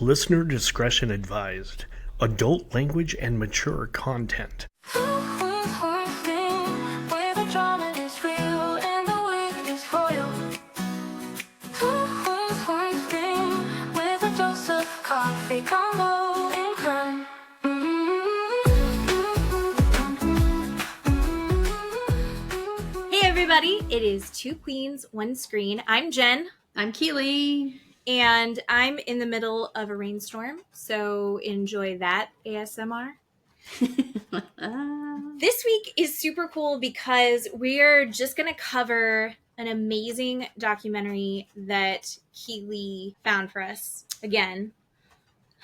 Listener discretion advised. Adult language and mature content. Hey everybody, it is Two Queens, One Screen. I'm Jen. I'm Keeley. And I'm in the middle of a rainstorm, so enjoy that ASMR. This week is super cool because we're just going to cover an amazing documentary that Keeley found for us. Again,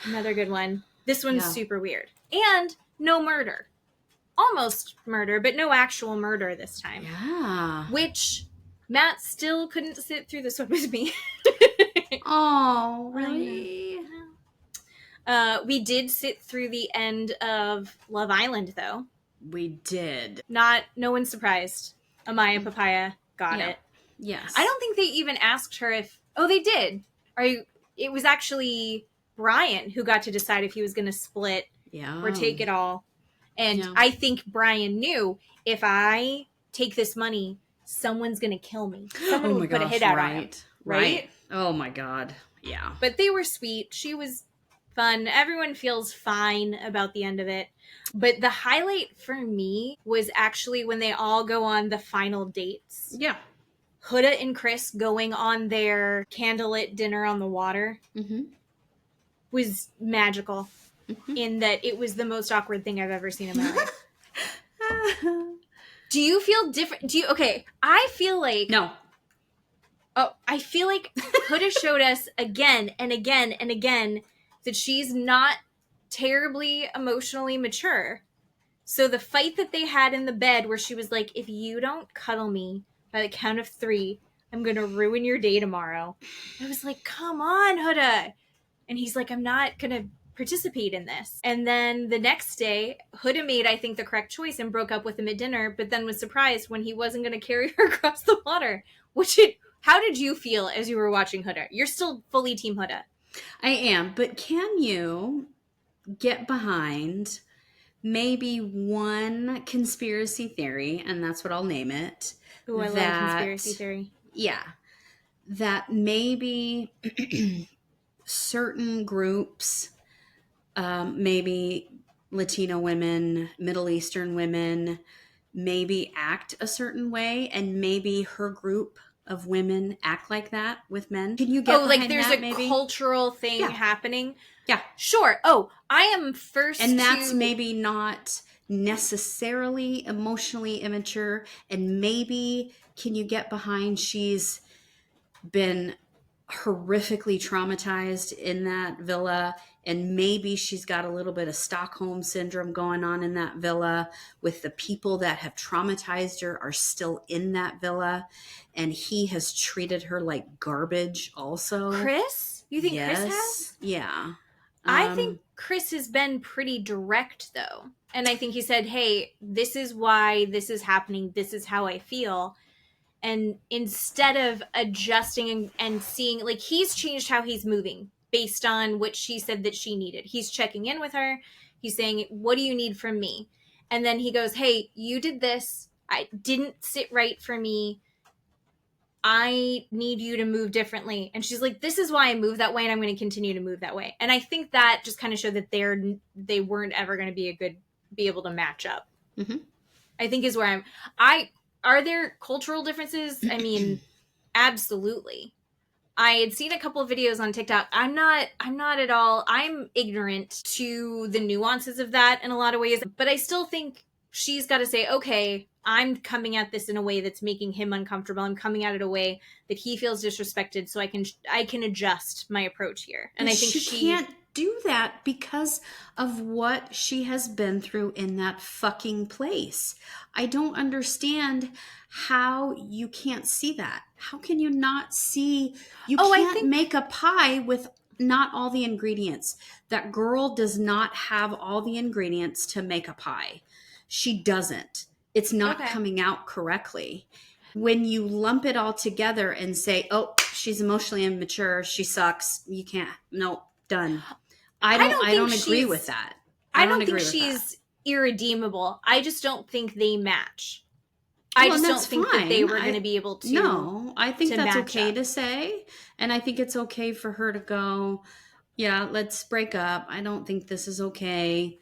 another good one. This one's super weird. And no murder. Almost murder, but no actual murder this time. Yeah. Which Matt still couldn't sit through this one with me. Oh, really? We did sit through the end of Love Island, though. We did. No one's surprised. Amaya Papaya got it. Yes. I don't think they even asked her if... Oh, they did. It was actually Brian who got to decide if he was going to split or take it all. And I think Brian knew, if I take this money, someone's going to kill me. Someone would put a hit out on him. Right? Oh my God. Yeah. But they were sweet. She was fun. Everyone feels fine about the end of it. But the highlight for me was actually when they all go on the final dates. Yeah. Huda and Chris going on their candlelit dinner on the water was magical in that it was the most awkward thing I've ever seen in my life. Do you feel different? I feel like... No. Oh, I feel like Huda showed us again and again and again that she's not terribly emotionally mature. So the fight that they had in the bed where she was like, if you don't cuddle me by the count of 3, I'm going to ruin your day tomorrow. I was like, come on, Huda. And he's like, I'm not going to participate in this. And then the next day, Huda made, I think, the correct choice and broke up with him at dinner, but then was surprised when he wasn't going to carry her across the water. How did you feel as you were watching Huda? You're still fully Team Huda. I am, but can you get behind maybe one conspiracy theory, and that's what I'll name it. Ooh, I love conspiracy theory. Yeah. That maybe certain groups, maybe Latino women, Middle Eastern women, maybe act a certain way, and maybe her group of women act like that with men. Can you get behind like there's that, a maybe? Cultural thing happening? Yeah. Sure. Oh, I am first and that's maybe not necessarily emotionally immature, and maybe can you get behind she's been horrifically traumatized in that villa, and maybe she's got a little bit of Stockholm syndrome going on in that villa with the people that have traumatized her are still in that villa, and he has treated her like garbage also. Chris? You think yes. Chris has? Yeah. I think Chris has been pretty direct, though. And I think he said, hey, this is why this is happening. This is how I feel. And instead of adjusting and seeing, like, he's changed how he's moving based on what she said that she needed. He's checking in with her. He's saying, what do you need from me? And then he goes, hey, you did this. I didn't sit right for me. I need you to move differently. And she's like, this is why I move that way, and I'm going to continue to move that way. And I think that just kind of showed that they weren't ever going to be able to match up. I think is where are there cultural differences? I mean, absolutely. I had seen a couple of videos on TikTok. I'm not at all. I'm ignorant to the nuances of that in a lot of ways, but I still think she's got to say, okay, I'm coming at this in a way that's making him uncomfortable. I'm coming at it a way that he feels disrespected, so I can adjust my approach here. And I think she can't do that because of what she has been through in that fucking place. I don't understand how you can't see that. How can you not see? You can't make a pie with not all the ingredients. That girl does not have all the ingredients to make a pie. She doesn't. It's not coming out correctly. When you lump it all together and say, oh, she's emotionally immature, she sucks, you can't, no, Done. I don't agree she's- with that. I don't think agree with she's irredeemable. I just don't think they match. I Well, just and don't that's think that they fine. were going to be able to. No, I think to that's match okay up. to say. And I think it's okay for her to go, yeah, let's break up. I don't think this is okay.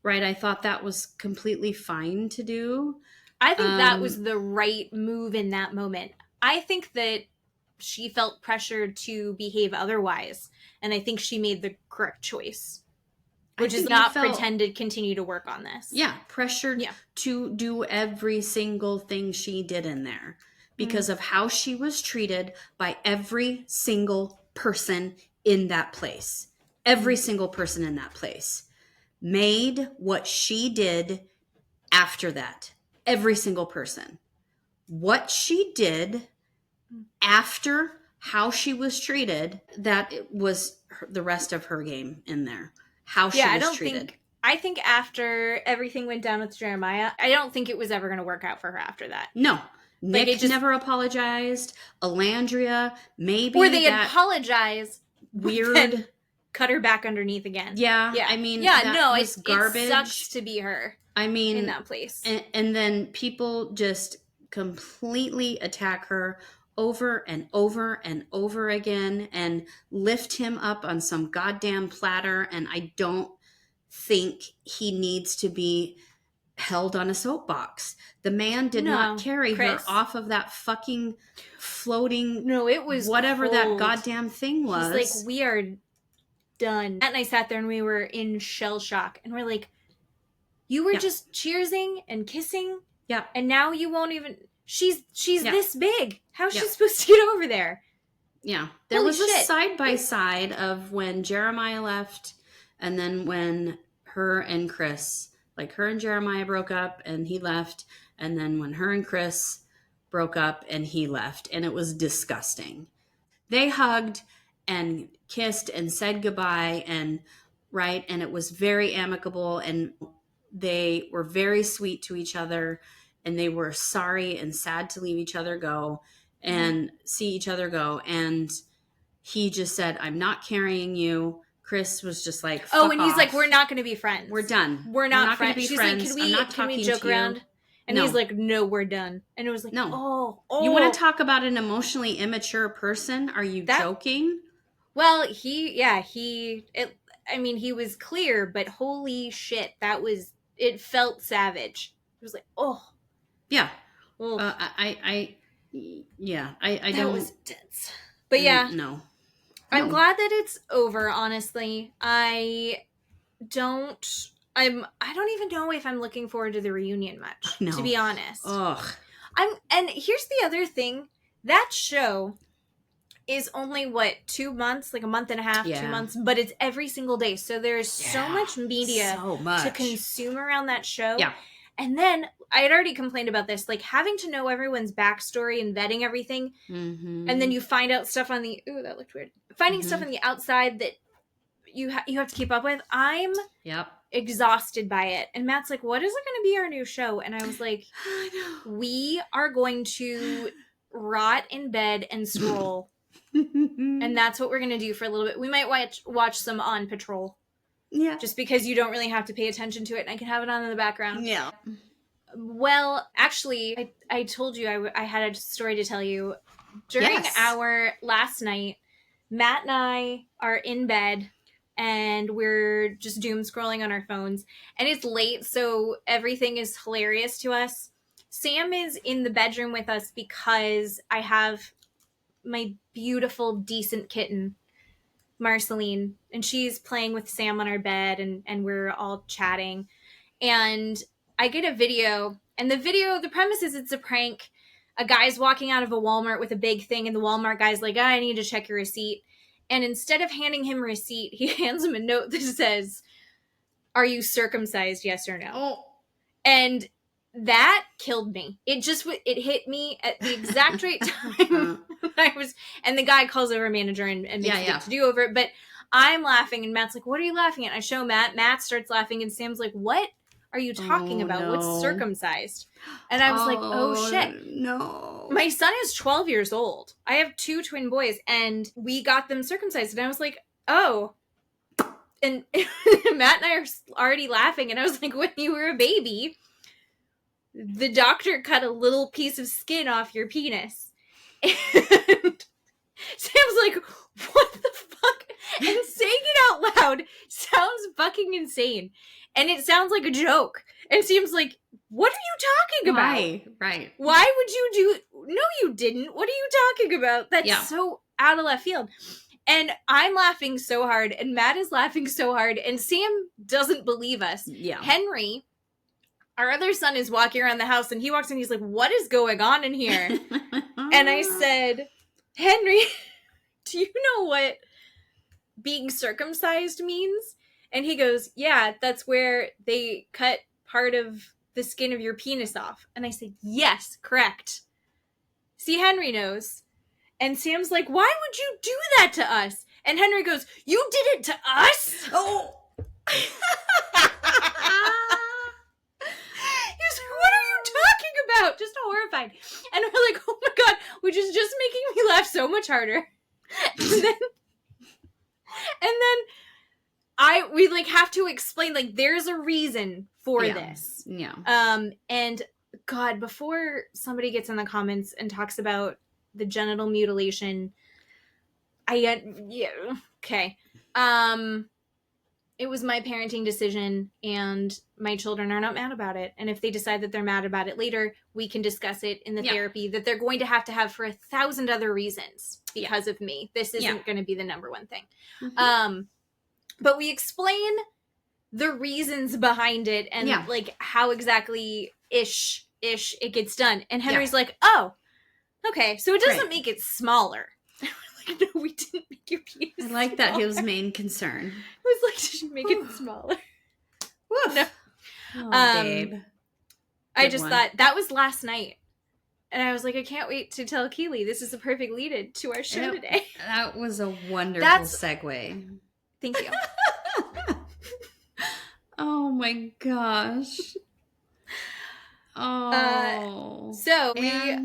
Right? I thought that was completely fine to do. I think that was the right move in that moment. I think that she felt pressured to behave otherwise, and I think she made the correct choice, which is not pretend to continue to work on this. Yeah, pressured to do every single thing she did in there because of how she was treated by every single person in that place. Every single person in that place made what she did after that. Every single person. What she did after how she was treated, that was the rest of her game in there. How she was treated. I think after everything went down with Jeremiah, I don't think it was ever going to work out for her after that. No. Nick never apologized. Alandria, maybe. Or they apologized. Weird. Cut her back underneath again. Yeah. I mean, was garbage. It sucks to be her. I mean, in that place. And then people just completely attack her over and over and over again and lift him up on some goddamn platter. And I don't think he needs to be held on a soapbox. The man did not carry her off of that fucking floating. No, it was whatever cold. That goddamn thing was. He's like, we are done. Matt and I sat there and we were in shell shock, and we're like, you were just cheersing and kissing, and now you won't even. She's this big. How's she supposed to get over there? Yeah, there was a side by side of when Jeremiah left, and then when her and Chris, like her and Jeremiah broke up and he left, and then when her and Chris broke up and he left, and it was disgusting. They hugged and kissed and said goodbye, and it was very amicable, and they were very sweet to each other, and they were sorry and sad to leave each other go and see each other go. And he just said, I'm not carrying you. Chris was just like, fuck and he's off. like, we're not going to be friends. We're done. We're not friends. She's friends. Like, can we joke around? And he's like, no, we're done. And it was like, no. Oh. You want to talk about an emotionally immature person? Are you joking? Well, he was clear, but holy shit, it felt savage. It was like, oh. Yeah. Oh. I that don't. was intense. But yeah. No. I'm glad that it's over, honestly. I don't even know if I'm looking forward to the reunion much, to be honest. Ugh. And here's the other thing. That show is only 2 months, like a month and a half, 2 months, but it's every single day. So there's so much media to consume around that show. Yeah. And then I had already complained about this, like having to know everyone's backstory and vetting everything. Mm-hmm. And then you find out stuff on the, ooh, that looked weird. Finding stuff on the outside that you have to keep up with. I'm exhausted by it. And Matt's like, what is it going to be our new show? And I was like, we are going to rot in bed and scroll. And that's what we're going to do for a little bit. We might watch some On Patrol. Yeah. Just because you don't really have to pay attention to it and I can have it on in the background. Yeah. Well, actually, I told you I had a story to tell you. During our last night, Matt and I are in bed and we're just doom scrolling on our phones. And it's late, so everything is hilarious to us. Sam is in the bedroom with us because I have my beautiful, decent kitten, Marceline, and she's playing with Sam on our bed and we're all chatting. And I get a video, and the premise is it's a prank. A guy's walking out of a Walmart with a big thing, and the Walmart guy's like, I need to check your receipt. And instead of handing him a receipt, he hands him a note that says, are you circumcised, yes or no? Oh. And that killed me. It hit me at the exact right time. And the guy calls over a manager and makes a to do over it. But I'm laughing, and Matt's like, what are you laughing at? And I show Matt. Matt starts laughing, and Sam's like, what are you talking about? No. What's circumcised? And I was like, oh shit. No. My son is 12 years old. I have 2 twin boys, and we got them circumcised. And I was like, oh, And Matt and I are already laughing, and I was like, when you were a baby, the doctor cut a little piece of skin off your penis. And Sam's like, what the fuck? And saying it out loud sounds fucking insane. And it sounds like a joke. And Sam's like, what are you talking about? Right. Why would you do... No, you didn't. What are you talking about? That's so out of left field. And I'm laughing so hard, and Matt is laughing so hard, and Sam doesn't believe us. Yeah. Henry, our other son, is walking around the house, and he walks in, he's like, what is going on in here? And I said, Henry, do you know what being circumcised means? And he goes, yeah, that's where they cut part of the skin of your penis off. And I said, yes, correct. See, Henry knows. And Sam's like, why would you do that to us? And Henry goes, you did it to us? Oh. He was like, what are you talking about? Just horrified. And we're like, oh my God, which is just making me laugh so much harder. And then we like have to explain, like, there's a reason for this. Yeah. And God, before somebody gets in the comments and talks about the genital mutilation, okay. It was my parenting decision, and my children are not mad about it. And if they decide that they're mad about it later, we can discuss it in the therapy that they're going to have for 1,000 other reasons because of me. This isn't going to be the number one thing. Mm-hmm. But we explain the reasons behind it and like how exactly ish it gets done. And Henry's like, oh, okay. So it doesn't make it smaller. No, we didn't make your penis I like smaller. that his main concern. It was like, did you make it smaller? Woof. No. Oh, babe. I just thought, that was last night. And I was like, I can't wait to tell Keeley this is a perfect lead-in to our show today. That was a wonderful segue. Thank you. Oh my gosh. Oh. So we are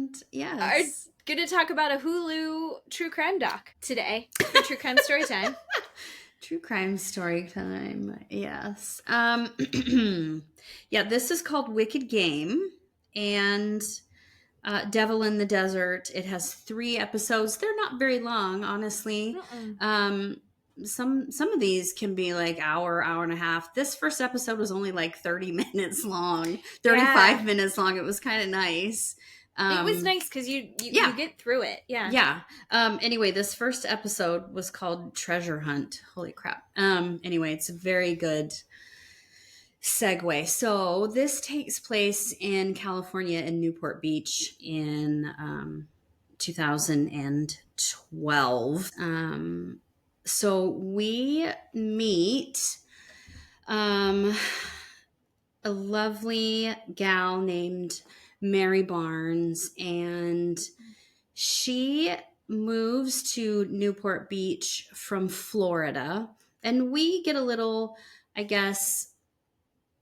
going to talk about a Hulu true crime doc today for True Crime Story Time. True crime story time. Yes. This is called Wicked Game, and Devil in the Desert. It has 3 episodes. They're not very long, honestly. Some of these can be like hour and a half. This first episode was only like 30 minutes long, 35 minutes long. It was kind of nice. It was nice because you get through it. Yeah. Anyway, this first episode was called Treasure Hunt. Holy crap. Anyway, it's a very good segue. So this takes place in California in Newport Beach in 2012. So we meet a lovely gal named Mary Barnes, and she moves to Newport Beach from Florida. And we get a little, I guess,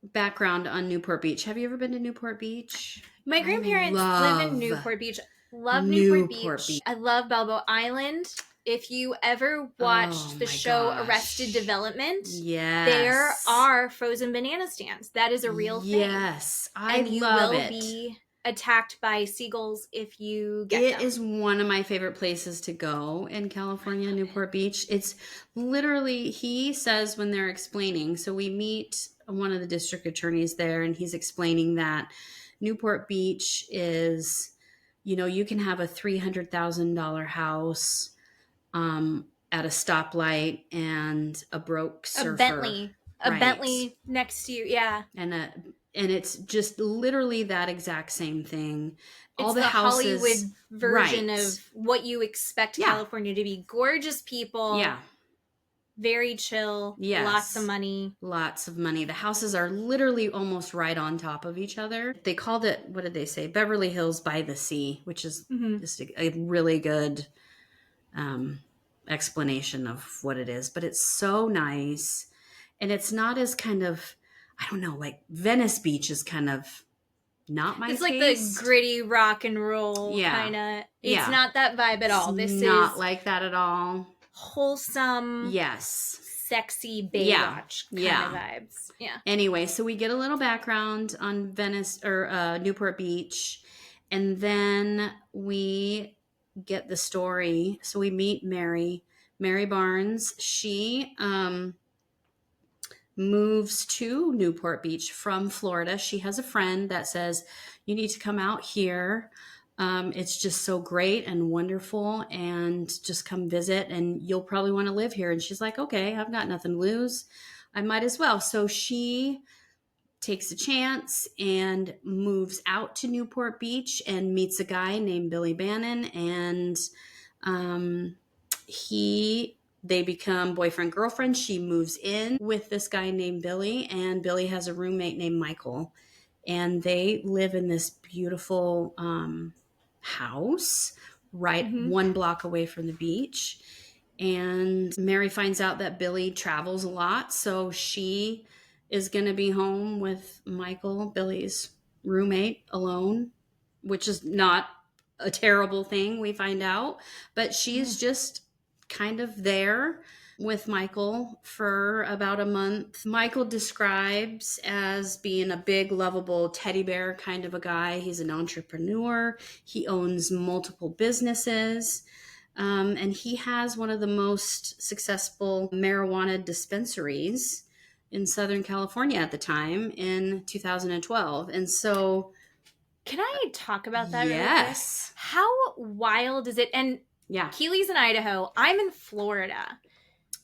background on Newport Beach. Have you ever been to Newport Beach? My grandparents live in Newport Beach. Love Newport Beach. I love Balboa Island. If you ever watched the show Arrested Development, there are frozen banana stands. That is a real thing. Yes, I love it. And you will be attacked by seagulls if you get them. It is one of my favorite places to go in California, Newport Beach. It's literally, he says when they're explaining, so we meet one of the district attorneys there, and he's explaining that Newport Beach is, you can have a $300,000 house at a stoplight and a broke surfer. A Bentley next to you, and it's just literally that exact same thing. It's all the houses, Hollywood version of what you expect California to be. Gorgeous people. Very chill. Yes. Lots of money. The houses are literally almost right on top of each other. They called it, what did they say? Beverly Hills by the Sea, which is just a really good explanation of what it is. But it's so nice. And it's not as kind of, I don't know, like Venice Beach is kind of not my taste. It's like the gritty rock and roll kind of. It's not that vibe at all. This is not like that at all. Wholesome. Yes. sexy Yeah. Baywatch kind Yeah. of vibes. Yeah. Anyway, so we get a little background on Newport Beach, and then we get the story. So we meet Mary Barnes. She moves to Newport Beach from Florida. She has a friend that says, "You need to come out here. It's just so great and wonderful, and just come visit, and you'll probably want to live here." And she's like, "Okay, I've got nothing to lose. I might as well." So she takes a chance and moves out to Newport Beach and meets a guy named Billy Bannon, and um, they become boyfriend girlfriend. She moves in with this guy named Billy, and Billy has a roommate named Michael, and they live in this beautiful house right Mhm. 1 block away from the beach. And Mary finds out that Billy travels a lot, so she is going to be home with Michael, Billy's roommate, alone, which is not a terrible thing, we find out. But she's just kind of there with Michael for about a month. Michael describes as being a big, lovable teddy bear kind of a guy. He's an entrepreneur. He owns multiple businesses. And he has one of the most successful marijuana dispensaries in Southern California at the time in 2012. And so, Can I talk about that real quick? yes. How wild is it? And Yeah. Keeley's in Idaho. I'm in Florida.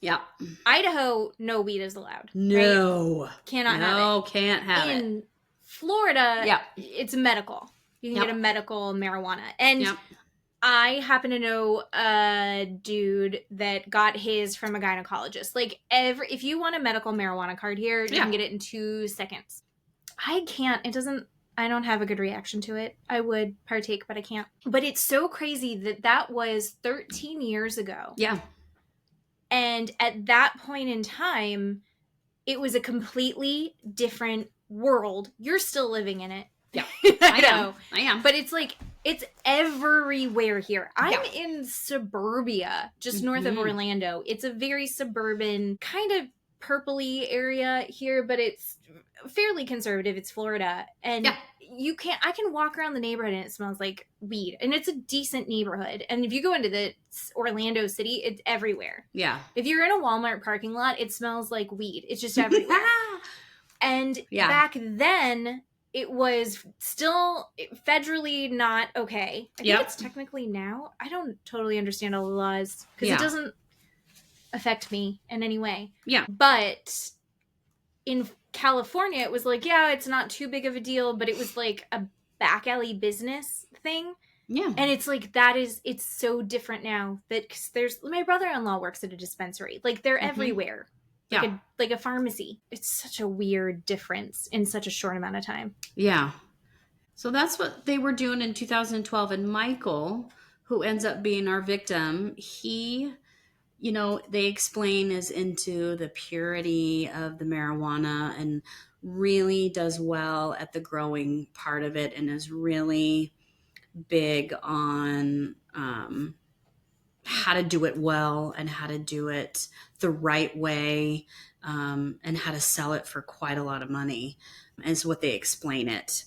Yeah. Idaho, no weed is allowed. Right? No. Cannot have No, it. can't have it. In Florida, Yeah. it's medical. You can Yep. get a medical marijuana. And Yep. I happen to know a dude that got his from a gynecologist. Like if you want a medical marijuana card here, you Yeah. can get it in 2 seconds. I can't. I don't have a good reaction to it. I would partake, but I can't. But it's so crazy that was 13 years ago. Yeah. And at that point in time, it was a completely different world. You're still living in it. Yeah. I know. I am. But it's like, it's everywhere here. I'm Yeah. in suburbia, just north of Mhm. Orlando. It's a very suburban, kind of purpley area here, but it's fairly conservative. It's Florida. And Yeah. I can walk around the neighborhood and it smells like weed. And it's a decent neighborhood. And if you go into the Orlando city, it's everywhere. Yeah. If you're in a Walmart parking lot, it smells like weed. It's just everywhere. And Yeah. back then, it was still federally not okay. I think Yep. it's technically now. I don't totally understand all the laws because Yeah. it doesn't affect me in any way. Yeah. But in California, it was like, yeah, it's not too big of a deal, but it was like a back alley business thing. Yeah. And it's like, it's so different now that, cause my brother-in-law works at a dispensary. Like they're Mhm. everywhere. Yeah. Like a pharmacy. It's such a weird difference in such a short amount of time. Yeah. So that's what they were doing in 2012. And Michael, who ends up being our victim, he, they explain is into the purity of the marijuana and really does well at the growing part of it and is really big on how to do it well and how to do it the right way, and how to sell it for quite a lot of money is what they explain it.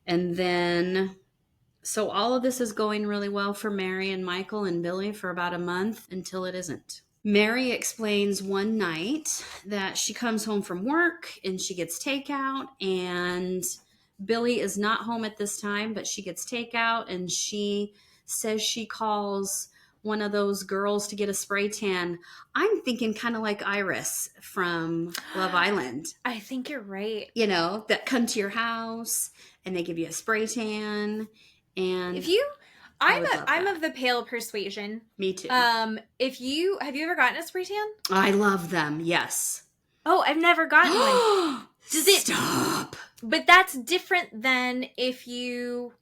And then, so all of this is going really well for Mary and Michael and Billy for about a month until it isn't. Mary explains one night that she comes home from work and she gets takeout, and Billy is not home at this time, but she gets takeout, and she says she calls one of those girls to get a spray tan. I'm thinking kind of like Iris from Love Island. I think you're right. That come to your house and they give you a spray tan. And I'm of the pale persuasion. Me too. Have you ever gotten a spray tan? I love them. Yes. Oh, I've never gotten one. Stop. But that's different than if you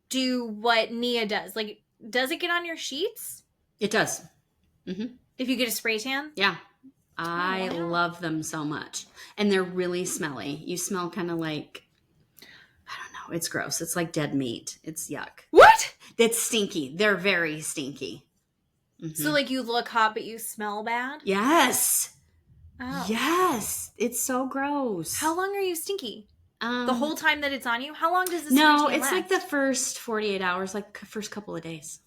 do what Nia does. Like, does it get on your sheets? It does. Mm-hmm. If you get a spray tan? Yeah. I wow. love them so much. And they're really smelly. You smell kind of like, I don't know. It's gross. It's like dead meat. It's yuck. What? It's stinky. They're very stinky. So, like, you look hot, but you smell bad? Yes. Oh. Yes. It's so gross. How long are you stinky? The whole time that it's on you? How long does this No, routine it's last? like the first 48 hours, like first couple of days.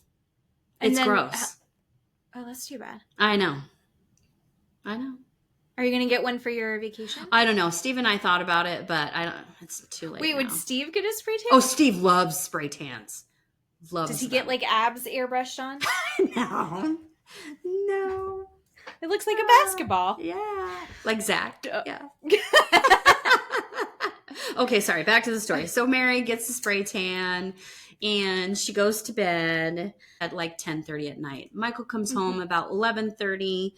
And It's then- gross. Oh, that's too bad. I know. Are you going to get one for your vacation? I don't know. Steve and I thought about it, but it's too late. Wait, now. would Steve get a spray tan? Oh, Steve loves spray tans. Loves Does he them. get like abs airbrushed on? No. It looks like a basketball. Yeah. Like Zach. Yeah. Okay, sorry. Back to the story. So Mary gets the spray tan and she goes to bed at like 10:30 at night. Michael comes home about 11:30.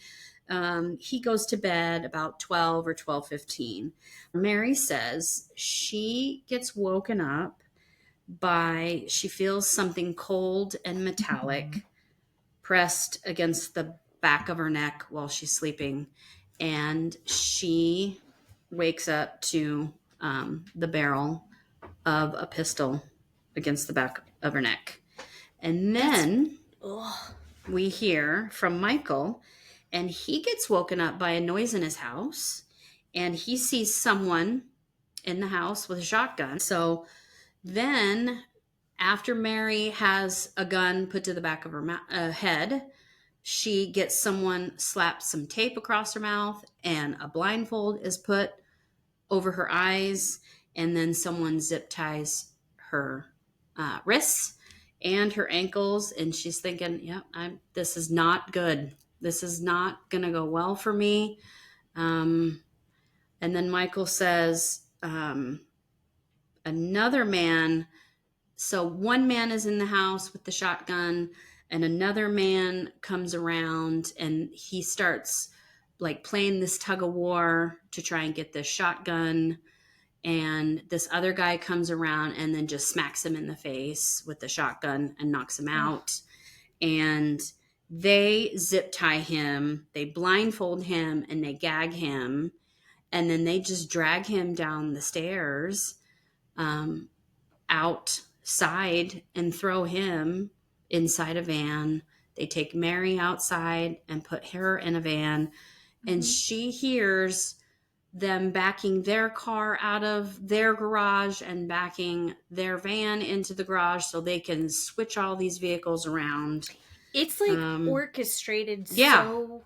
He goes to bed about 12 or 12:15. Mary says she gets woken up by, she feels something cold and metallic pressed against the back of her neck while she's sleeping. And she wakes up to the barrel of a pistol against the back of her neck. And then we hear from Michael, and he gets woken up by a noise in his house, and he sees someone in the house with a shotgun. So then, after Mary has a gun put to the back of her head, she gets someone slapped some tape across her mouth, and a blindfold is put over her eyes, and then someone zip ties her wrists and her ankles, and she's thinking, "Yep, this is not good. This is not going to go well for me." And then Michael says, another man. So one man is in the house with the shotgun, and another man comes around, and he starts like playing this tug of war to try and get this shotgun. And this other guy comes around and then just smacks him in the face with the shotgun and knocks him out. And they zip tie him, they blindfold him, and they gag him. And then they just drag him down the stairs outside and throw him inside a van. They take Mary outside and put her in a van. And she hears them backing their car out of their garage and backing their van into the garage so they can switch all these vehicles around. It's like orchestrated yeah. so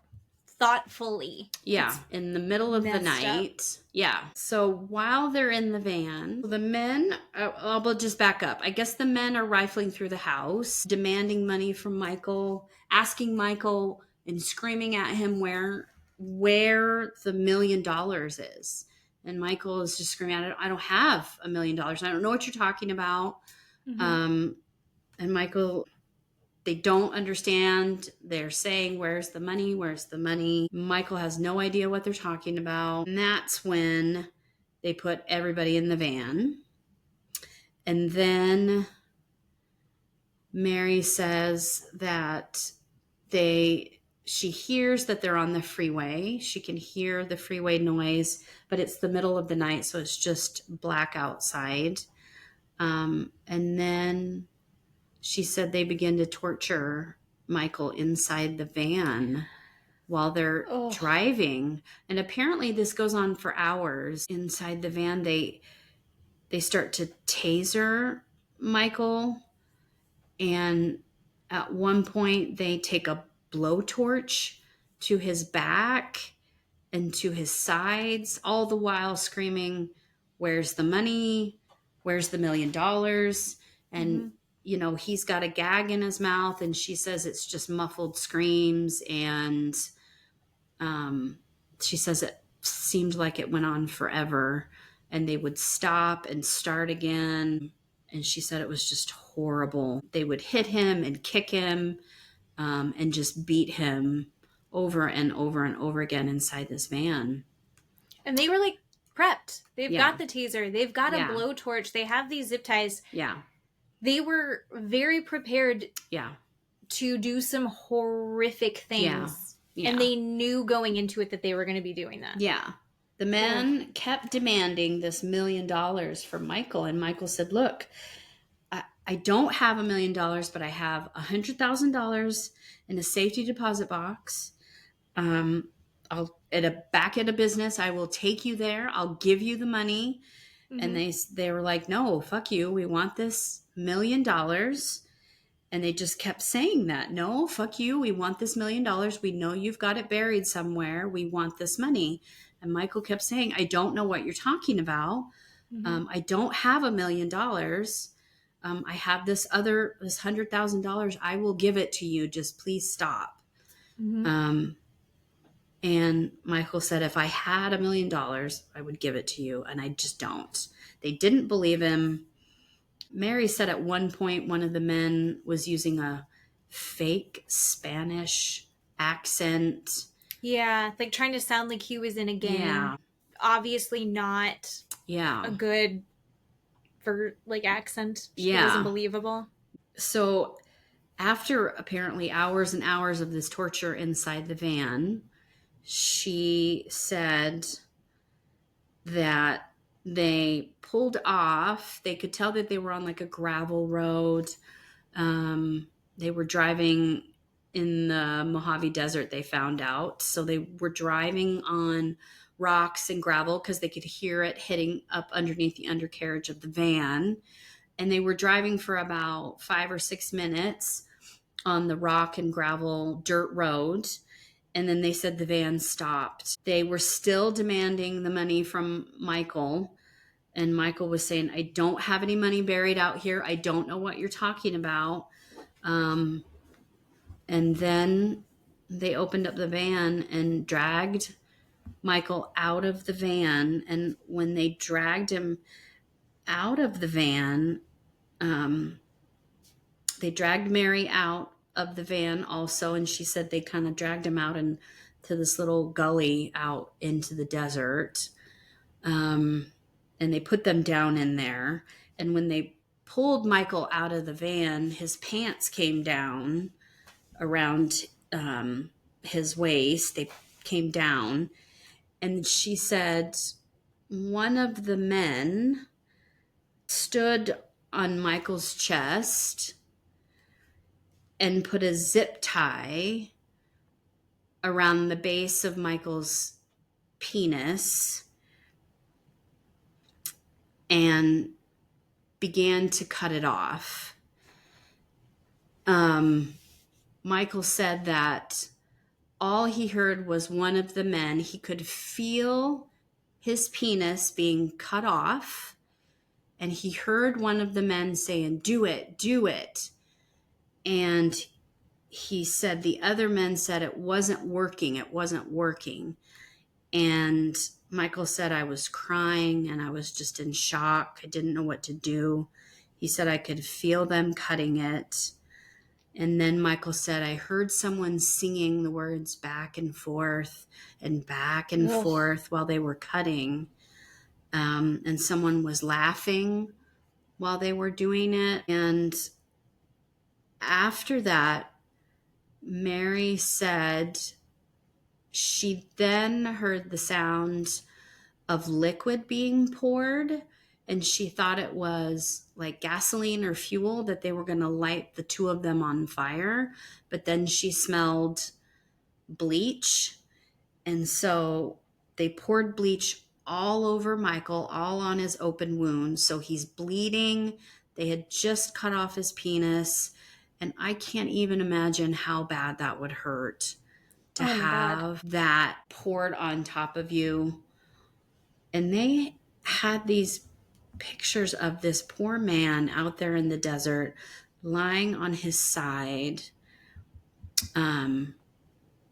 thoughtfully. Yeah, It's in the middle of the messed night. Up. Yeah. So while they're in the van, the men, I'll just back up. I guess the men are rifling through the house, demanding money from Michael, asking Michael and screaming at him where the $1 million is. And Michael is just screaming at it, "I don't have $1 million. I don't know what you're talking about." And Michael, they don't understand. They're saying, "Where's the money? Where's the money?" Michael has no idea what they're talking about. And that's when they put everybody in the van. And then Mary says that she hears that they're on the freeway. She can hear the freeway noise, but it's the middle of the night, so it's just black outside. And then she said they begin to torture Michael inside the van while they're driving. And apparently this goes on for hours. Inside the van, they start to taser Michael. And at one point, they take a blowtorch to his back and to his sides, all the while screaming, "Where's the money? Where's the $1 million?" And you know, he's got a gag in his mouth, and she says it's just muffled screams. And she says it seemed like it went on forever, and they would stop and start again. And she said it was just horrible. They would hit him and kick him and just beat him over and over and over again inside this van. And they were like prepped. They've got the taser. They've got a blowtorch. They have these zip ties. Yeah. They were very prepared to do some horrific things. Yeah. And they knew going into it that they were going to be doing that. Yeah. The men kept demanding this $1 million from Michael. And Michael said, "Look, I don't have $1 million, but I have $100,000 in a safety deposit box. I'll back at a business. I will take you there. I'll give you the money. And they were like, no, fuck you. We want this $1 million. And they just kept saying that. No, fuck you. We want this $1 million. We know you've got it buried somewhere. We want this money. And Michael kept saying, I don't know what you're talking about. I don't have $1 million. I have this $100,000. I will give it to you. Just please stop. And Michael said, if I had $1 million, I would give it to you. And I just don't. They didn't believe him. Mary said at one point, one of the men was using a fake Spanish accent. Yeah, like trying to sound like he was in a game. Yeah. Obviously not a good for like accent. It wasn't believable. So after apparently hours and hours of this torture inside the van, she said that they pulled off. They could tell that they were on like a gravel road. They were driving in the Mojave Desert, they found out. So they were driving on rocks and gravel because they could hear it hitting up underneath the undercarriage of the van. And they were driving for about 5 or 6 minutes on the rock and gravel dirt road. And then they said the van stopped. They were still demanding the money from Michael. And Michael was saying, I don't have any money buried out here. I don't know what you're talking about. And then they opened up the van and dragged Michael out of the van. And when they dragged him out of the van, they dragged Mary out of the van also. And she said they kind of dragged him out into this little gully out into the desert. And they put them down in there. And when they pulled Michael out of the van, his pants came down around his waist. They came down. And she said one of the men stood on Michael's chest and put a zip tie around the base of Michael's penis and began to cut it off. Michael said that all he heard was one of the men. He could feel his penis being cut off, and he heard one of the men saying, do it, do it. And he said the other men said it wasn't working. It wasn't working. And Michael said, I was crying and I was just in shock. I didn't know what to do. He said I could feel them cutting it. And then Michael said, I heard someone singing the words back and forth while they were cutting. And someone was laughing while they were doing it. And after that, Mary said she then heard the sound of liquid being poured, and she thought it was like gasoline or fuel that they were going to light the two of them on fire. But then she smelled bleach. And so they poured bleach all over Michael, all on his open wound. So he's bleeding. They had just cut off his penis. And I can't even imagine how bad that would hurt to have that poured on top of you. And they had these pictures of this poor man out there in the desert lying on his side,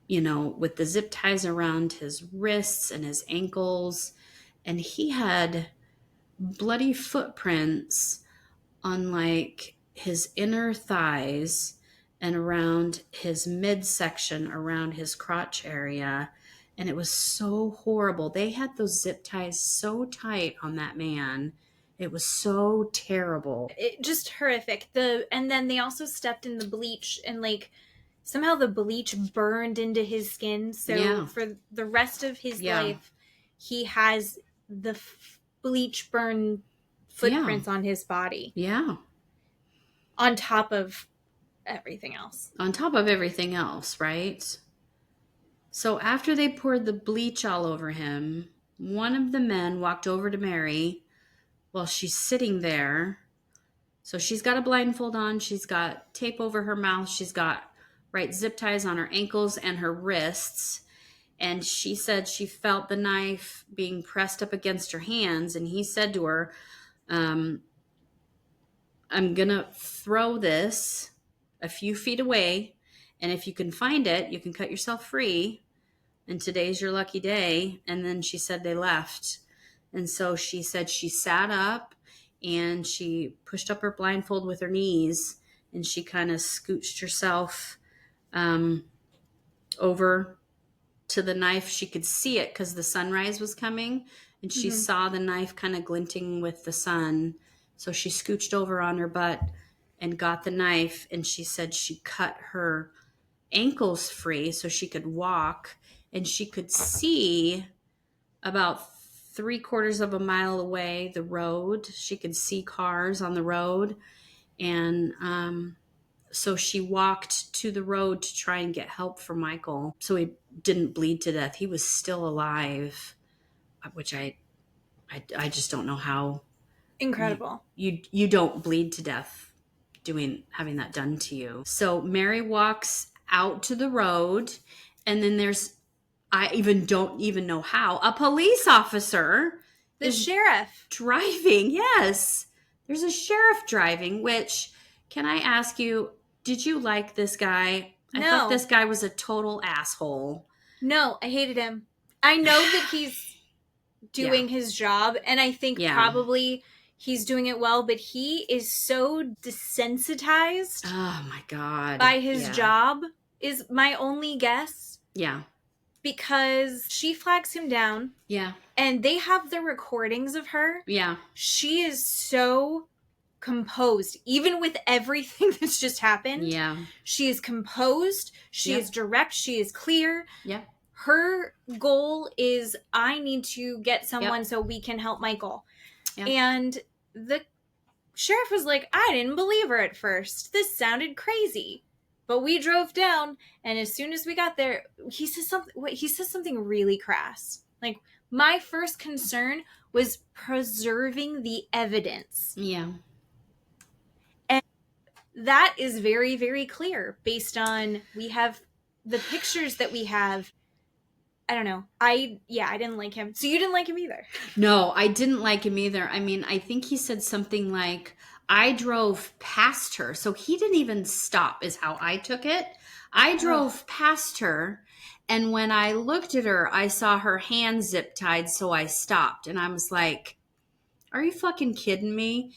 with the zip ties around his wrists and his ankles. And he had bloody footprints on like his inner thighs and around his midsection, around his crotch area. And it was so horrible. They had those zip ties so tight on that man. It was so terrible. It just horrific. And then they also stepped in the bleach, and like somehow the bleach burned into his skin. So for the rest of his life, he has the bleach burn footprints on his body. Yeah. On top of everything else. On top of everything else, right? So after they poured the bleach all over him, one of the men walked over to Mary while she's sitting there. So she's got a blindfold on. She's got tape over her mouth. She's got zip ties on her ankles and her wrists. And she said she felt the knife being pressed up against her hands. And he said to her, I'm going to throw this a few feet away. And if you can find it, you can cut yourself free. And today's your lucky day. And then she said they left. And so she said she sat up and she pushed up her blindfold with her knees. And she kind of scooched herself over to the knife. She could see it because the sunrise was coming. And she saw the knife kind of glinting with the sun. So she scooched over on her butt and got the knife. And she said she cut her ankles free so she could walk. And she could see about 3/4 of a mile away the road. She could see cars on the road. And so she walked to the road to try and get help for Michael so he didn't bleed to death. He was still alive, which I just don't know how. Incredible. You don't bleed to death having that done to you. So Mary walks out to the road, and then I don't even know how, a police officer, The sheriff driving. Yes, there's a sheriff driving. Which, can I ask you, did you like this guy? I No. thought this guy was a total asshole. No, I hated him. I know that he's doing his job, and I think probably he's doing it well, but he is so desensitized Oh my God. by his job, is my only guess. Yeah. Because she flags him down. Yeah. And they have the recordings of her. Yeah. She is so composed, even with everything that's just happened. Yeah. She is composed. She is direct. She is clear. Yeah. Her goal is, I need to get someone so we can help Michael. Yep. And the sheriff was like, I didn't believe her at first. This sounded crazy. But we drove down, and as soon as we got there, he says something really crass. Like, my first concern was preserving the evidence. Yeah. And that is very, very clear based on, we have the pictures that we have. I don't know. I didn't like him. So you didn't like him either. No, I didn't like him either. I mean, I think he said something like, I drove past her. So he didn't even stop, is how I took it. I drove past her. And when I looked at her, I saw her hands zip tied. So I stopped. And I was like, are you fucking kidding me?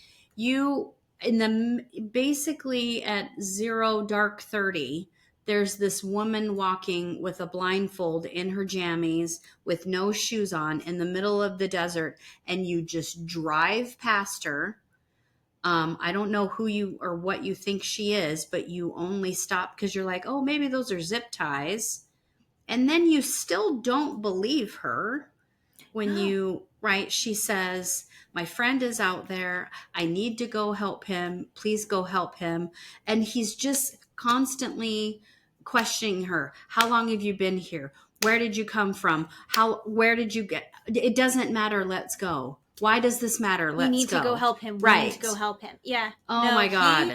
Basically at 0:30, there's this woman walking with a blindfold in her jammies with no shoes on in the middle of the desert, and you just drive past her. I don't know who you or what you think she is, but you only stop because you're like, oh, maybe those are zip ties. And then you still don't believe her when she says, my friend is out there. I need to go help him. Please go help him. And he's just constantly questioning her. How long have you been here? Where did you come from? Where did you get? It doesn't matter. Let's go. Why does this matter? Let's go. We need to go help him. We need to go help him. Yeah. Oh my God.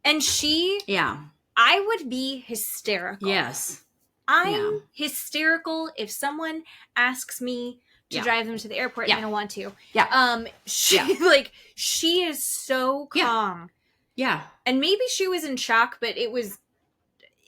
And she. Yeah. I would be hysterical. Yes. I'm hysterical if someone asks me to drive them to the airport and I don't want to. Yeah. She is so calm. Yeah. And maybe she was in shock, but it was,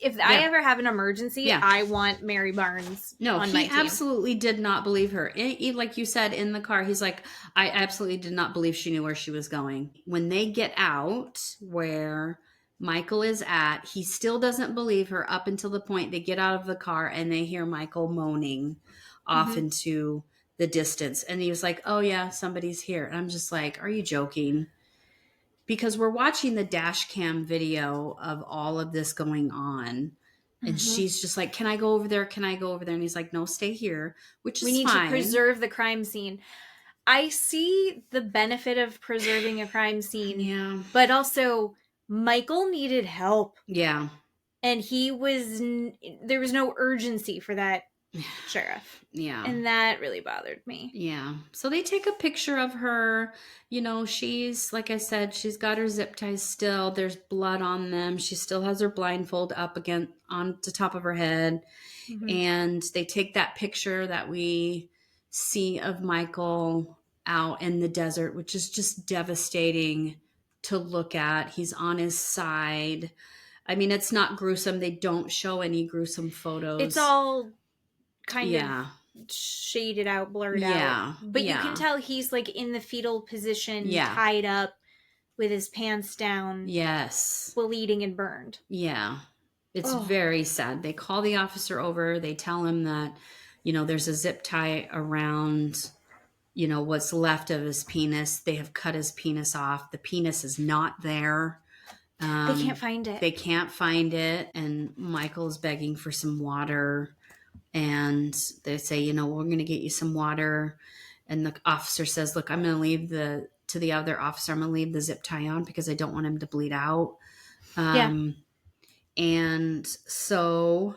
if I ever have an emergency, I want Mary Barnes on my team. He absolutely did not believe her. Like you said, in the car, he's like, I absolutely did not believe she knew where she was going. When they get out where Michael is at, he still doesn't believe her up until the point they get out of the car and they hear Michael moaning off into the distance. And he was like, oh yeah, somebody's here. And I'm just like, are you joking? Because we're watching the dash cam video of all of this going on. And she's just like, can I go over there? Can I go over there? And he's like, no, stay here, which is fine. We need to preserve the crime scene. I see the benefit of preserving a crime scene. Yeah. But also, Michael needed help. Yeah. And there was no urgency for that sheriff. Yeah. And that really bothered me. Yeah. So they take a picture of her. She's, like I said, she's got her zip ties still. There's blood on them. She still has her blindfold up again on the top of her head. Mm-hmm. And they take that picture that we see of Michael out in the desert, which is just devastating to look at. He's on his side. I mean, it's not gruesome. They don't show any gruesome photos. It's all kind of shaded out, blurred out. But you can tell he's like in the fetal position, tied up with his pants down. Yes. Bleeding and burned. Yeah. It's very sad. They call the officer over. They tell him that, there's a zip tie around, what's left of his penis. They have cut his penis off. The penis is not there. They can't find it. They can't find it. And Michael's begging for some water. And they say, we're going to get you some water. And the officer says, look, I'm going to leave to the other officer, I'm going to leave the zip tie on because I don't want him to bleed out. And so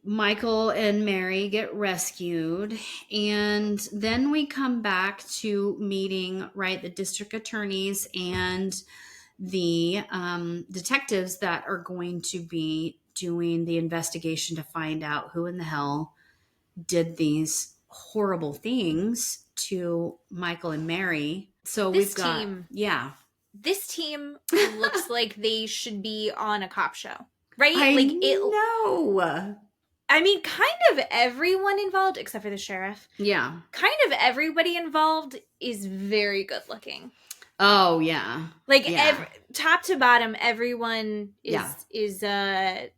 Michael and Mary get rescued. And then we come back to meeting, the district attorneys and the detectives that are going to be doing the investigation to find out who in the hell did these horrible things to Michael and Mary. So this team looks like they should be on a cop show, right? I know. I mean, kind of everyone involved, except for the sheriff. Yeah. Kind of everybody involved is very good looking. Oh, yeah. Top to bottom, everyone is a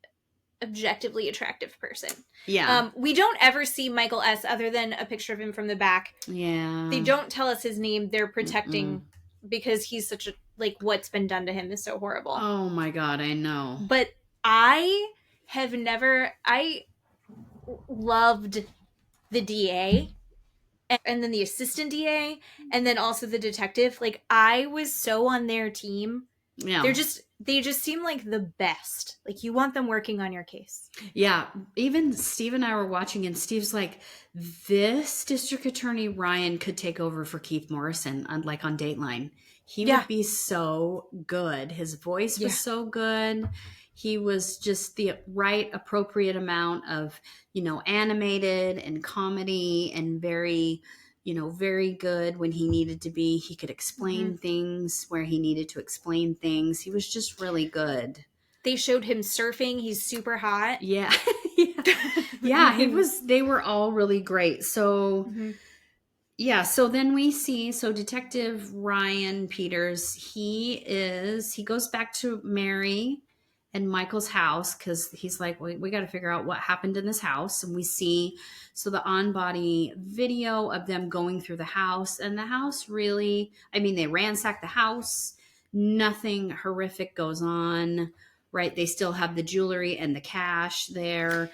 objectively attractive person. Yeah. We don't ever see Michael S. other than a picture of him from the back. Yeah. They don't tell us his name. They're protecting because he's such a, what's been done to him is so horrible. Oh my God, I know. But I loved the DA and then the assistant DA and then also the detective. I was so on their team. Yeah. They just seem like the best. You want them working on your case. Yeah. Even Steve and I were watching and Steve's like, this district attorney Ryan could take over for Keith Morrison on Dateline. He would be so good. His voice was so good. He was just the right appropriate amount of, animated and comedy and very, very good when he needed to be. He could explain things where he needed to explain things. He was just really good. They showed him surfing. He's super hot. Yeah. Yeah, they were all really great. So, so then we see, Detective Ryan Peters, he goes back to Mary and Michael's house because he's like, we got to figure out what happened in this house. And we see, the on-body video of them going through the house, and the house really, they ransack the house. Nothing horrific goes on, right? They still have the jewelry and the cash there.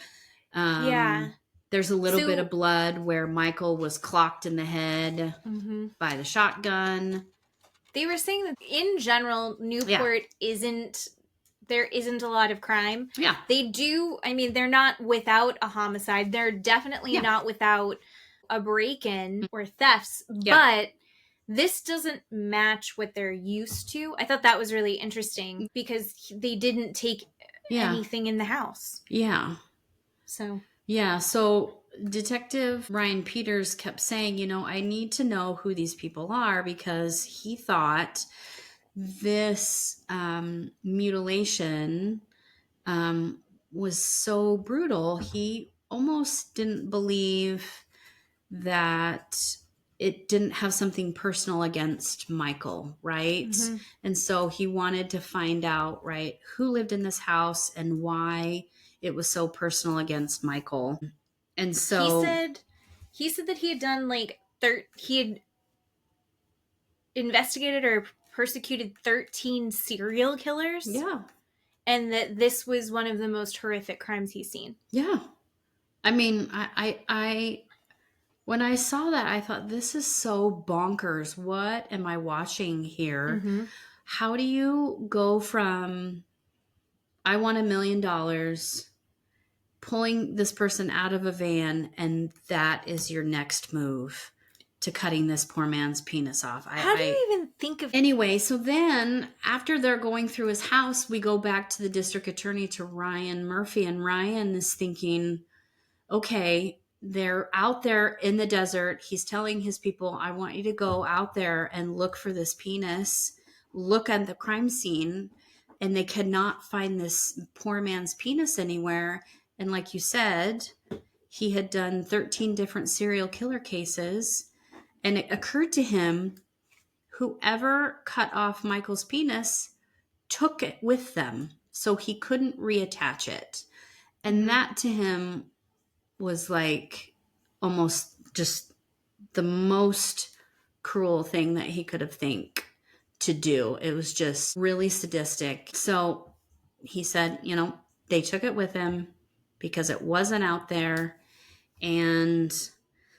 There's a little bit of blood where Michael was clocked in the head by the shotgun. They were saying that in general, Newport there isn't a lot of crime. Yeah. They do, they're not without a homicide. They're definitely not without a break-in or thefts, but this doesn't match what they're used to. I thought that was really interesting because they didn't take anything in the house. Yeah. So. Yeah. So Detective Ryan Peters kept saying, I need to know who these people are because he thought this mutilation was so brutal. He almost didn't believe that it didn't have something personal against Michael, right? And so he wanted to find out, right, who lived in this house and why it was so personal against Michael. And so he said that he had done he had investigated or persecuted 13 serial killers. Yeah. And that this was one of the most horrific crimes he's seen. Yeah. I when I saw that, I thought, this is so bonkers. What am I watching here? How do you go from, I want $1 million, pulling this person out of a van, and that is your next move to cutting this poor man's penis off? How do you even think of... Anyway, so then after they're going through his house, we go back to the district attorney, to Ryan Murphy, and Ryan is thinking, okay, they're out there in the desert. He's telling his people, I want you to go out there and look for this penis, look at the crime scene, and they cannot find this poor man's penis anywhere. And like you said, he had done 13 different serial killer cases, and it occurred to him, whoever cut off Michael's penis took it with them, so he couldn't reattach it. And that to him was like almost just the most cruel thing that he could have think to do. It was just really sadistic. So he said, they took it with him because it wasn't out there. And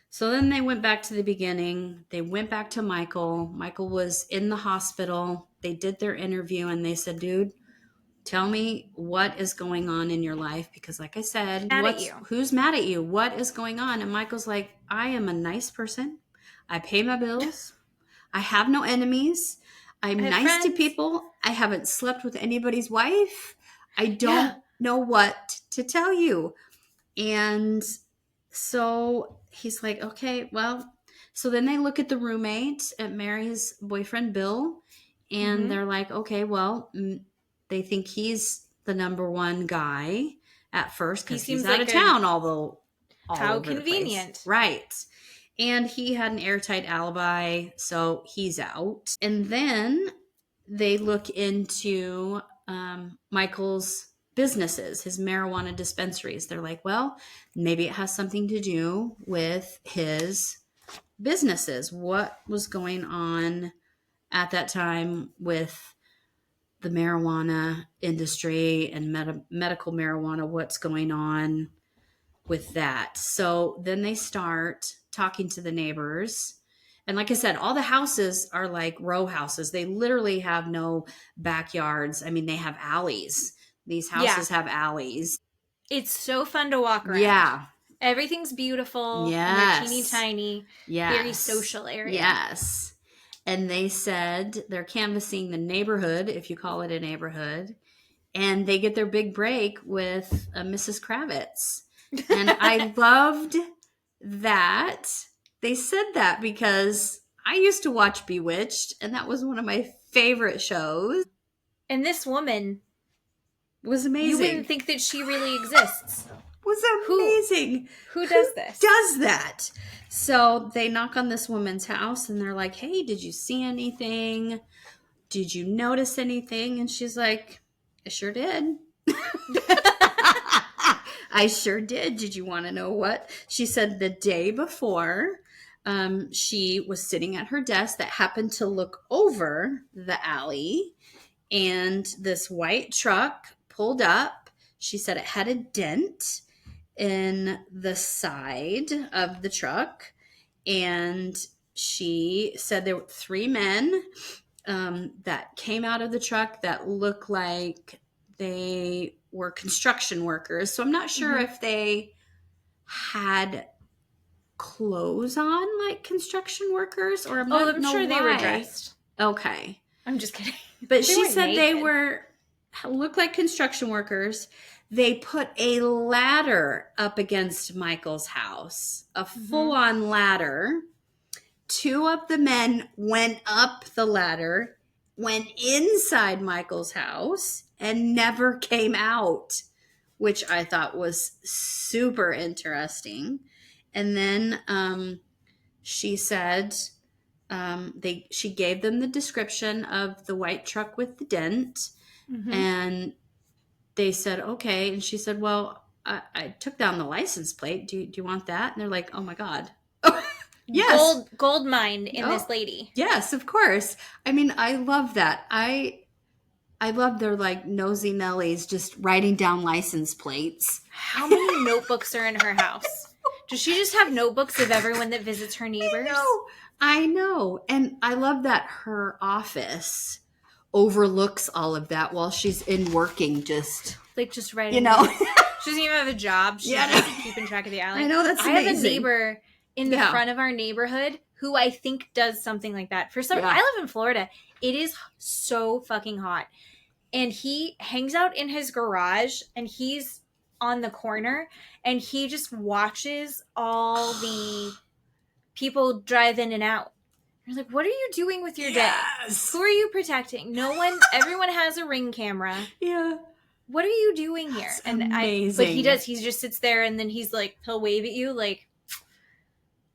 so then they went back to the beginning. They went back to Michael. Michael was in the hospital. They did their interview and they said, dude, tell me what is going on in your life. Because like I said, who's mad at you? What is going on? And Michael's like, I am a nice person. I pay my bills. I have no enemies. I'm nice to people. I haven't slept with anybody's wife. I don't know what to tell you. And so he's like, okay, well, so then they look at the roommate, at Mary's boyfriend, Bill, and they're like, okay, well, they think he's the number one guy at first because he's out of town, although how convenient. Right. And he had an airtight alibi, so he's out. And then they look into Michael's businesses, his marijuana dispensaries. They're like, well, maybe it has something to do with his businesses. What was going on at that time with the marijuana industry and medical marijuana? What's going on with that? So then they start talking to the neighbors. And like I said, all the houses are like row houses. They literally have no backyards. I mean, they have alleys. These houses have alleys. It's so fun to walk around. Yeah. Everything's beautiful. Yes. And they're teeny tiny. Yes. Very social area. Yes. And they said they're canvassing the neighborhood, if you call it a neighborhood. And they get their big break with Mrs. Kravitz. And I loved that they said that because I used to watch Bewitched, and that was one of my favorite shows. And this woman was amazing. You wouldn't think that she really exists. Was amazing. Who does this? Does that? So they knock on this woman's house and they're like, hey, did you see anything? Did you notice anything? And she's like, I sure did. I sure did. Did you want to know what? She said the day before, she was sitting at her desk that happened to look over the alley, and this white truck pulled up. She said it had a dent in the side of the truck, and she said there were 3 men that came out of the truck that looked like they were construction workers. So I'm not sure if they had clothes on like construction workers, or I'm sure they were dressed. Okay. I'm just kidding. But she said naked. They looked like construction workers. They put a ladder up against Michael's house, a full-on ladder. 2 of the men went up the ladder, went inside Michael's house, and never came out, which I thought was super interesting. And then she said she gave them the description of the white truck with the dent, and they said, okay. And she said, well, I took down the license plate. Do you want that? And they're like, oh my God. Yes. Gold mine in this lady. Yes, of course. I mean, I love that. I love their like nosy Nellies just writing down license plates. How many notebooks are in her house? Does she just have notebooks of everyone that visits her neighbors? I know. And I love that her office overlooks all of that while she's in working, just right. You know. She doesn't even have a job. She's Yeah. just keeping track of the alley. I know, that's I have a amazing. neighbor in the front of our neighborhood who I think does something like that. I live in Florida. It is so fucking hot. And he hangs out in his garage and he's on the corner and he just watches all the people drive in and out. You're like, what are you doing with your day? Who are you protecting? Everyone has a Ring camera. Yeah. What are you doing here? That's and amazing. But he just sits there and then he's like, he'll wave at you like,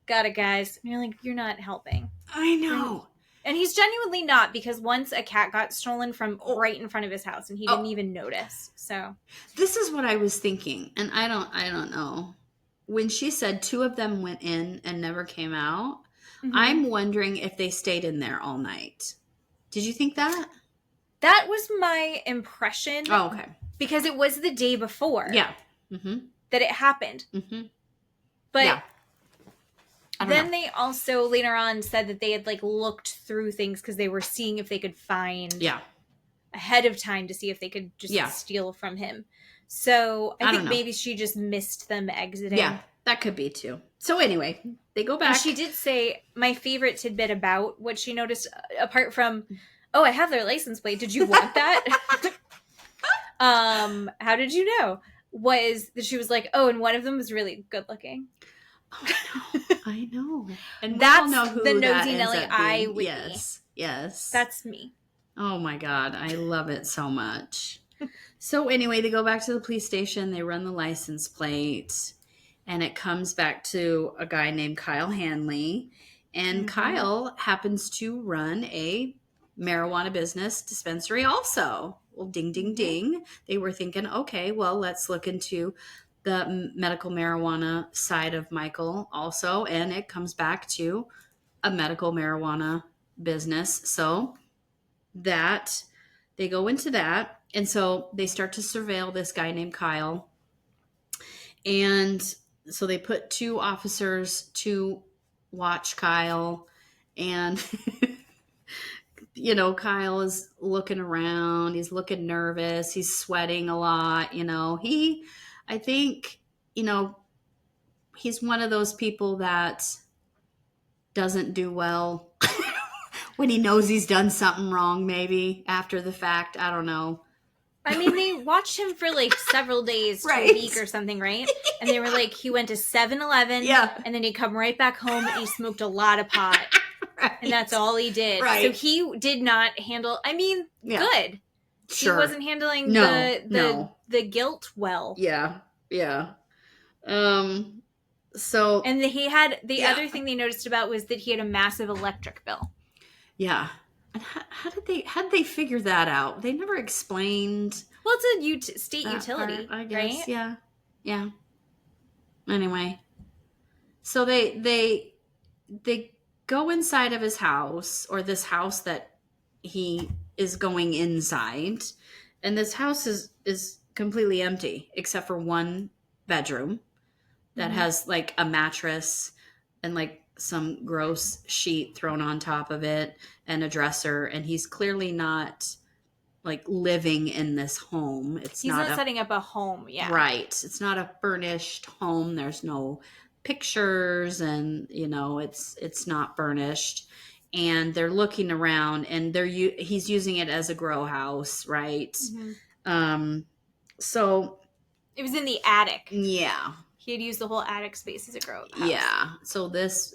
got it, guys. And you're like, you're not helping. I know. And he's genuinely not, because once a cat got stolen from right in front of his house and he didn't even notice. So this is what I was thinking. And I don't know. When she said 2 of them went in and never came out, I'm wondering if they stayed in there all night. Did you think that? That was my impression. Oh, okay. Because it was the day before. Yeah. That it happened. But yeah. Then they also later on said that they had like looked through things because they were seeing if they could find ahead of time to see if they could just steal from him. So I think maybe she just missed them exiting. Yeah, that could be too. So anyway, they go back. And she did say, my favorite tidbit about what she noticed, apart from, oh, I have their license plate. Did you want that? How did you know? Was that she was like, oh, and one of them was really good looking. Oh, I know. And that's we all know who the that nosy Nelly I would Yes. That's me. Oh my God. I love it so much. So anyway, they go back to the police station. They run the license plate. And it comes back to a guy named Kyle Hanley. And Kyle happens to run a marijuana business dispensary also. Well, ding, ding, ding. They were thinking, okay, well, let's look into the medical marijuana side of Michael also. And it comes back to a medical marijuana business. So that they go into that. And so they start to surveil this guy named Kyle. And so they put 2 officers to watch Kyle. And, you know, Kyle is looking around. He's looking nervous. He's sweating a lot. You know, I think, you know, he's one of those people that doesn't do well when he knows he's done something wrong, maybe after the fact. I don't know. I mean, they watched him for like several days to a week or something, right? And they were like, he went to 7-Eleven, and then he'd come right back home and he smoked a lot of pot. And that's all he did. Right. So he did not handle, I mean, good. Sure. He wasn't handling the guilt well. Yeah. So. And he had, the other thing they noticed about was that he had a massive electric bill. Yeah. And how did they figure that out? They never explained. Well, it's a state utility, part, I guess. Right? Yeah. Anyway, so they go inside of his house, or this house that he is going inside, and this house is completely empty except for one bedroom that has like a mattress and like some gross sheet thrown on top of it and a dresser, and he's clearly not like living in this home. He's not setting up a home. Yeah. Right. It's not a furnished home. There's no pictures, and you know, it's not furnished, and they're looking around, and he's using it as a grow house. Right. So it was in the attic. Yeah. He had used the whole attic space as a grow house. Yeah. So this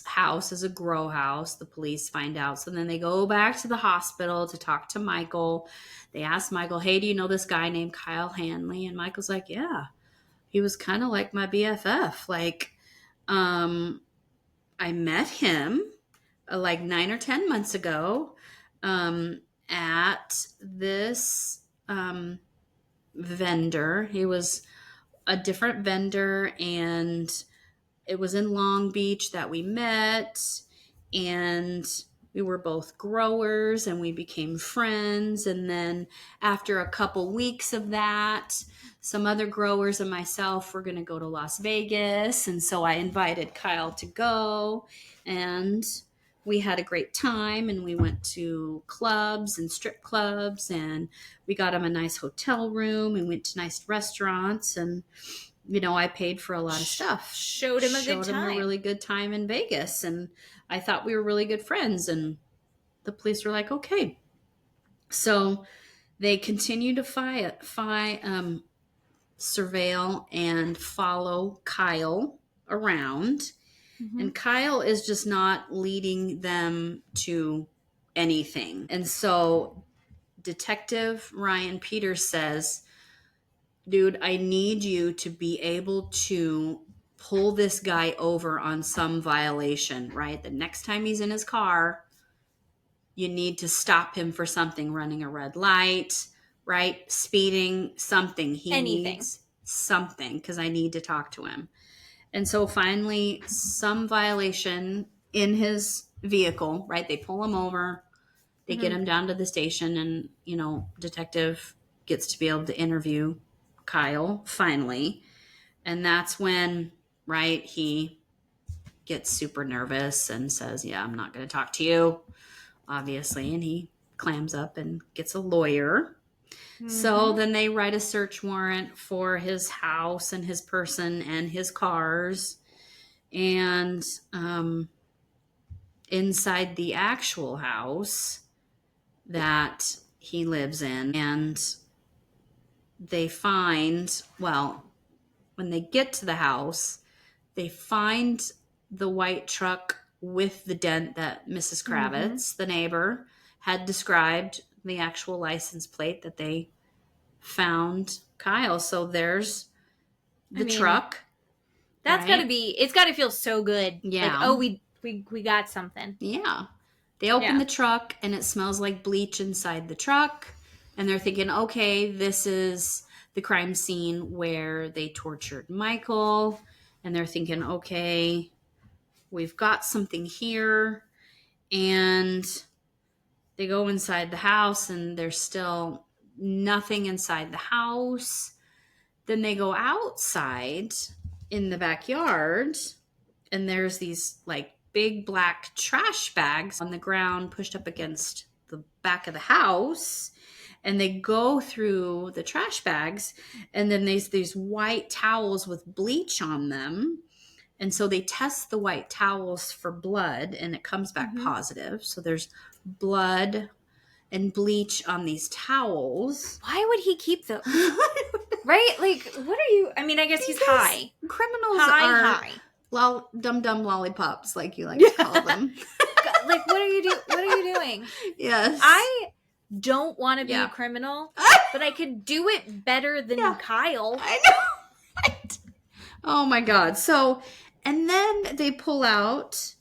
house is a grow house. The police find out. So then they go back to the hospital to talk to Michael. They ask Michael, hey, do you know this guy named Kyle Hanley? And Michael's like, yeah, he was kind of like my BFF. Like, I met him like 9 or 10 months ago at this vendor. He was a different vendor, and it was in Long Beach that we met, and we were both growers, and we became friends. And then after a couple weeks of that, some other growers and myself were going to go to Las Vegas. And so I invited Kyle to go, and we had a great time, and we went to clubs and strip clubs, and we got him a nice hotel room and went to nice restaurants, and I paid for a lot of stuff. Showed him a good Showed him time. a really good time in Vegas, and I thought we were really good friends, and the police were like, okay. So they continue to surveil and follow Kyle around. And Kyle is just not leading them to anything. And so Detective Ryan Peters says, dude, I need you to be able to pull this guy over on some violation, right? The next time he's in his car, you need to stop him for something, running a red light, right? Speeding, something. He Anything. needs something because I need to talk to him. And so finally, some violation in his vehicle, right? They pull him over, they get him down to the station, and, detective gets to be able to interview Kyle finally. And that's when, right, he gets super nervous and says, yeah, I'm not going to talk to you, obviously. And he clams up and gets a lawyer. So then they write a search warrant for his house and his person and his cars. And inside the actual house that he lives in, and they find, when they get to the house, they find the white truck with the dent that Mrs. Kravitz, the neighbor, had described, the actual license plate that they found Kyle. So there's the truck. That's right? gotta be, it's gotta feel so good. Yeah. Like, oh, we got something. Yeah. They open the truck and it smells like bleach inside the truck. And they're thinking, okay, this is the crime scene where they tortured Michael. And they're thinking, okay, we've got something here. And they go inside the house and there's still nothing inside the house. Then they go outside in the backyard and there's these like big black trash bags on the ground pushed up against the back of the house. And they go through the trash bags and then there's these white towels with bleach on them. And so they test the white towels for blood and it comes back positive. So there's blood and bleach on these towels. Why would he keep those? Right? Like, what are you? I mean, I guess he's high. Criminals High, are high. Dum-dum lollipops, like you like to call them. God, like, what are you doing? Yes. I don't want to be a criminal, but I could do it better than Kyle. I know. Right? Oh my God. So, and then they pull out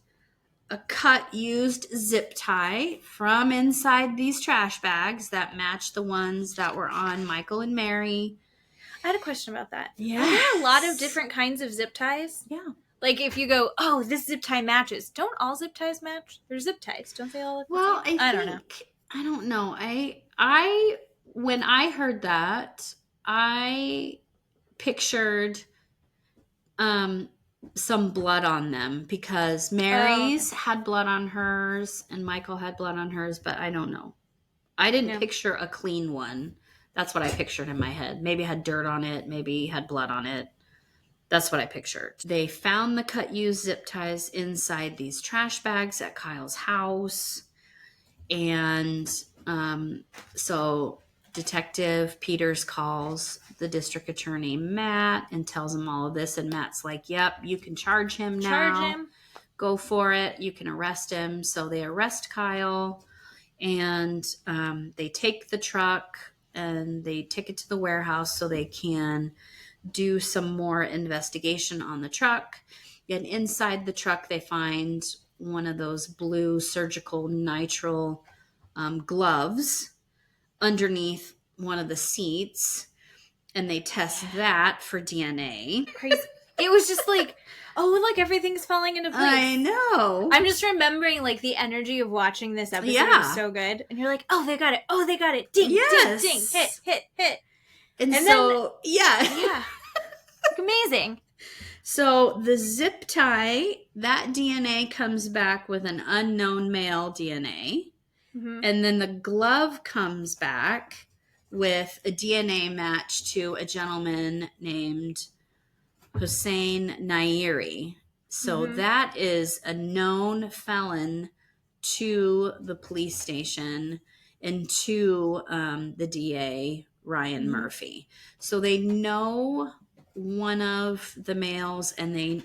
a cut used zip tie from inside these trash bags that match the ones that were on Michael and Mary. I had a question about that. Yeah. Are there a lot of different kinds of zip ties? Yeah. Like if you go, oh, this zip tie matches. Don't all zip ties match? They're zip ties. Don't they all look the same? I don't know. I don't know. I when I heard that, I pictured some blood on them because Mary's had blood on hers and Michael had blood on hers, but I don't know. I didn't picture a clean one. That's what I pictured in my head. Maybe it had dirt on it, maybe had blood on it. That's what I pictured. They found the cut used zip ties inside these trash bags at Kyle's house. And so Detective Peters calls the district attorney, Matt, and tells him all of this. And Matt's like, yep, you can charge him now. Charge him. Go for it. You can arrest him. So they arrest Kyle and they take the truck and they take it to the warehouse so they can do some more investigation on the truck. And inside the truck, they find one of those blue surgical nitrile gloves underneath one of the seats, and they test that for DNA. Crazy. It was just like, oh, like everything's falling into place. I know. I'm just remembering like the energy of watching this episode. Yeah. Was so good. And you're like, oh, they got it. Oh, they got it. Ding, Yes. ding, ding. Hit. And And so, yeah. Like, amazing. So the zip tie, that DNA comes back with an unknown male DNA. Mhm. And then the glove comes back with a DNA match to a gentleman named Hussein Nairi. So Mhm. that is a known felon to the police station and to the DA, Ryan Mhm. Murphy. So they know one of the males and they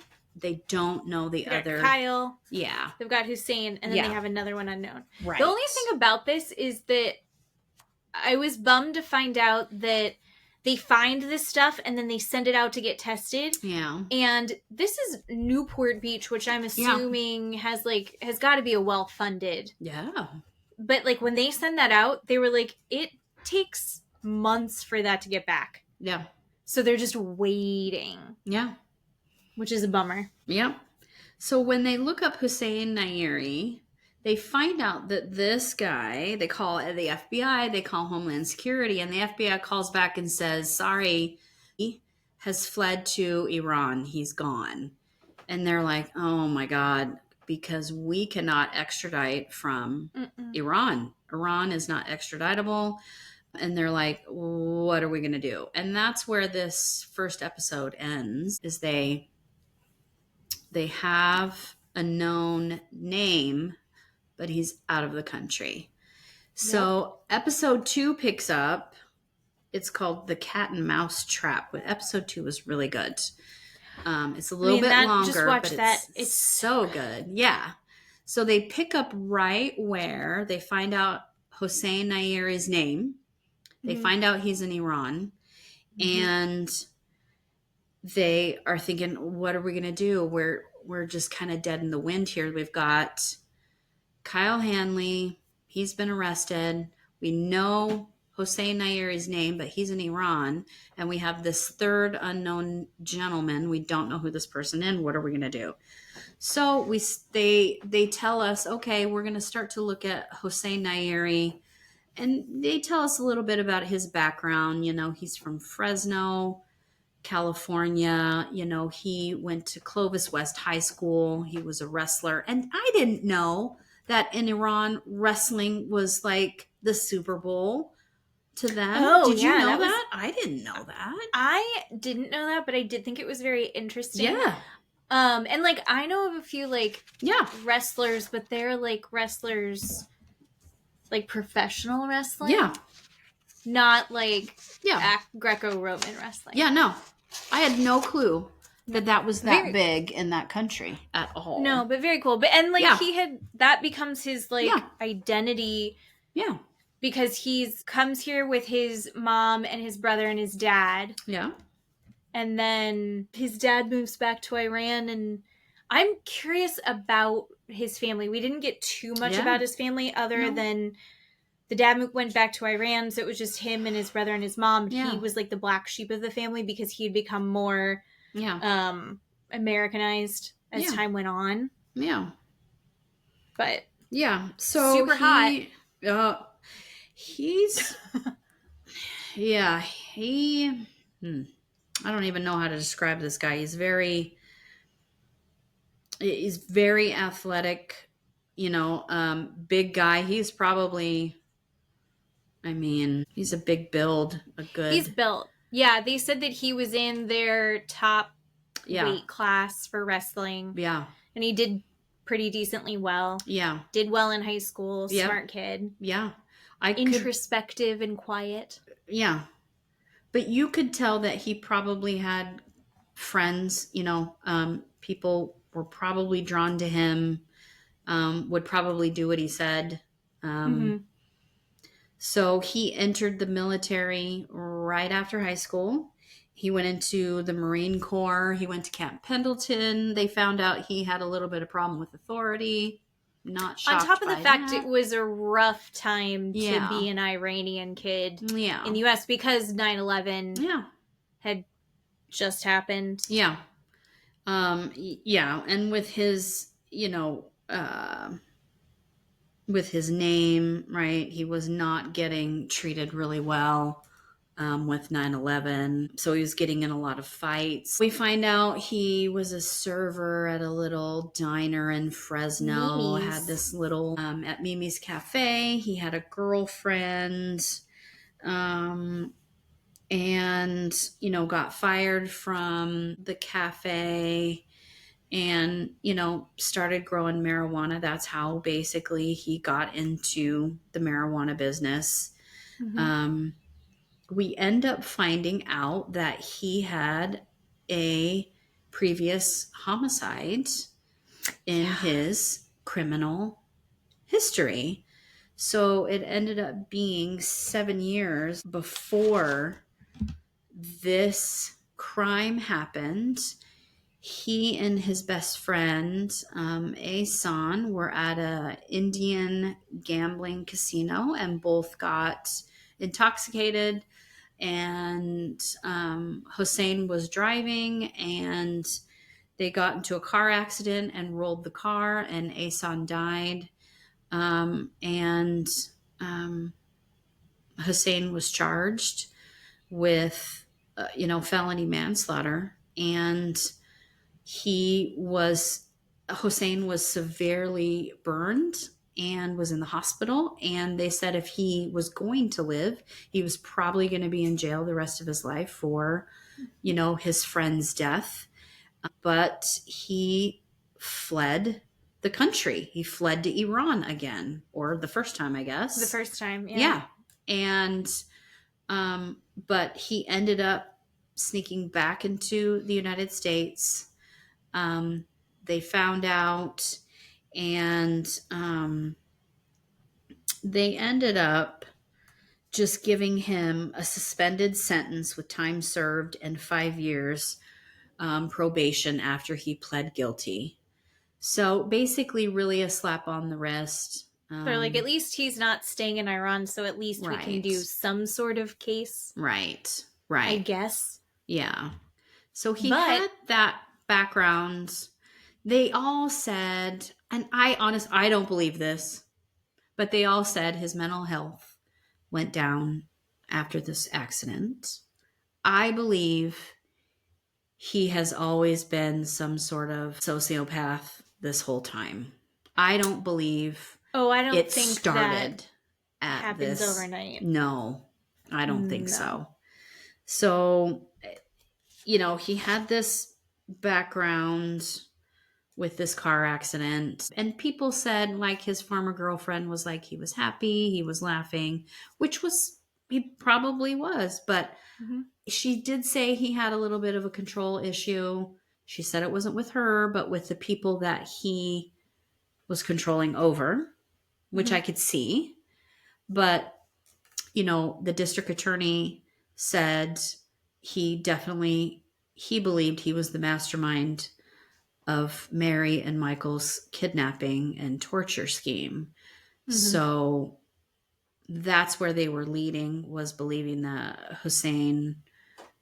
don't know the They got other. Kyle. Yeah. They've got Hussein, and then Yeah. they have another one unknown. Right. The only thing about this is that I was bummed to find out that they find this stuff and then they send it out to get tested. Yeah. And this is Newport Beach, which I'm assuming has got to be a well-funded. Yeah. But like when they send that out, they were like, it takes months for that to get back. Yeah. So they're just waiting. Yeah. Which is a bummer. Yep. So when they look up Hussein Nairi, they find out that this guy, they call the FBI, they call Homeland Security, and the FBI calls back and says, sorry, he has fled to Iran. He's gone. And they're like, oh my God, because we cannot extradite from Iran. Iran is not extraditable. And they're like, what are we going to do? And that's where this first episode ends, is they have a known name, but he's out of the country. So episode 2 picks up. It's called The Cat and Mouse Trap. But episode 2 was really good. It's a little bit longer, just watch but that. It's so good. Yeah. So they pick up right where they find out Hossein Nairi's name. They find out he's in Iran. And they are thinking, what are we going to do? We're just kind of dead in the wind here. We've got Kyle Hanley. He's been arrested. We know Hossein Nairi's name, but he's in Iran. And we have this third unknown gentleman. We don't know who this person is. What are we going to do? So they tell us, okay, we're going to start to look at Hossein Nairi. And they tell us a little bit about his background. You know, he's from Fresno, California. You know, he went to Clovis West High School. He was a wrestler. And I didn't know that in Iran, wrestling was like the Super Bowl to them. Oh, did you yeah, know that was- that? I didn't know that. I didn't know that, but I did think it was very interesting. Yeah. And like I know of a few like Yeah. wrestlers, but they're like wrestlers like professional wrestling. Yeah. Not like Yeah. Greco-Roman wrestling. Yeah, no. I had no clue that was that Very- big in that country at all. No, but very cool. But and like Yeah. he had that becomes his like Yeah. identity Yeah. because he's comes here with his mom and his brother and his dad. Yeah. And then his dad moves back to Iran, and I'm curious about his family. We didn't get too much Yeah. about his family other No. than the dad went back to Iran, so it was just him and his brother and his mom. Yeah. He was like the black sheep of the family because he had become more Yeah. Americanized as Yeah. time went on. Yeah. But Yeah. So Super hot. He's yeah, I don't even know how to describe this guy. He's very athletic, you know, big guy. He's probably, he's a big build, he's built. Yeah, they said that he was in their top weight class for wrestling. Yeah. And he did pretty decently well. Yeah. Did well in high school. Yeah. Smart kid. Yeah. Introspective and quiet. Yeah. But you could tell that he probably had friends, you know, people were probably drawn to him, would probably do what he said. So he entered the military right after high school. He went into the Marine Corps. He went to Camp Pendleton. They found out he had a little bit of problem with authority. Not shocked On top of the by fact that. it was a rough time Yeah. to be an Iranian kid Yeah. in the U.S. because 9/11 Yeah. had just happened. Yeah. Yeah. And with his, you know, with his name, right? He was not getting treated really well. with 9/11. So he was getting in a lot of fights. We find out he was a server at a little diner in Fresno. Mimi's. Had this little, at Mimi's Cafe. He had a girlfriend. And, got fired from the cafe and, started growing marijuana. That's how basically he got into the marijuana business. We end up finding out that he had a previous homicide in his criminal history. So it ended up being 7 years before this crime happened. He and his best friend, Asan, were at a Indian gambling casino and both got intoxicated. And Hossein was driving and they got into a car accident and rolled the car, and Asan died. And Hossein was charged with felony manslaughter, and Hossein was severely burned and was in the hospital, and they said if he was going to live, he was probably going to be in jail the rest of his life for his friend's death. But he fled the country. He fled to Iran again, or the first time, I guess. The first time, yeah. And but he ended up sneaking back into the United States. They found out, and they ended up just giving him a suspended sentence with time served and 5 years probation after he pled guilty. So basically really a slap on the wrist. They're like, at least he's not staying in Iran, so at least we can do some sort of case. Right. I guess. Yeah. So he had that background. They all said, and I don't believe this, but they all said his mental health went down after this accident. I believe he has always been some sort of sociopath this whole time. I don't believe I don't it think started that at happens this. Overnight. No, I don't think so. So, he had this background with this car accident, and people said like his former girlfriend was like he was happy, he was laughing, which he probably was, but she did say he had a little bit of a control issue. She said it wasn't with her, but with the people that he was controlling over, which I could see. But, the district attorney said he believed he was the mastermind of Mary and Michael's kidnapping and torture scheme. So that's where they were leading, was believing that Hossein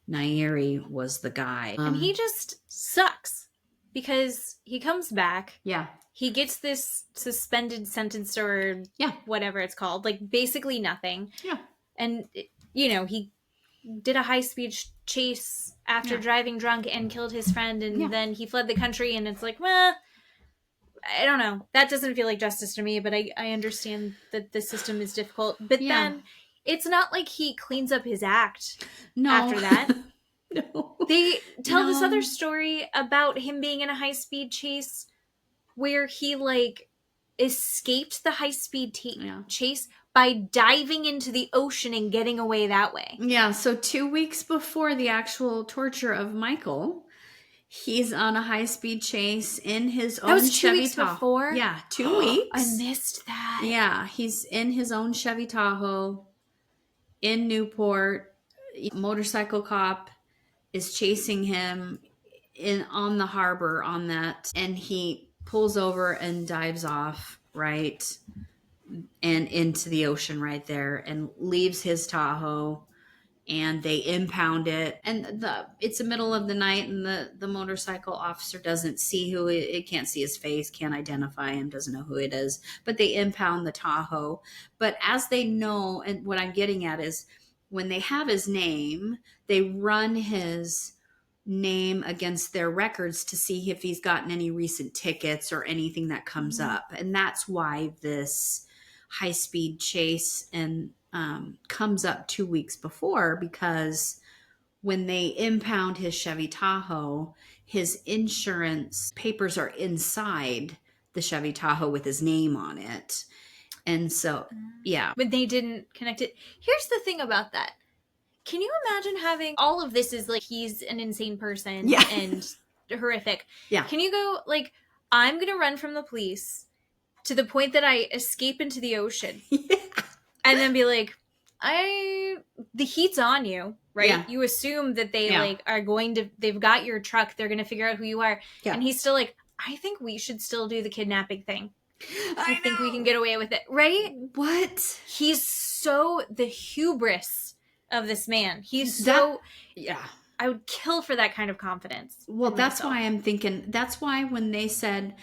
Nairi was the guy. And he just sucks because he comes back. Yeah. He gets this suspended sentence or whatever it's called, like basically nothing. Yeah. And, he did a high-speed chase after driving drunk and killed his friend, and then he fled the country, and it's like, well, I don't know. That doesn't feel like justice to me, but I understand that the system is difficult. But then it's not like he cleans up his act after that. No. They tell this other story about him being in a high-speed chase where he, escaped the high-speed chase by diving into the ocean and getting away that way. Yeah, so 2 weeks before the actual torture of Michael, he's on a high-speed chase in his own Chevy Tahoe. That was 2 weeks before? Yeah, 2 weeks. I missed that. Yeah, he's in his own Chevy Tahoe in Newport. Motorcycle cop is chasing him on the harbor on that, and he pulls over and dives off, right? And into the ocean right there, and leaves his Tahoe, and they impound it. And it's the middle of the night, and the motorcycle officer doesn't see it can't see his face, can't identify him, doesn't know who it is, but they impound the Tahoe. But as they know, and what I'm getting at is when they have his name, they run his name against their records to see if he's gotten any recent tickets or anything that comes up. And that's why this high-speed chase and comes up 2 weeks before, because when they impound his Chevy Tahoe, his insurance papers are inside the Chevy Tahoe with his name on it. And so, yeah. But they didn't connect it. Here's the thing about that. Can you imagine having all of this is like he's an insane person and horrific. Yeah. Can you go like, I'm going to run from the police to the point that I escape into the ocean and then be like, the heat's on you, right? Yeah. You assume that they like are going to, they've got your truck. They're going to figure out who you are. Yeah. And he's still like, I think we should still do the kidnapping thing. I think we can get away with it, right? What? He's so the hubris of this man. He's so I would kill for that kind of confidence. Well, that's why I'm thinking. That's why when they said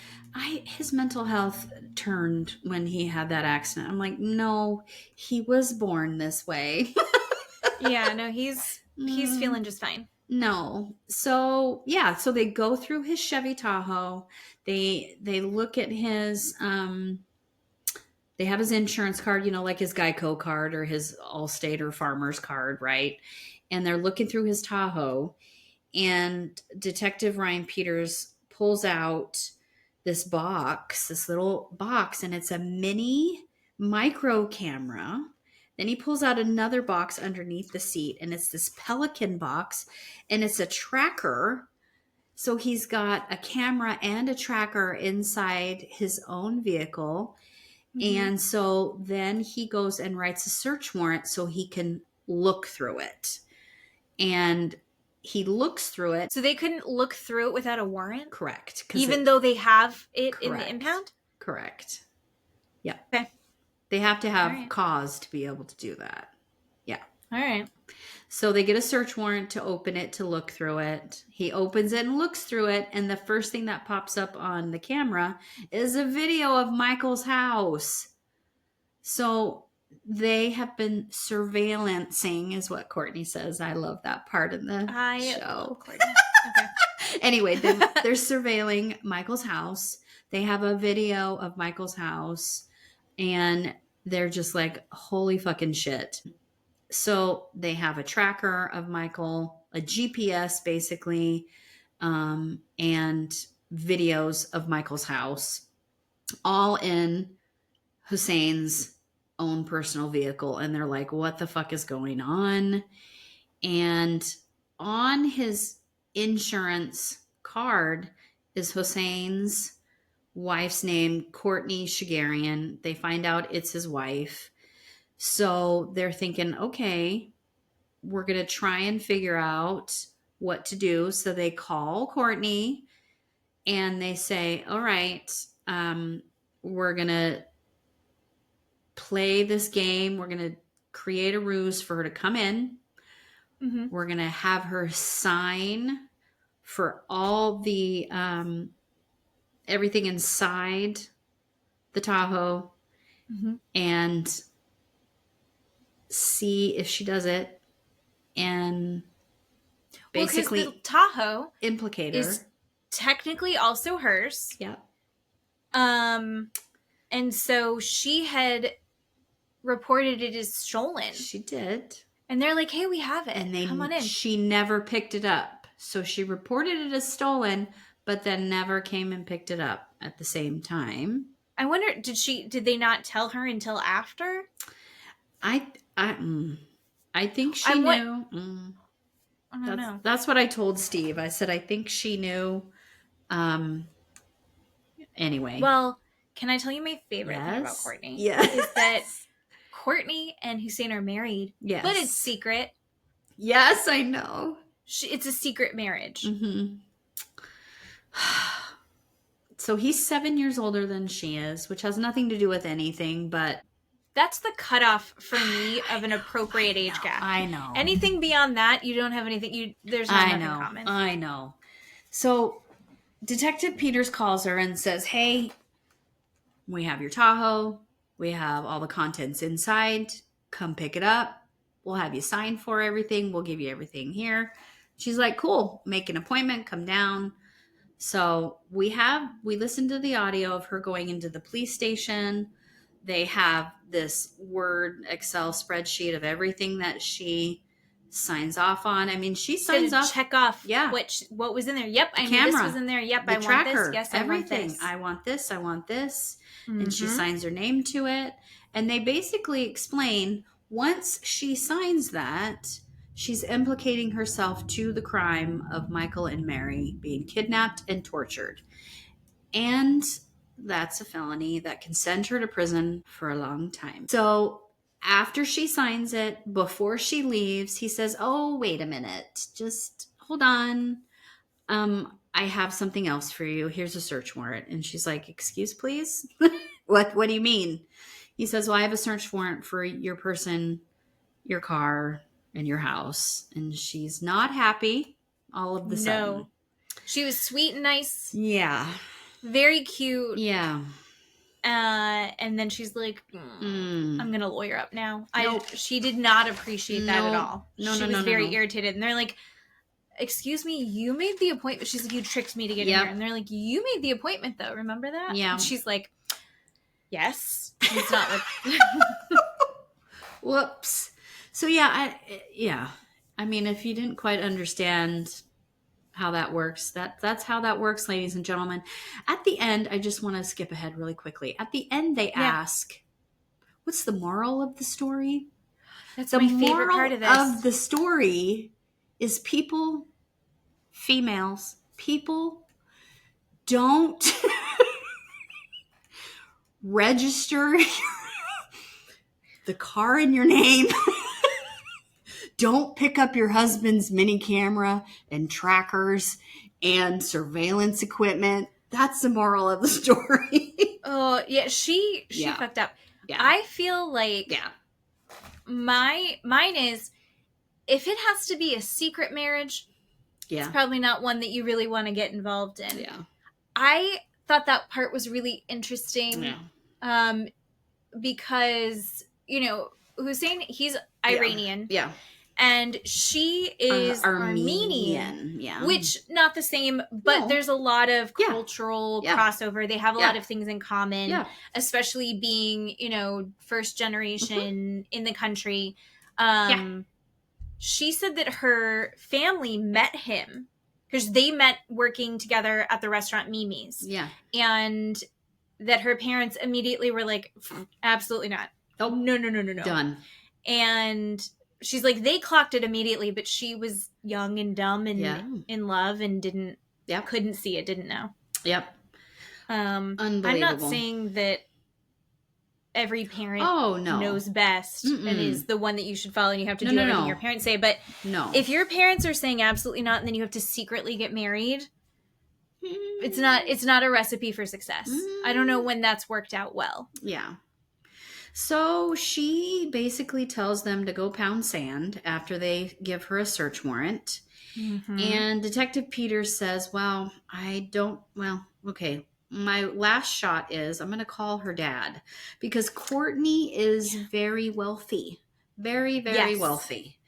his mental health turned when he had that accident, I'm like, no, he was born this way. Yeah, no, he's feeling just fine. No. So, yeah, so they go through his Chevy Tahoe. They look at his they have his insurance card, you know, like his Geico card or his Allstate or Farmer's card, right? And they're looking through his Tahoe, and Detective Ryan Peters pulls out this little box, and it's a mini micro camera. Then he pulls out another box underneath the seat, and it's this Pelican box, and it's a tracker. So he's got a camera and a tracker inside his own vehicle. Mm-hmm. And so then he goes and writes a search warrant so he can look through it. And he looks through it. So they couldn't look through it without a warrant? Correct. Even though they have it in the impound? Correct. Yeah. Okay. They have to have cause to be able to do that. Yeah. All right. So they get a search warrant to open it, to look through it. He opens it and looks through it. And the first thing that pops up on the camera is a video of Michael's house. So they have been surveillancing, is what Courtney says. I love that part of the show. Love Courtney. Okay. Anyway, they're surveilling Michael's house. They have a video of Michael's house. And they're just like, holy fucking shit. So they have a tracker of Michael, a GPS basically, and videos of Michael's house, all in Hussein's own personal vehicle. And they're like, what the fuck is going on? And on his insurance card is Hussein's wife's name, Courtney Shigarian. They find out it's his wife. So they're thinking, okay, we're going to try and figure out what to do. So they call Courtney and they say, all right, we're going to play this game. We're going to create a ruse for her to come in. Mm-hmm. We're going to have her sign for all the everything inside the Tahoe, mm-hmm. and see if she does it, and basically the Tahoe implicate her. Is technically also hers. Yeah. And so she had reported it as stolen. She did. And they're like, hey, we have it. And come on in. She never picked it up. So she reported it as stolen, but then never came and picked it up at the same time. I wonder, did they not tell her until after? I think she knew. I don't know. That's what I told Steve. I said, I think she knew. Anyway. Well, can I tell you my favorite thing about Courtney? Yes. Is that Courtney and Hussein are married. Yes. But it's secret. Yes, I know. It's a secret marriage. Mm-hmm. So he's 7 years older than she is, which has nothing to do with anything, but... That's the cutoff for me of an appropriate age gap. I know. Anything beyond that, you don't have anything. There's nothing common. I know. So Detective Peters calls her and says, hey, we have your Tahoe. We have all the contents inside. Come pick it up. We'll have you sign for everything. We'll give you everything here. She's like, cool, make an appointment, come down. So we listened to the audio of her going into the police station. They have this Word Excel spreadsheet of everything that she signs off on. I mean, she signs off. Check off Yeah. what was in there. Yep, I knew camera, this was in there. Yep, the I tracker, want this. Yes, everything. I want this. I want this. And she Mhm. signs her name to it. And they basically explain once she signs that, she's implicating herself to the crime of Michael and Mary being kidnapped and tortured. And that's a felony that can send her to prison for a long time. So after she signs it, before she leaves, he says, oh, wait a minute. Just hold on. I have something else for you. Here's a search warrant. And she's like, excuse, please? What do you mean? He says, well, I have a search warrant for your person, your car, and your house. And she's not happy all of the sudden. She was sweet and nice. Yeah. Very cute. Yeah. And then she's like, I'm going to lawyer up now. Nope. She did not appreciate that at all. She was very irritated. And they're like, excuse me, you made the appointment. She's like, you tricked me to get in here. And they're like, you made the appointment though. Remember that? Yeah. And she's like, yes. It's not like... Whoops. So yeah. I mean, if you didn't quite understand how that works, that's how that works, ladies and gentlemen. At the end, I just want to skip ahead really quickly. At the end, they ask, what's the moral of the story? That's my favorite part of this. Of the story is females, don't register the car in your name. Don't pick up your husband's mini camera and trackers and surveillance equipment. That's the moral of the story. Oh, yeah. She fucked up. Yeah. I feel like mine is, if it has to be a secret marriage, it's probably not one that you really want to get involved in. Yeah. I thought that part was really interesting. Yeah. Because, Hussein, he's Iranian. Yeah. And she is Armenian. Yeah. Which, not the same, but there's a lot of cultural crossover. They have a lot of things in common, especially being, first generation in the country. She said that her family met him because they met working together at the restaurant Mimi's. Yeah. And that her parents immediately were like, absolutely not. Oh, no. Done. And she's like, they clocked it immediately, but she was young and dumb and in love and couldn't see it, didn't know. Yep. Unbelievable. I'm not saying that every parent knows best and is the one that you should follow and you have to do everything your parents say. But if your parents are saying absolutely not and then you have to secretly get married, it's not a recipe for success. I don't know when that's worked out well. Yeah. So she basically tells them to go pound sand after they give her a search warrant. Mm-hmm. And Detective Peters says, okay, my last shot is I'm going to call her dad because Courtney is very wealthy, very, very wealthy.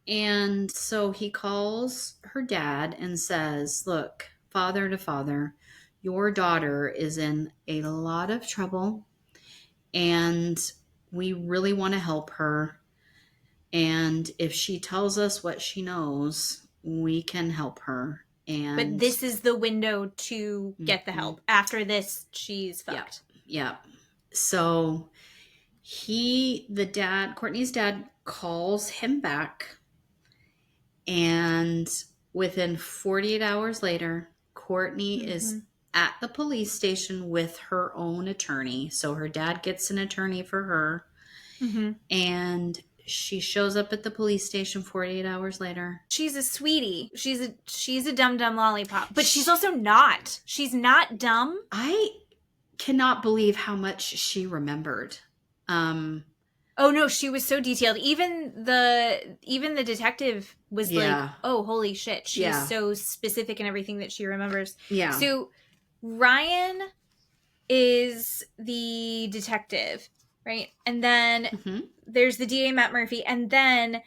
And so he calls her dad and says, look, father to father, your daughter is in a lot of trouble. And we really want to help her. And if she tells us what she knows, we can help her. But this is the window to get the help. After this, she's fucked. Yeah. So Courtney's dad calls him back. And within 48 hours later, Courtney is at the police station with her own attorney. So her dad gets an attorney for her. Mm-hmm. And she shows up at the police station 48 hours later. She's a sweetie. She's a dumb lollipop. But she's also not. She's not dumb. I cannot believe how much she remembered. Oh no, she was so detailed. Even the detective was like, "Oh, holy shit." She's so specific in everything that she remembers. Yeah. So Ryan is the detective, right? And then there's the DA, Matt Murphy, and then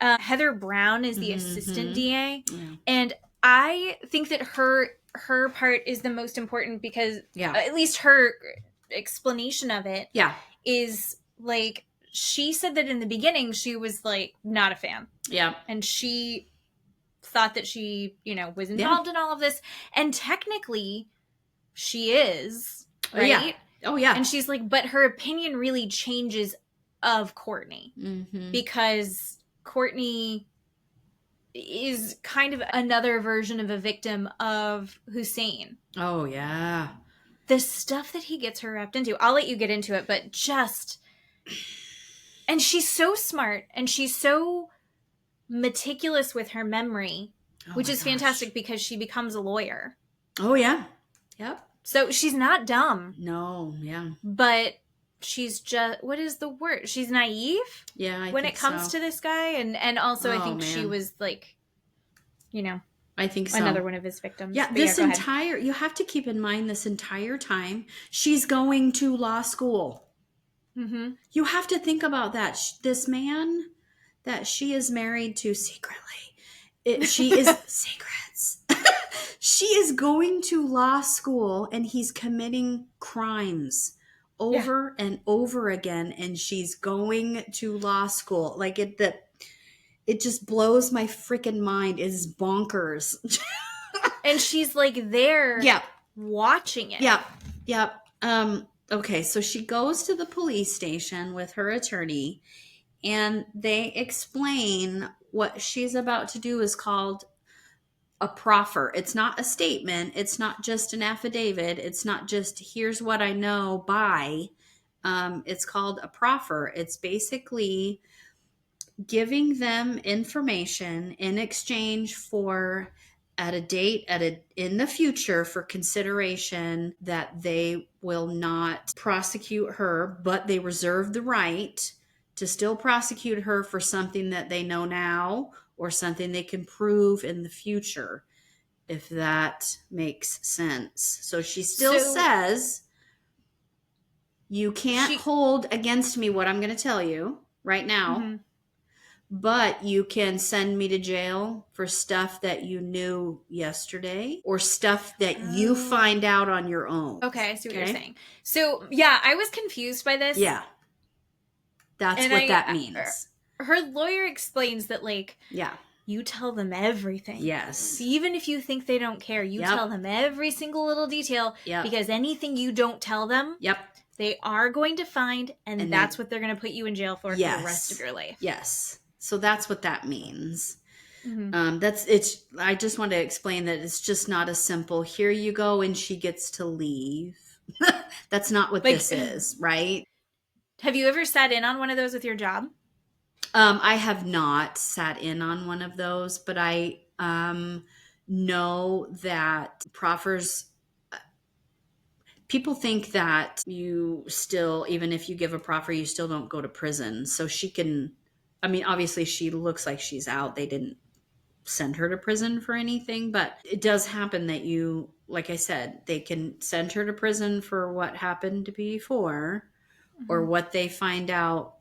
Heather Brown is the assistant DA. Yeah. And I think that her part is the most important because at least her explanation of it is like, she said that in the beginning she was like not a fan. Yeah. And she thought that she, was involved in all of this. And technically she is, right? Oh, yeah. And she's like, but her opinion really changes of Courtney because Courtney is kind of another version of a victim of Hussein. Oh, yeah. The stuff that he gets her wrapped into. I'll let you get into it, but just... And she's so smart and she's so meticulous with her memory, which is fantastic because she becomes a lawyer. Oh, yeah. Yep. So she's not dumb. No, yeah. But she's just, what is the word? She's naive? Yeah, when it comes to this guy. And also I think she was like, I think so. Another one of his victims. Yeah, but this entire, you have to keep in mind this entire time, she's going to law school. Mm-hmm. You have to think about that. This man that she is married to secretly, she is secrets. She is going to law school and he's committing crimes over and over again. And she's going to law school. Like it just blows my freaking mind. It is bonkers. And she's like there watching it. Yep. Okay, so she goes to the police station with her attorney and they explain what she's about to do is called a proffer. It's not a statement. It's not just an affidavit. It's not just here's what I know by. It's called a proffer. It's basically giving them information in exchange for at a date in the future for consideration that they will not prosecute her, but they reserve the right to still prosecute her for something that they know now or something they can prove in the future, if that makes sense. So she still says, you can't hold against me what I'm going to tell you right now. But you can send me to jail for stuff that you knew yesterday or stuff that you find out on your own. Okay, I see what you're saying. So, yeah, I was confused by this. Yeah. That's what that means. Her lawyer explains that, like, you tell them everything. Yes. Even if you think they don't care, you tell them every single little detail because anything you don't tell them, they are going to find, and that's what they're going to put you in jail for the rest of your life. Yes. So that's what that means. Mm-hmm. I just want to explain that it's just not a simple, here you go, and she gets to leave. That's not what this is, right? Have you ever sat in on one of those with your job? I have not sat in on one of those, but I know that proffers, people think that you still, even if you give a proffer, you still don't go to prison. So she can, obviously she looks like she's out. They didn't send her to prison for anything, but it does happen that you, like I said, they can send her to prison for what happened before or what they find out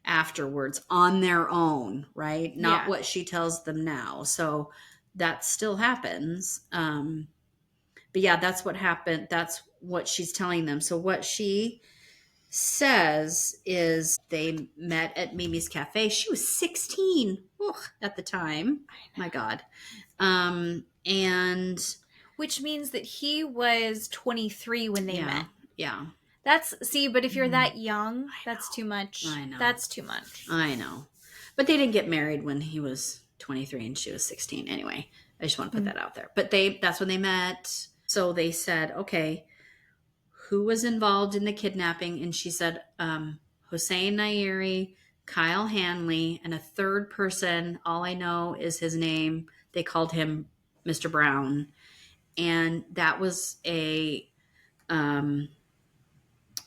afterwards on their own, right? Not what she tells them now. So that still happens. But yeah, that's what happened. That's what she's telling them. So what she says is they met at Mimi's Cafe. She was 16 at the time. My God. And which means that he was 23 when they met. Yeah. But if you're that young, that's too much. I know. That's too much. I know. But they didn't get married when he was 23 and she was 16. Anyway, I just want to put that out there. But that's when they met. So they said, okay, who was involved in the kidnapping? And she said, Hossein Nairi, Kyle Hanley, and a third person. All I know is his name. They called him Mr. Brown. And that was a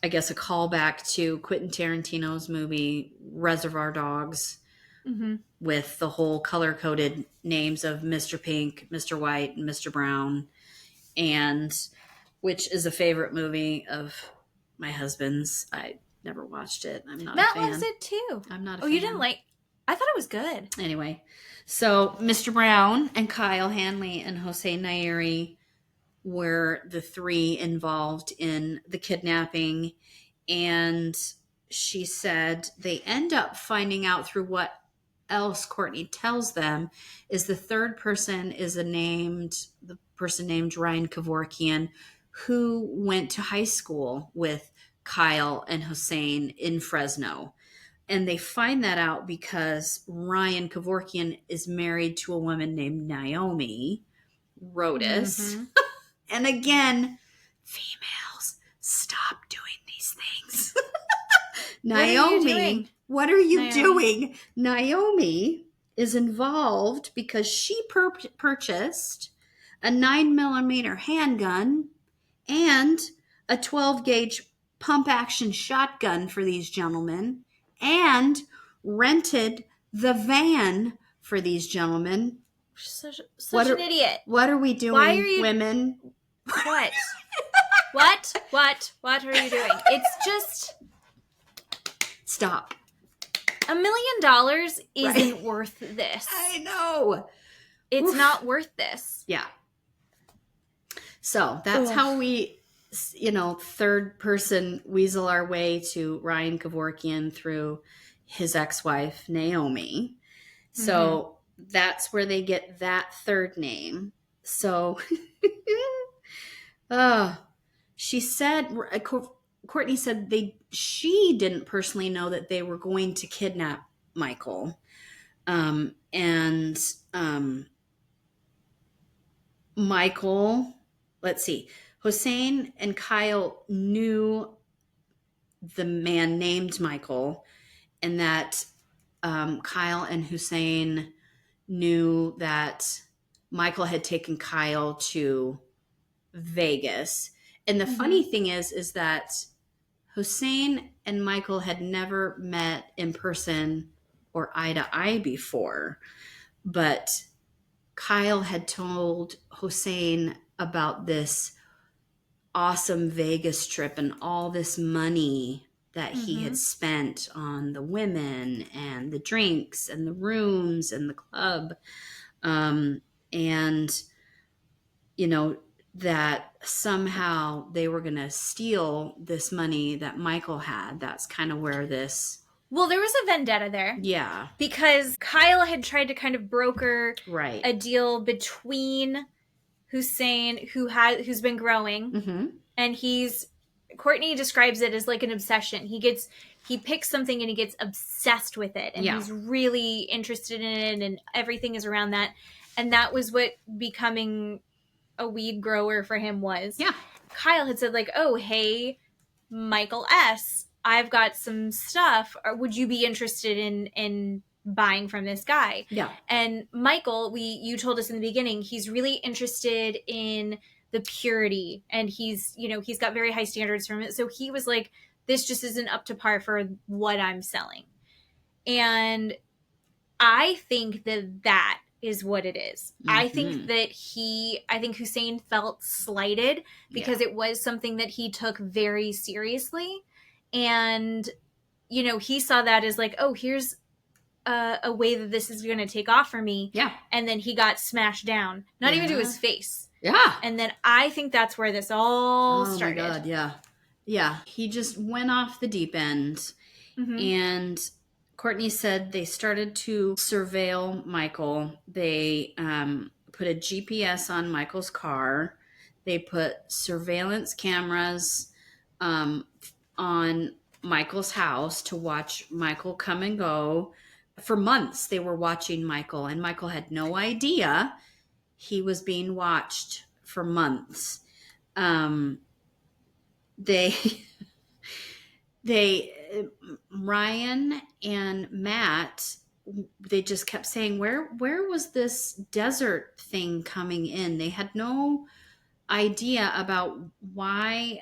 callback to Quentin Tarantino's movie Reservoir Dogs with the whole color-coded names of Mr. Pink, Mr. White, and Mr. Brown, and which is a favorite movie of my husband's. never watched it. I'm not Matt a fan. loves it too. I'm not a Oh, fan. you didn't like? I thought it was good. Anyway, so Mr. Brown and Kyle Hanley and Jose Nairi were the three involved in the kidnapping. And she said they end up finding out through what else Courtney tells them is the third person is the person named Ryan Kevorkian, who went to high school with Kyle and Hossein in Fresno. And they find that out because Ryan Kevorkian is married to a woman named Naomi Rodas. Mhm. And again, females, stop doing these things. Naomi, what are you doing? Naomi is involved because she purchased a 9mm handgun and a 12-gauge pump action shotgun for these gentlemen and rented the van for these gentlemen. Such an idiot. What are we doing, Why are you, women? What? What are you doing? It's just... Stop. $1 million isn't worth this. I know. It's Oof. not worth this. Yeah. So that's how we, third person weasel our way to Ryan Kevorkian through his ex-wife, Naomi. So that's where they get that third name. So she said, Courtney said she didn't personally know that they were going to kidnap Michael. Michael, let's see, Hossein and Kyle knew the man named Michael, and that Kyle and Hossein knew that Michael had taken Kyle to Vegas. And the funny thing is that Hossein and Michael had never met in person or eye to eye before, but Kyle had told Hossein about this awesome Vegas trip and all this money that he had spent on the women and the drinks and the rooms and the club. That somehow they were going to steal this money that Michael had. That's kind of where this... Well, there was a vendetta there. Yeah. Because Kyle had tried to kind of broker right. a deal between Hossein, who's been growing, and Courtney describes it as like an obsession. He picks something and he gets obsessed with it, and he's really interested in it, and everything is around that. And that was what becoming a weed grower for him was. Yeah. Kyle had said like, "Oh, hey, Michael S., I've got some stuff. Would you be interested in buying from this guy?" Yeah. And Michael, you told us in the beginning, he's really interested in the purity, and he's got very high standards from it. So he was like, this just isn't up to par for what I'm selling. And I think that is what it is. I think I think Hossein felt slighted because it was something that he took very seriously. And, he saw that as like, oh, here's a way that this is going to take off for me. Yeah. And then he got smashed down, not even to his face. Yeah. And then I think that's where this all started. Oh my God, yeah. Yeah. He just went off the deep end. And Courtney said they started to surveil Michael. They put a GPS on Michael's car. They put surveillance cameras on Michael's house to watch Michael come and go. For months, they were watching Michael, and Michael had no idea he was being watched for months. Ryan and Matt, they just kept saying, where was this desert thing coming in? They had no idea about why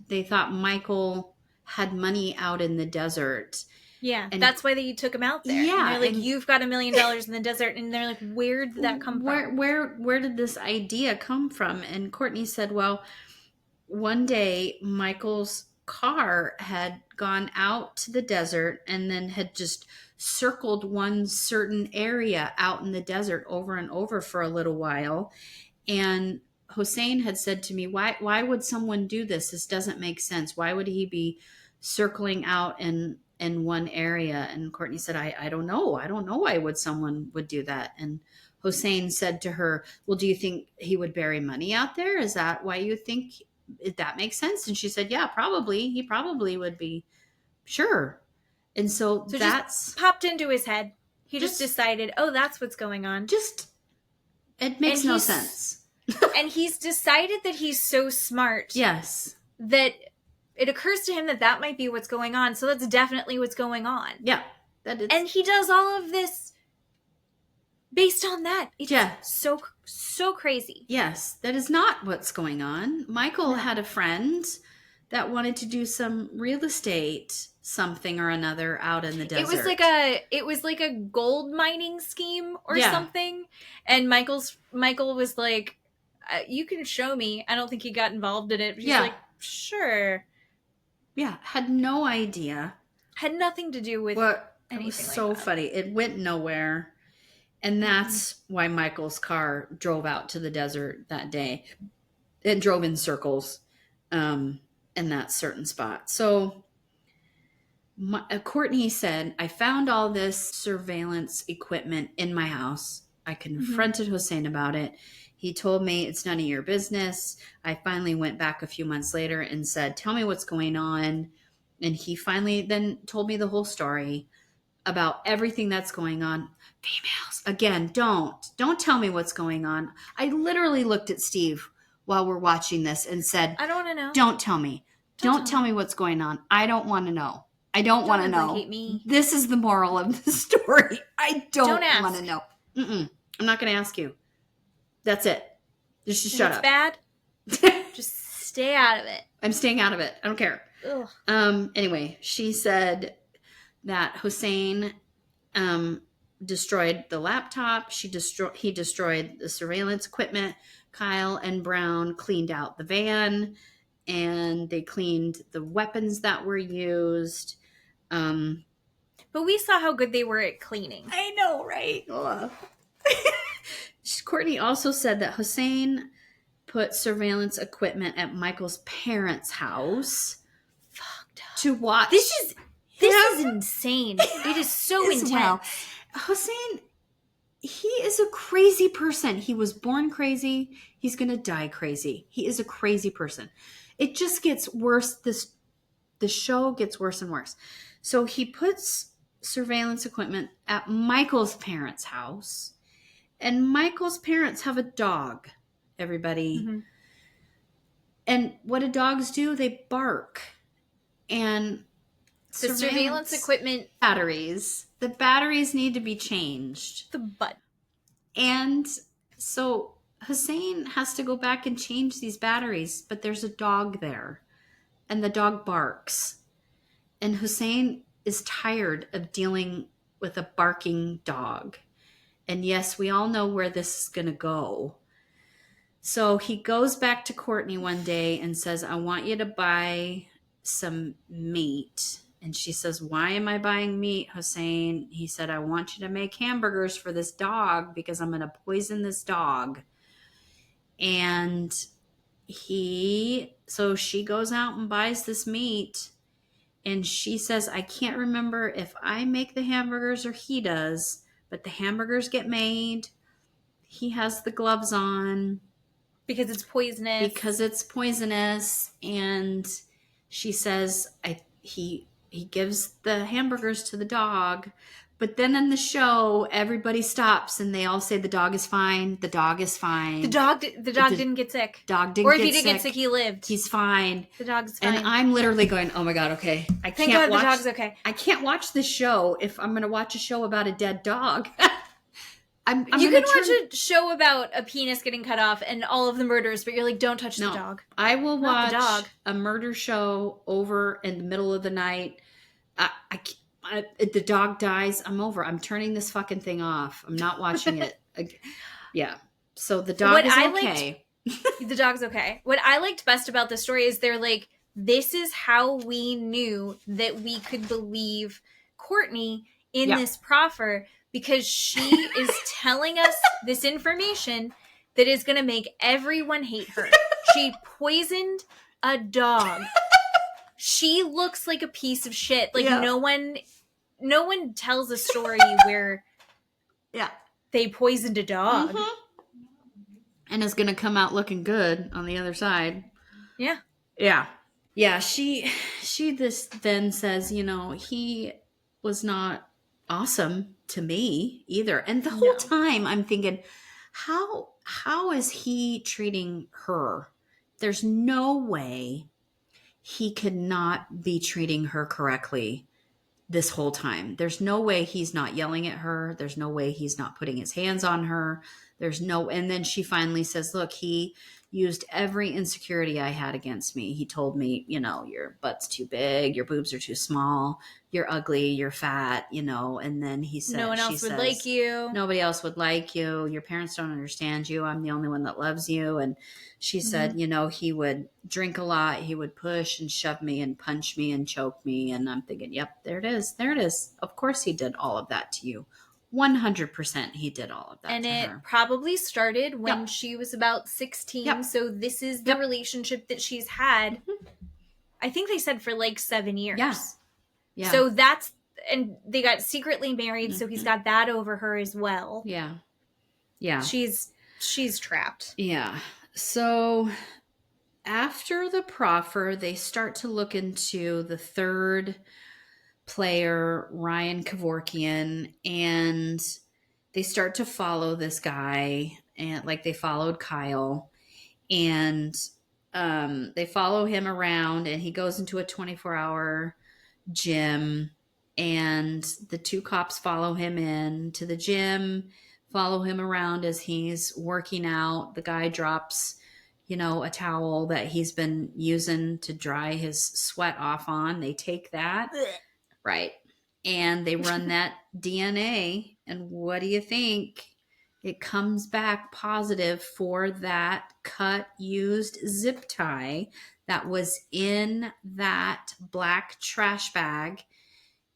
they thought Michael had money out in the desert. Yeah, and that's why they took him out there. Yeah. And they're like, you've got $1 million in the desert. And they're like, where did that come from? Where did this idea come from? And Courtney said, well, one day Michael's car had gone out to the desert and then had just circled one certain area out in the desert over and over for a little while. And Hossein had said to me, why would someone do this? This doesn't make sense. Why would he be circling out in one area? And Courtney said, I don't know. I don't know why would someone would do that. And Hossein said to her, well, do you think he would bury money out there? Is that why you think that makes sense? And she said, yeah, probably. He probably would be. Sure. And so that's just popped into his head. He just decided, oh, that's what's going on. It makes no sense. And he's decided that he's so smart. Yes. That it occurs to him that might be what's going on. So that's definitely what's going on. Yeah. And he does all of this based on that. It's so crazy. Yes. That is not what's going on. Michael had a friend that wanted to do some real estate something or another out in the desert. It was like a gold mining scheme or something. And Michael was like, you can show me. I don't think he got involved in it. But he's like, sure. Yeah. Had no idea. Had nothing to do with anything. It was so funny. It went nowhere. And that's why Michael's car drove out to the desert that day. It drove in circles in that certain spot. So Courtney said, I found all this surveillance equipment in my house. I confronted Hossein about it. He told me it's none of your business. I finally went back a few months later and said, tell me what's going on. And he finally then told me the whole story about everything that's going on. Females, again, don't tell me what's going on. I literally looked at Steve while we're watching this and said, I don't want to know. Don't tell me. Don't tell me what's going on. I don't want to know. I don't want to know. Me. This is the moral of the story. I don't want to know. I'm not going to ask you. That's it. Just shut up. Bad. Just stay out of it. I'm staying out of it. I don't care. Ugh. Anyway, she said that Hossein destroyed the laptop. He destroyed the surveillance equipment. Kyle and Brown cleaned out the van, and they cleaned the weapons that were used. But we saw how good they were at cleaning. I know, right? Courtney also said that Hossein put surveillance equipment at Michael's parents' house to watch. This is insane. It is so intense. Well. Hossein, he is a crazy person. He was born crazy. He's going to die crazy. He is a crazy person. It just gets worse. The show gets worse and worse. So he puts surveillance equipment at Michael's parents' house. And Michael's parents have a dog, everybody. Mm-hmm. And what do dogs do? They bark. And the surveillance equipment batteries. The batteries need to be changed. The butt. And so Hossein has to go back and change these batteries, but there's a dog there. And the dog barks. And Hossein is tired of dealing with a barking dog. And yes, we all know where this is going to go. So he goes back to Courtney one day and says, I want you to buy some meat. And she says, why am I buying meat, Hossein? He said, I want you to make hamburgers for this dog because I'm going to poison this dog. And so she goes out and buys this meat. And she says, I can't remember if I make the hamburgers or he does, but the hamburgers get made. He has the gloves on. Because it's poisonous. And she says, he gives the hamburgers to the dog. But then in the show, everybody stops and they all say the dog is fine. The dog is fine. The dog didn't get sick. Or if he did get sick, he lived. He's fine. The dog's fine. And I'm literally going, oh my God, okay. Thank God the dog's okay. I can't watch this show if I'm going to watch a show about a dead dog. You can watch a show about a penis getting cut off and all of the murders, but you're like, don't touch the dog. I will watch a murder show over in the middle of the night. The dog dies, I'm over. I'm turning this fucking thing off. I'm not watching it. Yeah. So the dog is okay. The dog's okay. What I liked best about this story is they're like, this is how we knew that we could believe Courtney in Yeah. this proffer, because she is telling us this information that is going to make everyone hate her. She poisoned a dog. She looks like a piece of shit. Like, Yeah. no one tells a story where Yeah. they poisoned a dog. Mhm. And is going to come out looking good on the other side. Yeah. Yeah. Yeah, she this then says, he was not awesome to me either. And the whole No. time I'm thinking, how is he treating her? There's no way he could not be treating her correctly this whole time. There's no way he's not yelling at her. There's no way he's not putting his hands on her. And then she finally says, look, he used every insecurity I had against me. He told me, your butt's too big, your boobs are too small, you're ugly, you're fat, and then he said, No one else would like you. Nobody else would like you. Your parents don't understand you. I'm the only one that loves you. And she said, he would drink a lot. He would push and shove me and punch me and choke me. And I'm thinking, yep, there it is. There it is. Of course he did all of that to you. 100% he did all of that and to it her. probably started when Yep. she was about 16. Yep. So this is the Yep. relationship that she's had. I think they said for like 7 years. Yeah. Yeah. So and they got secretly married. So he's got that over her as well. Yeah. Yeah. She's trapped. Yeah. So after the proffer, they start to look into the third player, Ryan Kevorkian, and they start to follow this guy, and like they followed Kyle, and they follow him around, and he goes into a 24-hour gym, and the two cops follow him in to the gym, follow him around as he's working out. The guy drops a towel that he's been using to dry his sweat off on. They take that. Right. And they run that DNA. And what do you think? It comes back positive for that cut used zip tie that was in that black trash bag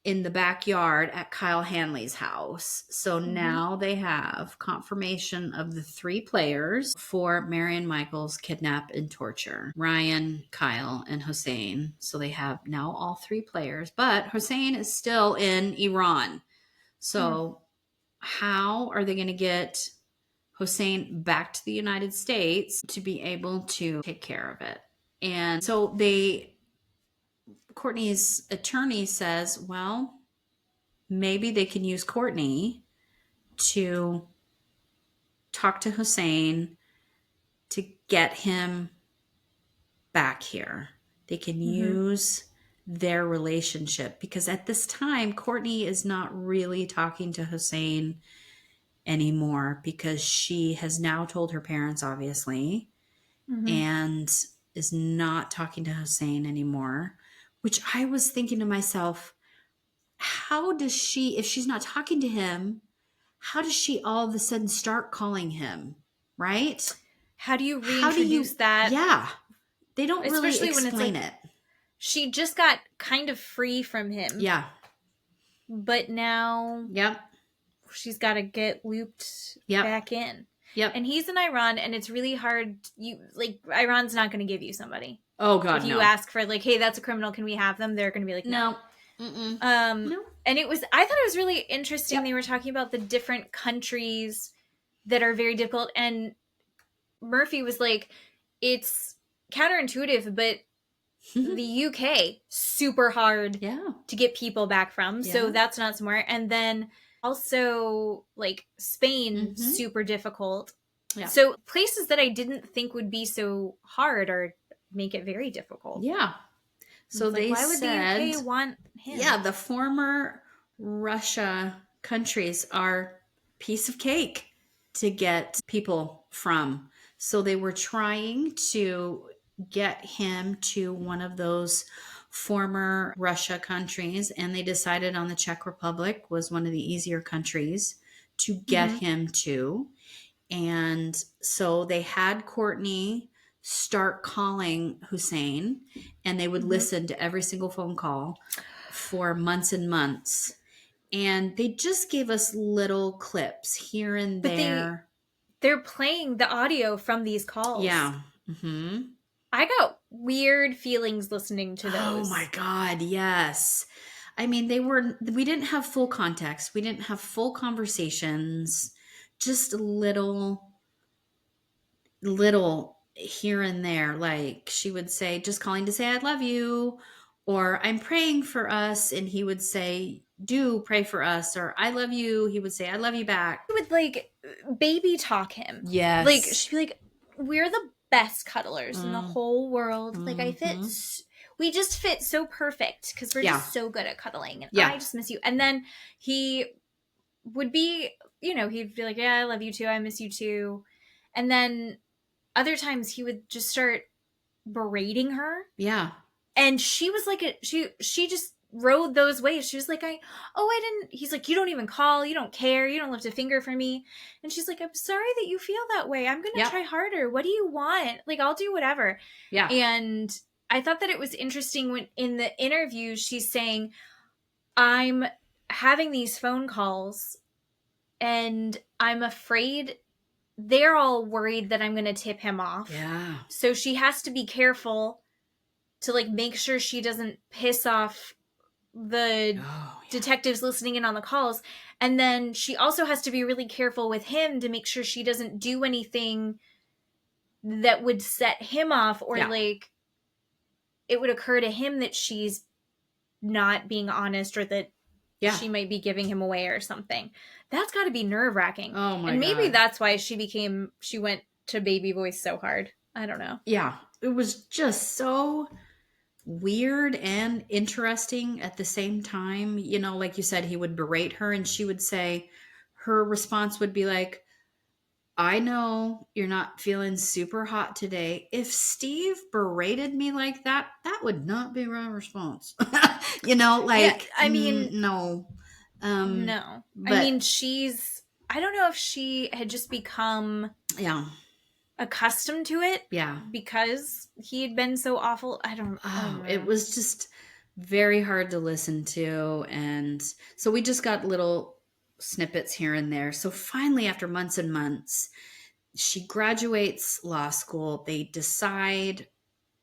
in the backyard at Kyle Hanley's house. So now they have confirmation of the 3 players for Marion Michaels' kidnap and torture. Ryan, Kyle, and Hossein. So they have now all 3 players, but Hossein is still in Iran. So how are they going to get Hossein back to the United States to be able to take care of it? And so Courtney's attorney says, well, maybe they can use Courtney to talk to Hossein to get him back here. They can use their relationship, because at this time, Courtney is not really talking to Hossein anymore, because she has now told her parents, obviously, and is not talking to Hossein anymore, which I was thinking to myself, how does she, if she's not talking to him, how does she all of a sudden start calling him, right? How do you reintroduce that? Yeah. They don't really Especially when it's explain like- it. She just got kind of free from him. Yeah. But now Yep. she's got to get looped Yep. back in. Yep. And he's in Iran, and it's really hard. Iran's not going to give you somebody. Oh, God, If you no. ask for, like, hey, that's a criminal, can we have them? They're going to be like, no. Mm-mm. No. And I thought it was really interesting. Yep. They were talking about the different countries that are very difficult. And Murphy was like, it's counterintuitive, but the UK, super hard Yeah. to get people back from. So Yeah. that's not somewhere. And then also, like, Spain, Mhm. super difficult. Yeah. So places that I didn't think would be so hard make it very difficult. Yeah. So It's like, they why would said, the UK want him? yeah, the former Russia countries are piece of cake to get people from. So they were trying to get him to one of those former Russia countries, and they decided on the Czech Republic was one of the easier countries to get him to. And so they had Courtney start calling Hussein, and they would listen to every single phone call for months and months. And they just gave us little clips here and But there. they're playing the audio from these calls. Yeah. Mm-hmm. I got weird feelings listening to those. Oh my God, yes. I mean, we didn't have full context. We didn't have full conversations, just little here and there. Like she would say, just calling to say, I love you, or I'm praying for us. And he would say, do pray for us, or I love you. He would say, I love you back. She would like baby talk him. Yes. Like she'd be like, we're the best cuddlers in the whole world. Like we just fit so perfect because we're just so good at cuddling. And I just miss you. And then he would be, he'd be like, yeah, I love you too. I miss you too. And then other times he would just start berating her. Yeah. And she was like, she just rode those waves. She was like, he's like, you don't even call. You don't care. You don't lift a finger for me. And she's like, I'm sorry that you feel that way. I'm going to try harder. What do you want? Like, I'll do whatever. Yeah. And I thought that it was interesting when in the interview, she's saying, I'm having these phone calls and I'm afraid they're all worried that I'm going to tip him off. Yeah. So she has to be careful to like make sure she doesn't piss off the detectives listening in on the calls. And then she also has to be really careful with him to make sure she doesn't do anything that would set him off or like it would occur to him that she's not being honest or that she might be giving him away or something. That's got to be nerve-wracking. Oh my God. And maybe that's why she went to baby voice so hard. I don't know. Yeah. It was just so weird and interesting at the same time. Like you said, he would berate her and she would say, her response would be like, I know you're not feeling super hot today. If Steve berated me like that, that would not be my response. No. No. But, I mean, I don't know if she had just become accustomed to it. Yeah. Because he had been so awful. I don't know. It was just very hard to listen to. And so we just got little snippets here and there. So finally, after months and months, she graduates law school. They decide,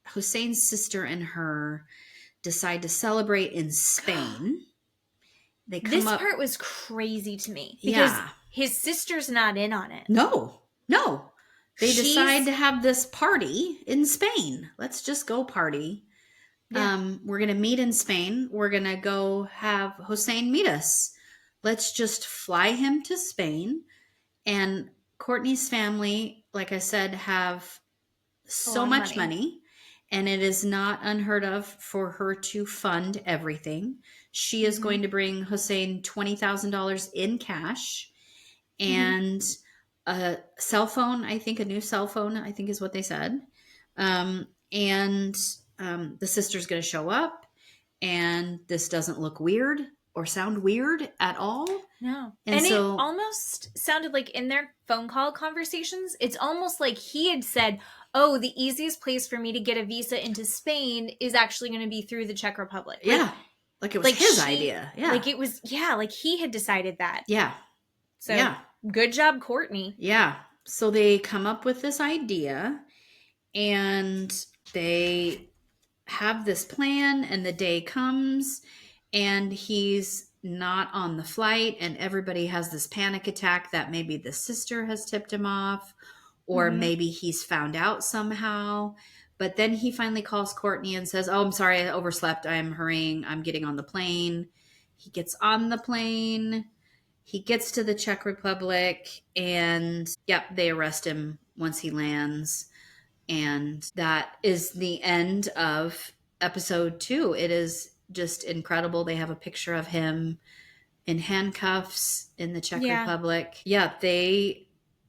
Hussein's sister and her decide to celebrate in Spain. This part was crazy to me because his sister's not in on it. No. They decide to have this party in Spain. Let's just go party. Yeah. We're going to meet in Spain. We're going to go have Hussein meet us. Let's just fly him to Spain. And Courtney's family, like I said, have so much money. And it is not unheard of for her to fund everything. She is going to bring Hussein $20,000 in cash and a cell phone, I think a new cell phone, I think is what they said. The sister's going to show up and this doesn't look weird or sound weird at all. No. And it almost sounded like in their phone call conversations, it's almost like he had said, oh, the easiest place for me to get a visa into Spain is actually going to be through the Czech Republic. Like it was his idea. Yeah. Like it was, like he had decided that. Yeah. So good job, Courtney. Yeah. So they come up with this idea and they have this plan and the day comes and he's not on the flight and everybody has this panic attack that maybe the sister has tipped him off or maybe he's found out somehow. But then he finally calls Courtney and says, oh, I'm sorry, I overslept. I'm hurrying. I'm getting on the plane. He gets on the plane. He gets to the Czech Republic and they arrest him once he lands. And that is the end of episode 2. It is just incredible. They have a picture of him in handcuffs in the Czech Republic. Yeah, they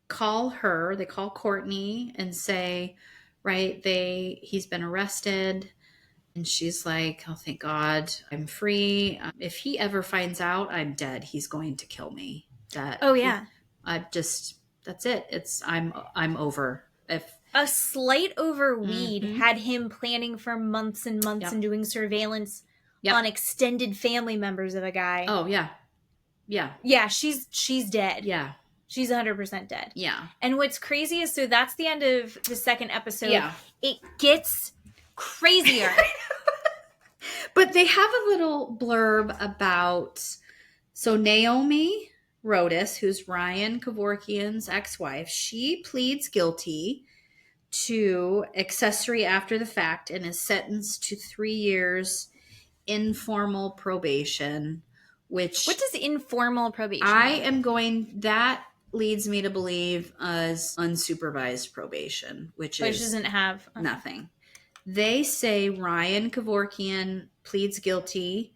call Courtney and say, he's been arrested. And she's like, oh, thank God, I'm free. If he ever finds out I'm dead, he's going to kill me. That's it. I'm over. a slight over weed had him planning for months and months and doing surveillance on extended family members of a guy. Oh, yeah. Yeah. Yeah, she's dead. Yeah. She's 100% dead. Yeah. And what's crazy is, so that's the end of the second episode. Yeah. It gets crazier. But they have a little blurb about, so Naomi Rodas, who's Ryan Kevorkian's ex-wife, she pleads guilty to accessory after the fact and is sentenced to 3 years informal probation, which... What does informal probation that leads me to believe as unsupervised probation, which doesn't have... nothing. They say Ryan Kevorkian pleads guilty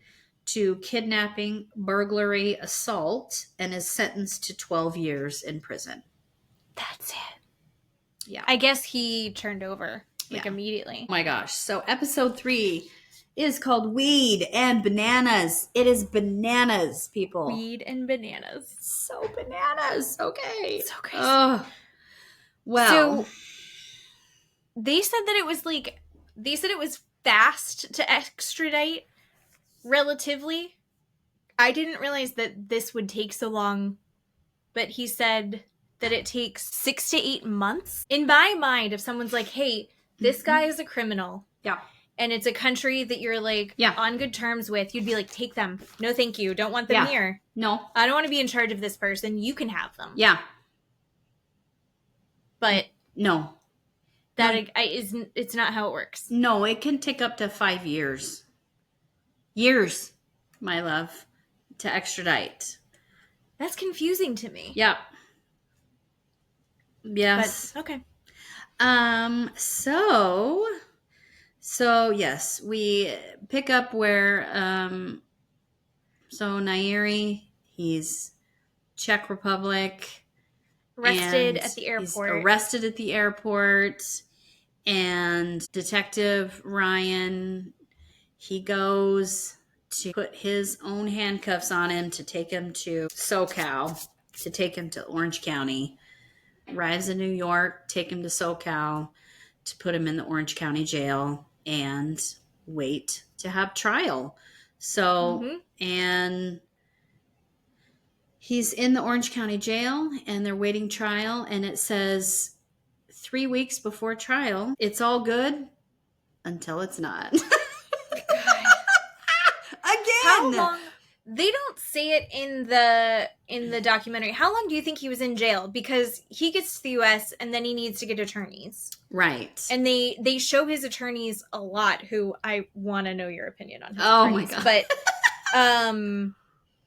to kidnapping, burglary, assault, and is sentenced to 12 years in prison. That's it. Yeah. I guess he turned over immediately. Oh my gosh. So episode 3 is called Weed and Bananas. It is bananas, people. Weed and bananas. So bananas. Okay. So crazy. Well. So they said that it was fast to extradite, relatively. I didn't realize that this would take so long, but he said that it takes 6 to 8 months. In my mind, if someone's like, hey, this guy is a criminal. Yeah. And it's a country that you're on good terms with, you'd be like, take them. No, thank you. Don't want them here. No. I don't want to be in charge of this person. You can have them. Yeah. But no. It's not how it works. No, it can take up to 5 years. Years, my love, to extradite. That's confusing to me. Yep. Yes. But, okay. So yes, we pick up where so Nairi, he's Czech Republic, arrested at the airport. He's arrested at the airport, and Detective Ryan, he goes to put his own handcuffs on him to take him to SoCal, to take him to Orange County. Arrives in New York, take him to SoCal to put him in the Orange County jail and wait to have trial. So, and he's in the Orange County jail and they're waiting trial, and it says 3 weeks before trial, it's all good until it's not. Again. How long? They don't say it in the documentary. How long do you think he was in jail? Because he gets to the U.S. and then he needs to get attorneys. Right. And they show his attorneys a lot, who I want to know your opinion on his my attorneys. God. But,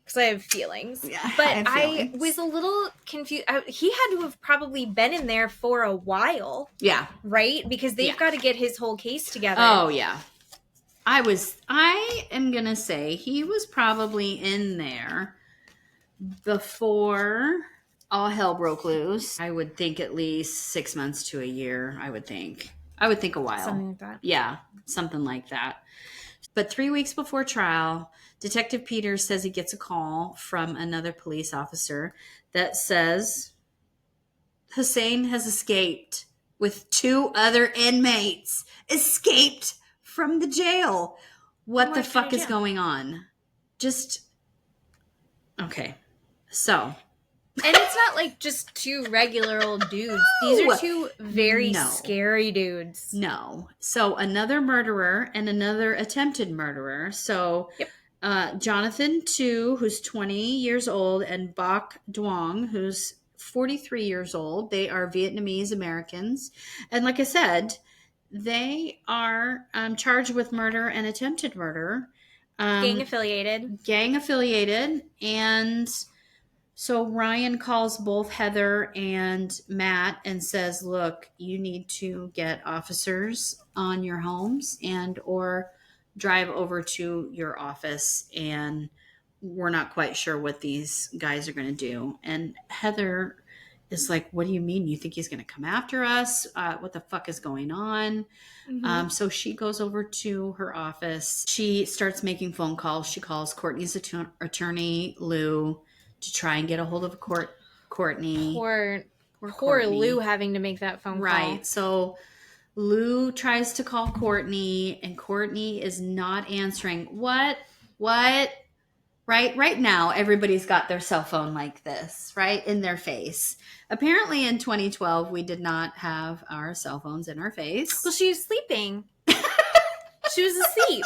because I have feelings. Yeah, but I was a little confused. He had to have probably been in there for a while. Yeah. Right? Because they've got to get his whole case together. Oh, yeah. I am going to say he was probably in there before all hell broke loose. I would think at least 6 months to a year, I would think a while. Something like that. Yeah, something like that. But 3 weeks before trial, Detective Peters says he gets a call from another police officer that says Hussein has escaped with 2 other inmates. Escaped from the jail. What the fuck is going on? Just okay. So, and it's not like just 2 regular old dudes. These are 2 very scary dudes. No. So another murderer and another attempted murderer. So Jonathan Tu, who's 20 years old, and Bok Duong, who's 43 years old. They are Vietnamese Americans. And like I said, they are charged with murder and attempted murder. Gang affiliated. And so Ryan calls both Heather and Matt and says, look, you need to get officers on your homes and or drive over to your office, and we're not quite sure what these guys are going to do. And Heather is like, what do you mean? You think he's going to come after us? What the fuck is going on? So she goes over to her office. She starts making phone calls. She calls Courtney's attorney, Lou, to try and get a hold of Courtney. Poor Poor Courtney. Lou having to make that phone call. Right. So Lou tries to call Courtney, and Courtney is not answering. What? Right now, everybody's got their cell phone like this, right, in their face. Apparently, in 2012, we did not have our cell phones in our face. Well, she was sleeping. She was asleep.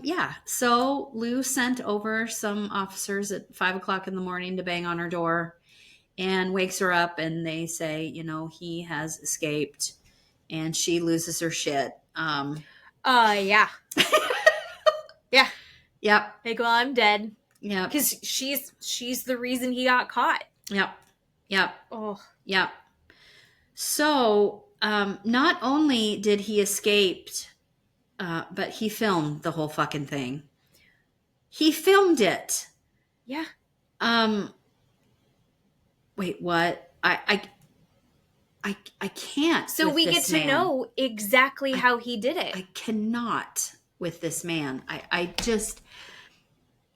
Yeah. So Lou sent over some officers at 5:00 in the morning to bang on her door, and wakes her up, and they say, he has escaped, and she loses her shit. Yeah. Yeah. Yep. Like, well, I'm dead. Yep. Because she's the reason he got caught. Yep. Yep. Oh. Yep. So, not only did he escape, but he filmed the whole fucking thing. He filmed it. Yeah. Wait, what? I can't. So with we get this to man. know exactly how he did it. I cannot with this man. I just,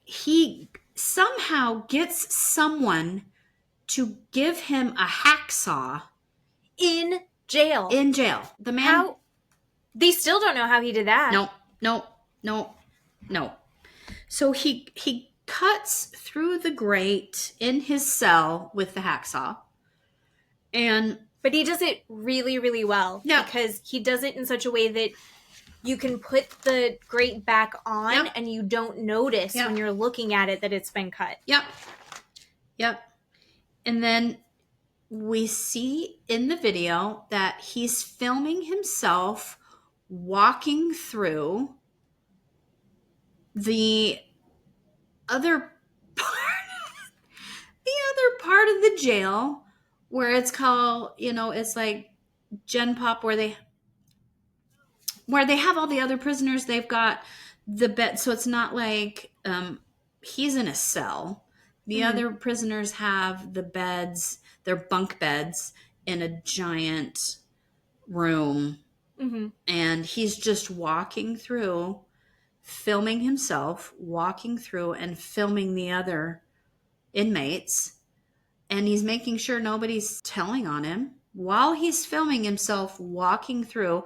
he somehow gets someone to give him a hacksaw in jail. The man. They still don't know how he did that. No. So he cuts through the grate in his cell with the hacksaw. But he does it really, really well. Yeah. Because he does it in such a way that you can put the grate back on and you don't notice when you're looking at it that it's been cut. Yep. And then we see in the video that he's filming himself walking through the other part of the jail where it's called, it's like Gen Pop, where they have all the other prisoners. They've got the bed, so it's not like he's in a cell. The other prisoners have the beds, their bunk beds, in a giant room. And he's just walking through, filming himself, walking through and filming the other inmates. And he's making sure nobody's telling on him while he's filming himself walking through.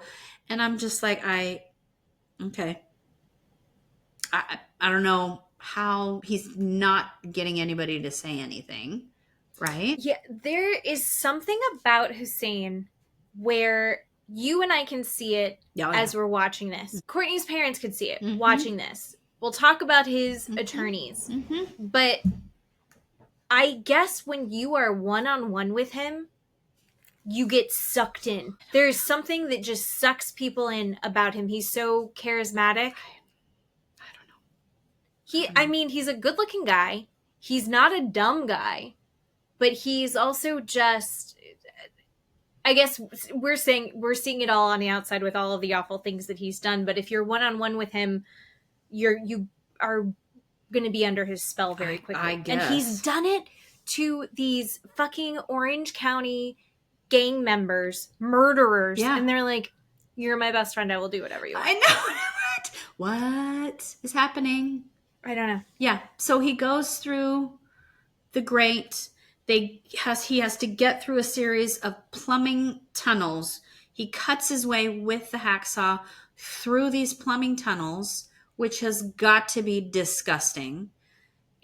And I'm just like, okay. I don't know how he's not getting anybody to say anything, right? Yeah, there is something about Hussein where you and I can see it as we're watching this. Courtney's parents could see it watching this. We'll talk about his attorneys. But I guess when you are one-on-one with him, you get sucked in. There's something that just sucks people in about him. He's so charismatic. I don't know. He's a good-looking guy. He's not a dumb guy. But he's also just... I guess we're seeing it all on the outside with all of the awful things that he's done. But if you're one-on-one with him, you are going to be under his spell very quickly. I guess. And he's done it to these fucking Orange County gang members, murderers. Yeah. And they're like, you're my best friend. I will do whatever you want. I know. What is happening? I don't know. Yeah. So he goes through the grate. He has to get through a series of plumbing tunnels. He cuts his way with the hacksaw through these plumbing tunnels, which has got to be disgusting.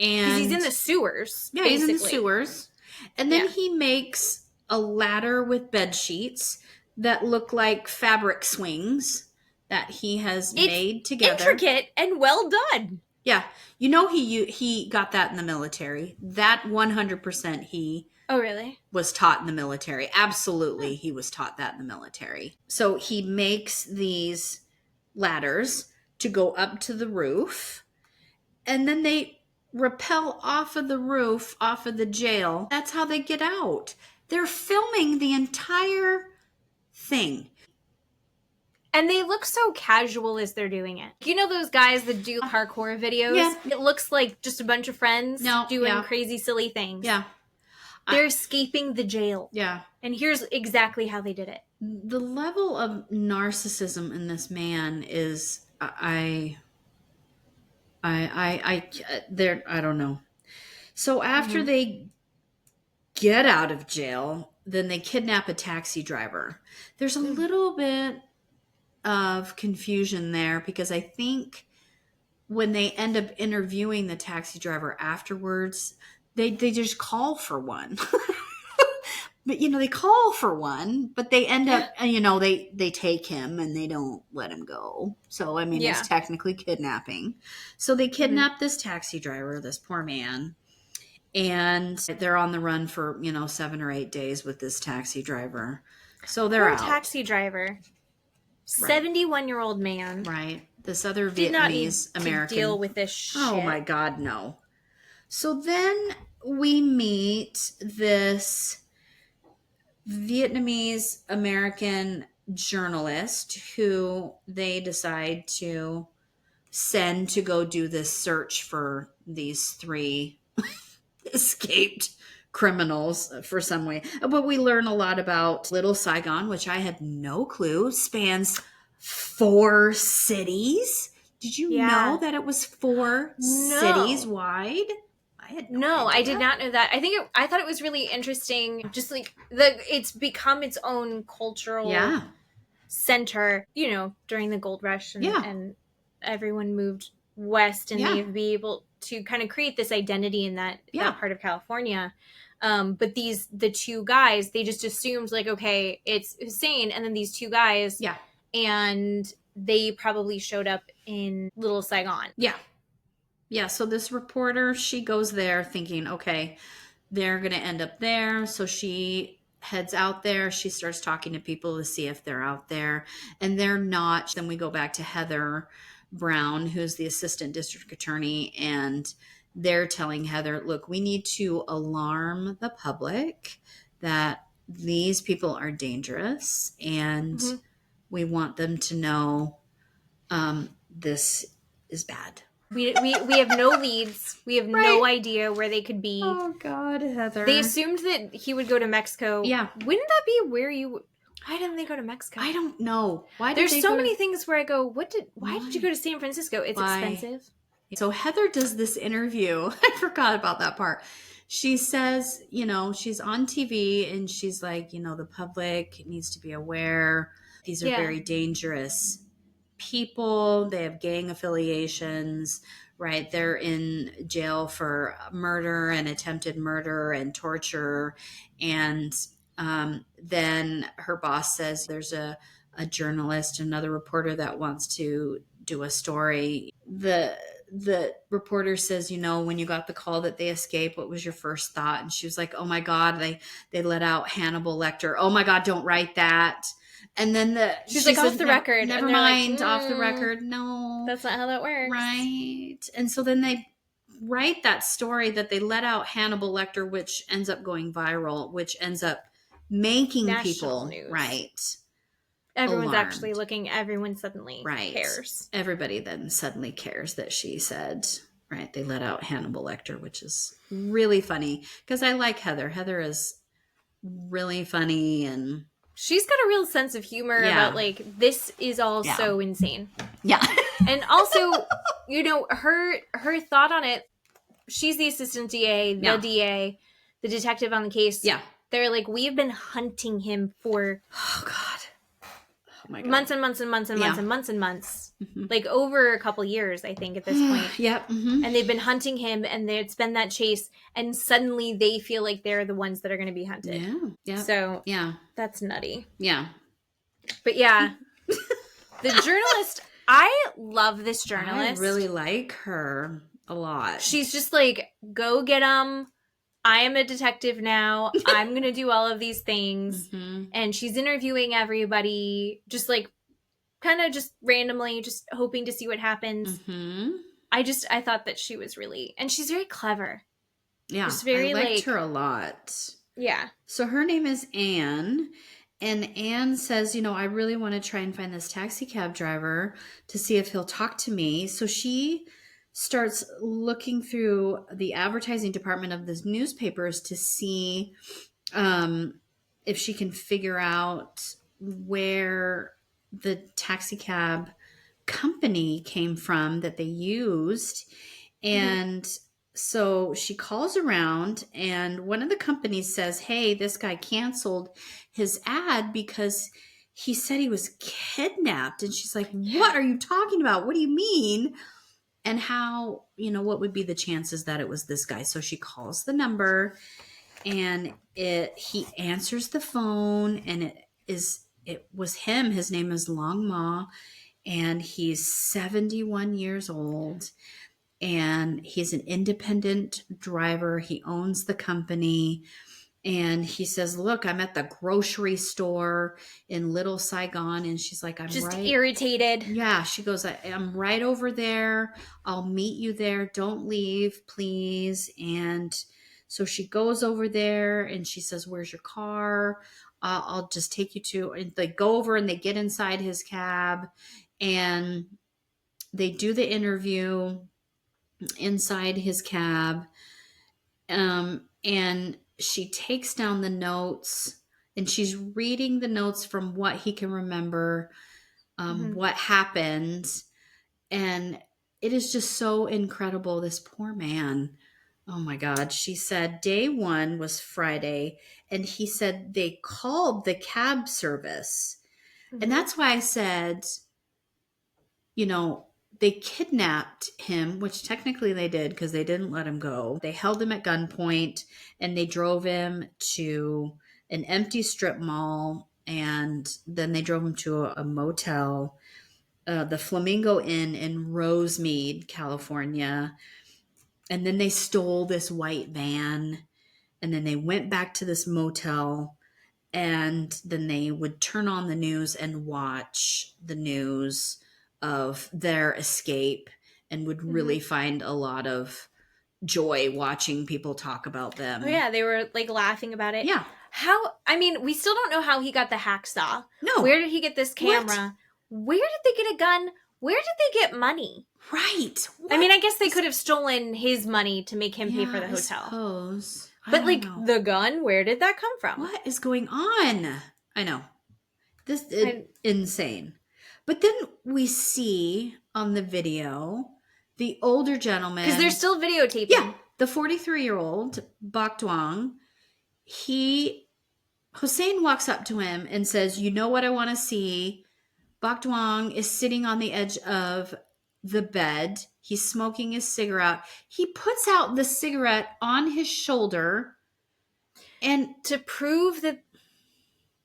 And he's in the sewers. Yeah, basically. he's in the sewers. And then he makes a ladder with bed sheets that look like fabric swings that he has made together. Intricate and well done. Yeah. He got that in the military. That 100% he Oh, really? was taught in the military. Absolutely, he was taught that in the military. So he makes these ladders to go up to the roof, and then they rappel off of the roof, off of the jail. That's how they get out. They're filming the entire thing. And they look so casual as they're doing it. You know those guys that do hardcore videos? Yeah. It looks like just a bunch of friends doing crazy, silly things. Yeah. They're escaping the jail. Yeah. And here's exactly how they did it. The level of narcissism in this man is, I don't know. So after they get out of jail, then they kidnap a taxi driver. There's a little bit of confusion there because I think when they end up interviewing the taxi driver afterwards, they just call for one. But they call for one, but they end up they take him and they don't let him go. So I mean, Yeah. it's technically kidnapping. So they kidnap this taxi driver, this poor man, and they're on the run for 7 or 8 days with this taxi driver. So they're Poor out. taxi driver, 71-year-old man, Right. This other did not need Vietnamese to American. deal with this shit. Oh my God, no. So then we meet this Vietnamese American journalist who they decide to send to go do this search for these 3 escaped criminals for some way. But we learn a lot about Little Saigon, which I had no clue spans 4 cities. Did you know that it was 4 cities wide? I had no idea. I did not know that. I thought it was really interesting. Just like it's become its own cultural center. During the gold rush, and everyone moved west, and they've been able to kind of create this identity in that part of California. But the 2 guys, they just assumed like, okay, it's Hussein, and then these 2 guys, and they probably showed up in Little Saigon. Yeah, so this reporter, she goes there thinking, okay, they're going to end up there. So she heads out there. She starts talking to people to see if they're out there. And they're not. Then we go back to Heather Brown, who's the assistant district attorney. And they're telling Heather, look, we need to alarm the public that these people are dangerous. And we want them to know this is bad. We have no leads. We have no idea where they could be. Oh, God, Heather. They assumed that he would go to Mexico. Yeah. Wouldn't that be where why didn't they go to Mexico? I don't know. There's so many things where I go, why did you go to San Francisco? It's expensive. So Heather does this interview. I forgot about that part. She says, she's on TV and she's like, the public needs to be aware. These are very dangerous people. They have gang affiliations, right? They're in jail for murder and attempted murder and torture. And then her boss says there's a journalist, another reporter that wants to do a story. The reporter says, when you got the call that they escaped, what was your first thought? And she was like, oh my God, they let out Hannibal Lecter. Oh my God, don't write that. And then she's like, off the record. Never mind, off the record. No. That's not how that works. Right. And so then they write that story that they let out Hannibal Lecter, which ends up going viral, which ends up making national people news. Right. Everyone's alarmed. Actually looking. Everyone suddenly cares. Everybody then suddenly cares that she said, right, they let out Hannibal Lecter, which is really funny because I like Heather. Heather is really funny and she's got a real sense of humor about like, this is all so insane. Yeah. And also, her thought on it, she's the assistant DA, the DA, the detective on the case. Yeah. They're like, we have been hunting him for months and months and months and months and months and months. Mm-hmm. Like over a couple years, I think, at this point. Yep. Mm-hmm. And they've been hunting him, and it's been that chase, and suddenly they feel like they're the ones that are going to be hunted. Yeah. Yeah. So that's nutty. Yeah. But the journalist, I love this journalist. I really like her a lot. She's just like, go get him. I am a detective now. I'm going to do all of these things. Mm-hmm. And she's interviewing everybody, just like kind of just randomly, just hoping to see what happens. Mm-hmm. I thought that she was really, and she's very clever. Yeah. Just very, I liked her a lot. Yeah. So her name is Anne. And Anne says, I really want to try and find this taxi cab driver to see if he'll talk to me. So she starts looking through the advertising department of the newspapers to see if she can figure out where the taxi cab company came from that they used. And so she calls around, and one of the companies says, hey, this guy canceled his ad because he said he was kidnapped. And she's like, what are you talking about? What do you mean? And how, what would be the chances that it was this guy? So she calls the number, and he answers the phone, and it was him. His name is Long Ma, and he's 71 years old. And he's an independent driver. He owns the company. And he says, look, I'm at the grocery store in Little Saigon. And she's like, I'm Just right. irritated. Yeah, she goes, I'm right over there. I'll meet you there. Don't leave, please. And so she goes over there, and she says, where's your car? I'll just take you to, and they go over and they get inside his cab, and they do the interview inside his cab, and she takes down the notes, and she's reading the notes from what he can remember, what happened. And it is just so incredible. This poor man, oh my God. She said day 1 was Friday, and he said they called the cab service. And that's why I said, they kidnapped him, which technically they did because they didn't let him go. They held him at gunpoint, and they drove him to an empty strip mall, and then they drove him to a motel, the Flamingo Inn in Rosemead, California. And then they stole this white van, and then they went back to this motel, and then they would turn on the news and watch the news of their escape, and would really find a lot of joy watching people talk about them. Oh yeah, they were like laughing about it. Yeah. We still don't know how he got the hacksaw. No. Where did he get this camera? Where did they get a gun? Where did they get money? Right. What? I guess they could have stolen his money to make him pay for the hotel. I suppose. But the gun, where did that come from? What is going on? I know. This is insane. But then we see on the video the older gentleman. Because they're still videotaping. Yeah. The 43-year-old, Bok Duong, Hossein walks up to him and says, you know what I want to see? Bok Duong is sitting on the edge of the bed. He's smoking his cigarette. He puts out the cigarette on his shoulder, and to prove that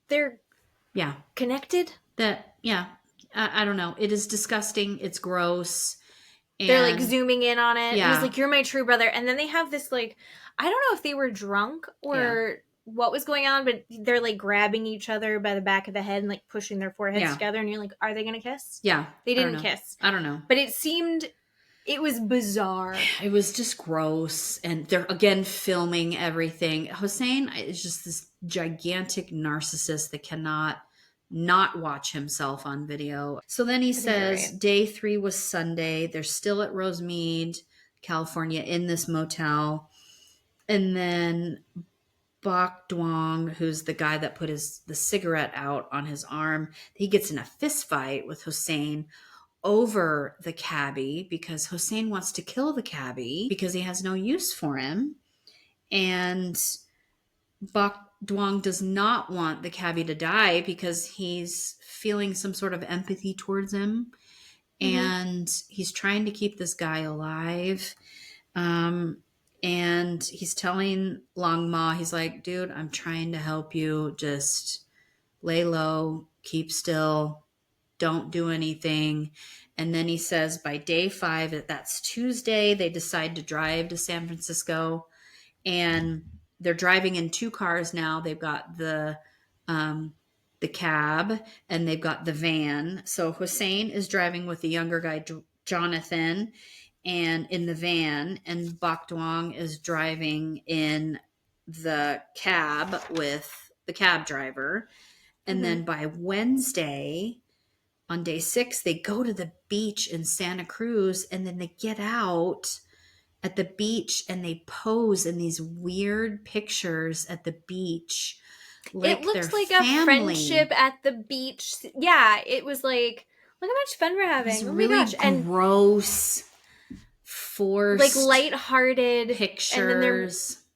they're connected. I don't know. It is disgusting. It's gross. And they're like zooming in on it. Yeah. He's like, you're my true brother. And then they have this like, I don't know if they were drunk or what was going on, but they're like grabbing each other by the back of the head and like pushing their foreheads together. And you're like, are they going to kiss? Yeah. They didn't kiss. I don't know. But it was bizarre. It was just gross. And they're again filming everything. Hossein is just this gigantic narcissist that cannot not watch himself on video. So then he says day 3 was Sunday. They're still at Rosemead, California, in this motel. And then Bok Duong, who's the guy that put the cigarette out on his arm, he gets in a fist fight with Hossein over the cabbie because Hossein wants to kill the cabbie because he has no use for him. And Bok Duong does not want the cabbie to die because he's feeling some sort of empathy towards him. And he's trying to keep this guy alive. And he's telling Long Ma, he's like, dude, I'm trying to help you. Just lay low, keep still, don't do anything. And then he says by day 5, that's Tuesday, they decide to drive to San Francisco. And they're driving in 2 cars now. They've got the cab, and they've got the van. So Hossein is driving with the younger guy, Jonathan, and in the van, and Bok Duong is driving in the cab with the cab driver. And then by Wednesday, on day 6, they go to the beach in Santa Cruz, and then they get out at the beach and they pose in these weird pictures at the beach. Like it looks like a friendship at the beach. Yeah, it was like, look how much fun we're having. These really gross forced lighthearted pictures. And then they're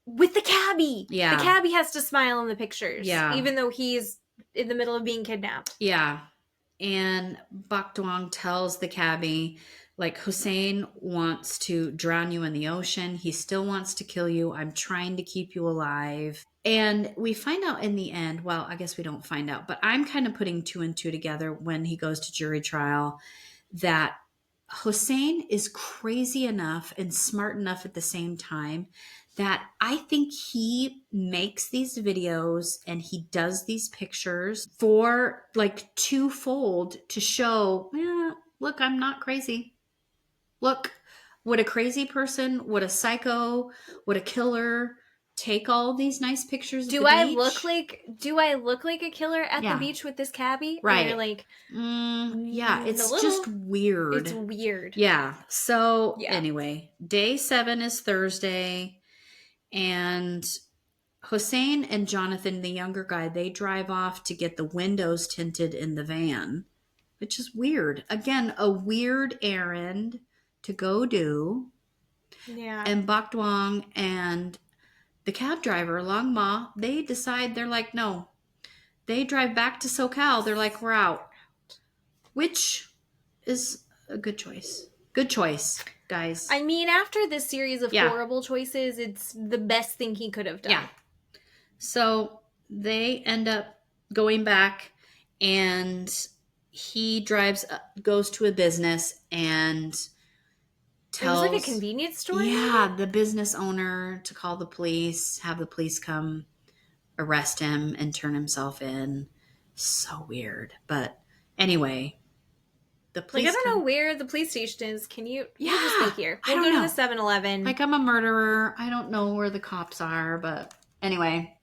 with the cabbie. Yeah. The cabbie has to smile in the pictures. Yeah. Even though he's in the middle of being kidnapped. Yeah. And Bok Dwang tells the cabbie, like, Hossein wants to drown you in the ocean. He still wants to kill you. I'm trying to keep you alive. And we find out in the end, well, I guess we don't find out, but I'm kind of putting 2 and 2 together when he goes to jury trial, that Hossein is crazy enough and smart enough at the same time that I think he makes these videos and he does these pictures for like twofold to show, look, I'm not crazy. Look, would a crazy person, would a psycho, would a killer take all these nice pictures Do I look like a killer at the beach with this cabbie? Right. And you're like, yeah, it's just weird. It's weird. Yeah. So anyway, day 7 is Thursday, and Hossein and Jonathan, the younger guy, they drive off to get the windows tinted in the van, which is weird. Again, a weird errand to go do. Yeah. And Bok Dwang and the cab driver, Long Ma, they decide, they're like, no. They drive back to SoCal. They're like, we're out. Which is a good choice. Good choice, guys. I mean, after this series of horrible choices, it's the best thing he could have done. Yeah. So they end up going back, and he goes to a business and tells... It was like a convenience store? Yeah, the business owner to call the police, have the police come arrest him and turn himself in. So weird. But anyway... The police I don't know where the police station is. Can you just stay here? I We'll don't go know. to the 7-Eleven. Like, I'm a murderer. I don't know where the cops are, but anyway.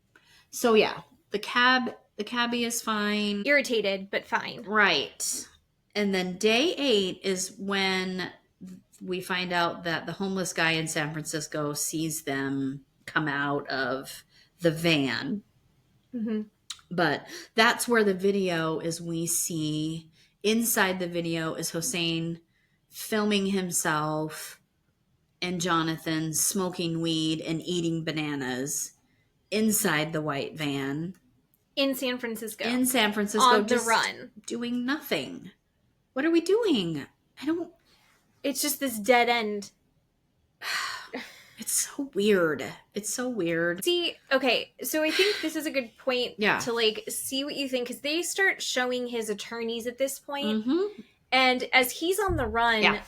So yeah, the cabbie is fine. Irritated, but fine. Right. And then day 8 is when we find out that the homeless guy in San Francisco sees them come out of the van. Mm-hmm. But that's where the video is. We see... Inside the video is Hossein filming himself and Jonathan smoking weed and eating bananas inside the white van. In San Francisco. On the run. Doing nothing. What are we doing? It's just this dead end. It's so weird. See, okay, so I think this is a good point to see what you think, because they start showing his attorneys at this point. Mm-hmm. And as he's on the run,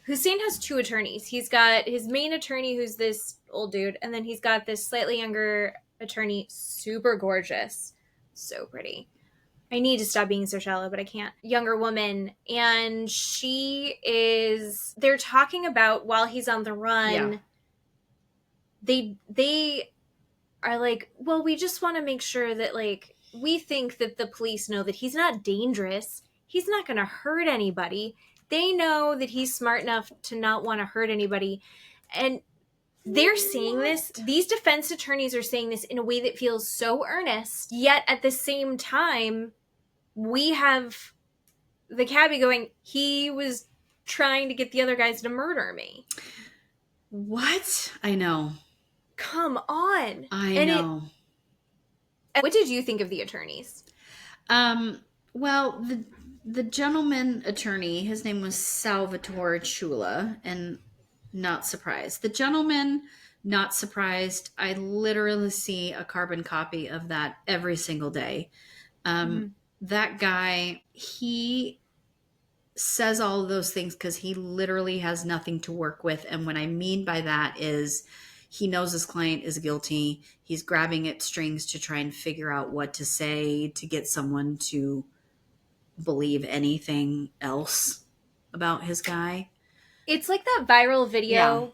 Hussein has 2 attorneys. He's got his main attorney, who's this old dude, and then he's got this slightly younger attorney, super gorgeous, so pretty. I need to stop being so shallow, but I can't. Younger woman. And they're talking about, while he's on the run, they are like, well, we just want to make sure that, we think that the police know that he's not dangerous. He's not going to hurt anybody. They know that he's smart enough to not want to hurt anybody. And they're saying this, these defense attorneys are saying this in a way that feels so earnest, yet at the same time, we have the cabbie going, he was trying to get the other guys to murder me. What? I know. Come on. I know. What did you think of the attorneys? Well, the gentleman attorney, his name was Salvatore Chula, and not surprised. The gentleman, not surprised. I literally see a carbon copy of that every single day. That guy, he says all of those things because he literally has nothing to work with. And what I mean by that is he knows his client is guilty. He's grabbing at strings to try and figure out what to say to get someone to believe anything else about his guy. It's like that viral video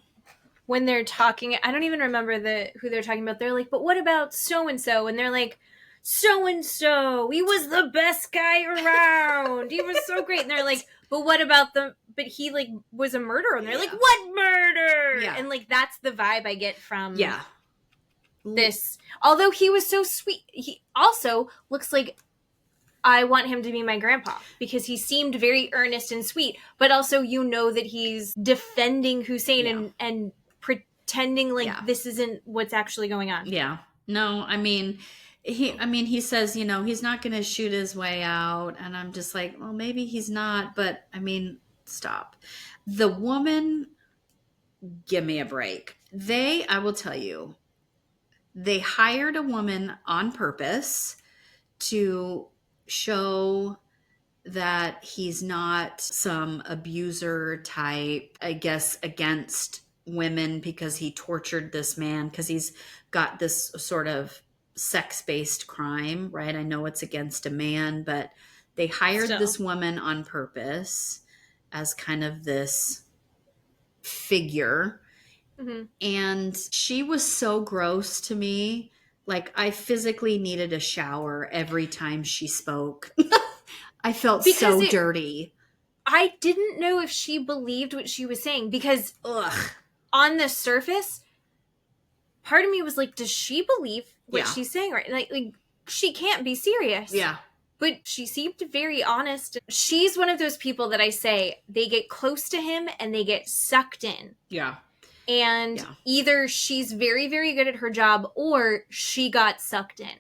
when they're talking. I don't even remember who they're talking about. They're like, but what about so-and-so? And they're like, so-and-so, he was the best guy around. He was so great. And they're like, but what about but he was a murderer. And they're like, what murder? Yeah. And that's the vibe I get from this. Although he was so sweet, he also looks like I want him to be my grandpa because he seemed very earnest and sweet, but also that he's defending Hussein and pretending like this isn't what's actually going on. Yeah. No, I mean, he says, he's not going to shoot his way out. And I'm just like, well, maybe he's not. But I mean, stop. The woman, give me a break. I will tell you, they hired a woman on purpose to show that he's not some abuser type, I guess, against women because he tortured this man, because he's got this sort of sex-based crime, right? I know it's against a man, but they hired this woman on purpose as kind of this figure. Mm-hmm. And she was so gross to me. Like, I physically needed a shower every time she spoke. I felt so dirty. I didn't know if she believed what she was saying because on the surface, part of me was like, does she believe what she's saying? Right? Like she can't be serious. Yeah. But she seemed very honest. She's one of those people that I say they get close to him and they get sucked in. Yeah. And either she's very, very good at her job or she got sucked in.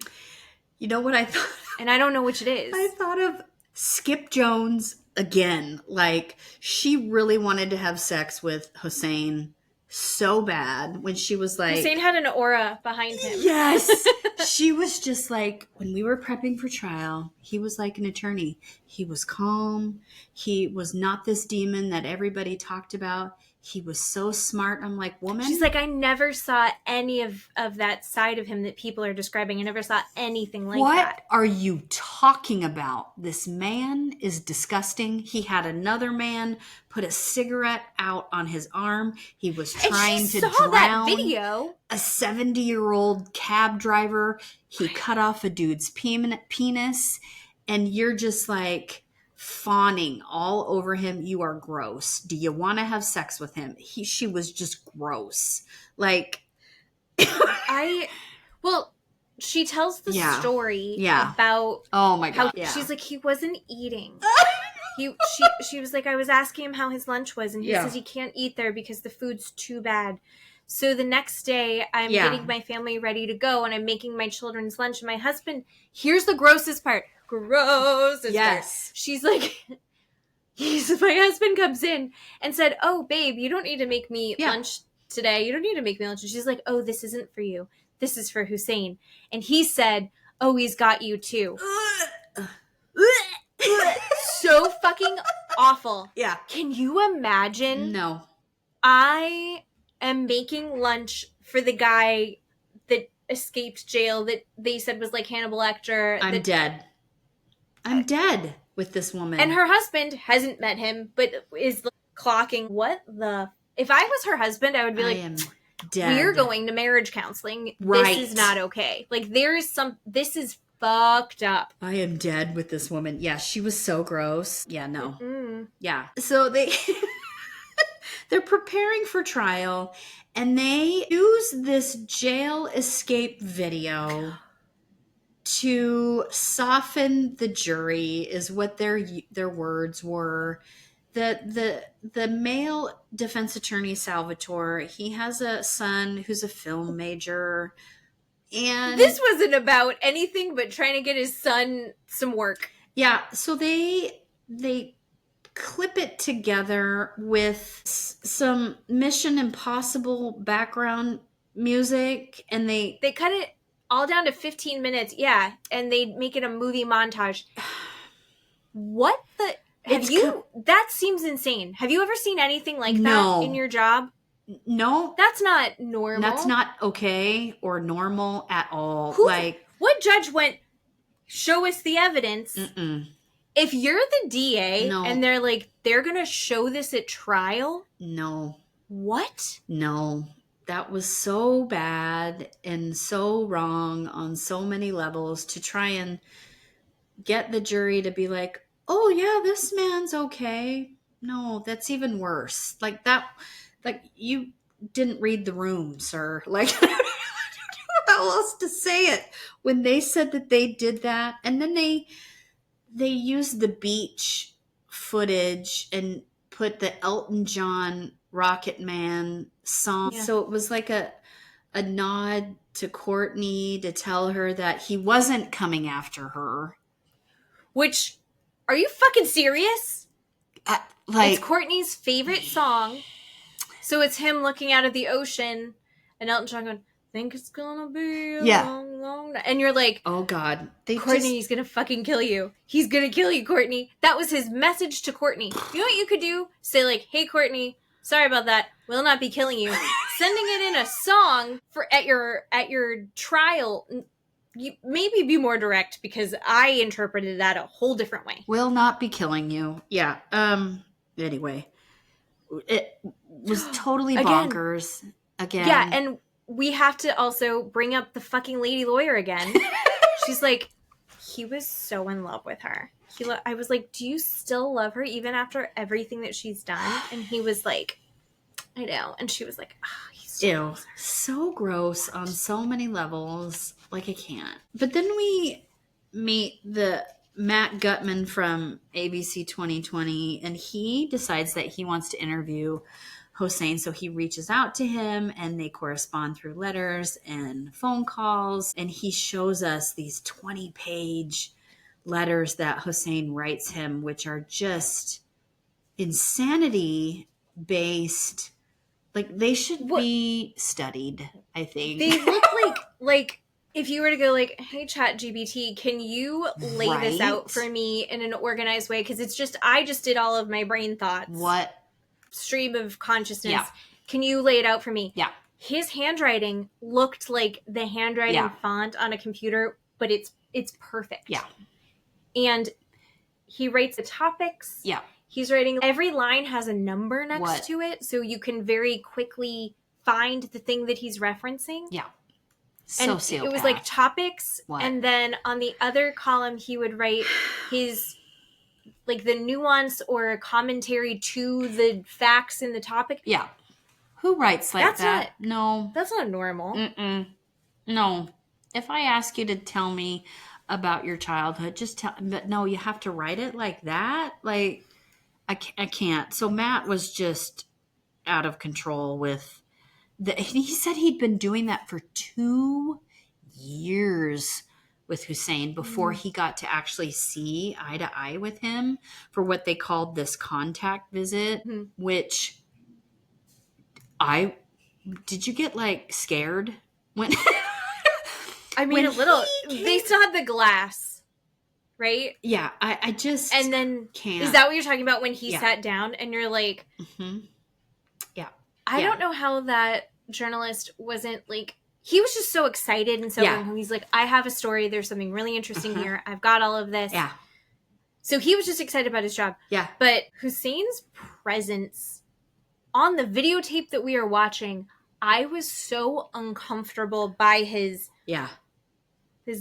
You know what I thought? And I don't know which it is. I thought of Skip Jones again. Like, she really wanted to have sex with Hussein so bad when she was like... Hussein had an aura behind him. Yes! She was just like, when we were prepping for trial, he was like an attorney. He was calm. He was not this demon that everybody talked about. He was so smart. I'm like, woman. She's like, I never saw any of that side of him that people are describing. I never saw anything like that. What are you talking about? This man is disgusting. He had another man put a cigarette out on his arm. He was trying to drown that video. A 70-year-old cab driver. He cut off a dude's penis. And you're just like... fawning all over him. You are gross. Do you want to have sex with him? She was just gross. Like, she tells the story about oh my god, how she's like, he wasn't eating. She was like, I was asking him how his lunch was, and he says he can't eat there because the food's too bad. So the next day, I'm getting my family ready to go, and I'm making my children's lunch. And my husband, here's the grossest part. Yes. She's like, my husband comes in and said, oh, babe, you don't need to make me lunch today. You don't need to make me lunch. And she's like, oh, this isn't for you. This is for Hussein. And he said, oh, he's got you too. So fucking awful. Yeah. Can you imagine? No. I am making lunch for the guy that escaped jail that they said was like Hannibal Lecter. I'm dead. I'm dead with this woman. And her husband hasn't met him, but is clocking what the... If I was her husband, I would be like, dead. We're going to marriage counseling. Right. This is not okay. Like, this is fucked up. I am dead with this woman. Yeah, she was so gross. Yeah, no. Mm-mm. Yeah. So they're preparing for trial, and they use this jail escape video to soften the jury, is what their words were. The male defense attorney, Salvatore, he has a son who's a film major, and this wasn't about anything but trying to get his son some work. Yeah, so they clip it together with some Mission Impossible background music, and they cut it all down to 15 minutes, and they make it a movie montage. What the... that seems insane. Have you ever seen anything like that in your job? No. That's not normal. That's not okay or normal at all. What judge went, show us the evidence? Mm-mm. If you're the DA and they're like, they're going to show this at trial? No. What? No. That was so bad and so wrong on so many levels, to try and get the jury to be like, oh yeah, this man's okay. No, that's even worse. Like that, like, you didn't read the room, sir. Like, I don't know how else to say it. When they said that they did that, and then they they used the beach footage and put the Elton John Rocket Man song. Yeah. So it was like a nod to Courtney to tell her that he wasn't coming after her. Which, are you fucking serious? It's Courtney's favorite song. So it's him looking out at the ocean and Elton John going, think it's gonna be a long, long night. And you're like, oh God. Courtney's gonna fucking kill you. He's gonna kill you, Courtney. That was his message to Courtney. You know what you could do? Say like, hey, Courtney, sorry about that. Will not be killing you. Sending it in a song for at your trial. You maybe be more direct, because I interpreted that a whole different way. Will not be killing you. Yeah. Anyway, it was totally bonkers again. Yeah, and we have to also bring up the fucking lady lawyer again. She's like, he was so in love with her. I was like, do you still love her even after everything that she's done? And he was like, I know. And she was like, he's ew, so gross on so many levels. Like, I can't. But then we meet the Matt Gutman from ABC 2020, and he decides that he wants to interview Hossein. So he reaches out to him, and they correspond through letters and phone calls. And he shows us these 20-page letters that Hossein writes him, which are just insanity based. Like, they should be studied, I think. They look like if you were to go like, hey, ChatGPT, can you lay this out for me in an organized way? Because I just did all of my brain thoughts. What? Stream of consciousness. Yeah. Can you lay it out for me? Yeah. His handwriting looked like the handwriting font on a computer, but it's perfect. Yeah. And he writes the topics. Yeah. He's writing, every line has a number next to it, so you can very quickly find the thing that he's referencing. Yeah. And Sociopath. it was like topics, and then on the other column he would write his, like, the nuance or commentary to the facts in the topic. Yeah. Who writes like that? No. That's not normal. Mm-mm. No. If I ask you to tell me about your childhood, just tell, but no, you have to write it like that? Like, I can't. So Matt was just out of control with he said he'd been doing that for 2 years with Hossein before he got to actually see eye to eye with him for what they called this contact visit, which did you get like scared when I mean, a little. They still had the glass, right? Yeah, I just and then can't. Is that what you're talking about when he sat down and you're like, yeah, I don't know how that journalist wasn't like, he was just so excited and so he's like, I have a story. There's something really interesting here. I've got all of this. Yeah. So he was just excited about his job. Yeah. But Hossein's presence on the videotape that we are watching, I was so uncomfortable by his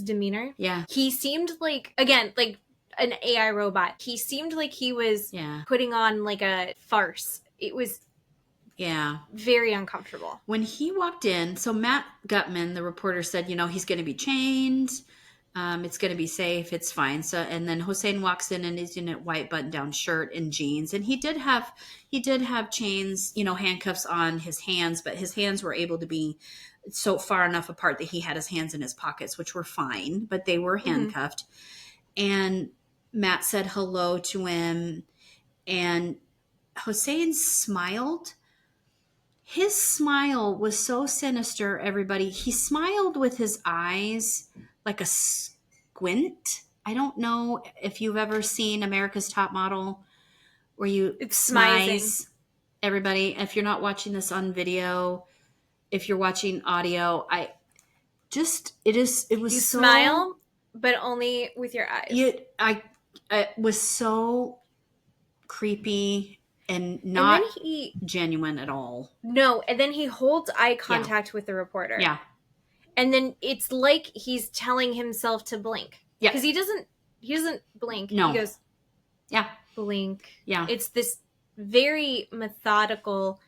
demeanor. Yeah. He seemed like, again, like an AI robot. He seemed like he was putting on like a farce. It was very uncomfortable. When he walked in, so Matt Gutman, the reporter, said, he's going to be chained. It's going to be safe. It's fine. So, and then Hossein walks in and he's in a white button-down shirt and jeans. And he did have chains, handcuffs on his hands, but his hands were able to be so far enough apart that he had his hands in his pockets, which were fine, but they were handcuffed. And Matt said hello to him, and Hossein smiled. His smile was so sinister, everybody. He smiled with his eyes like a squint. I don't know if you've ever seen America's Top Model where it's smiles. Everybody, if you're not watching this on video, if you're watching audio, it was you so smile, but only with your eyes. It was so creepy and not genuine at all. No, and then he holds eye contact with the reporter. Yeah. And then it's like he's telling himself to blink. Yeah. Because he doesn't blink. No. He goes, blink. Yeah. It's this very methodical.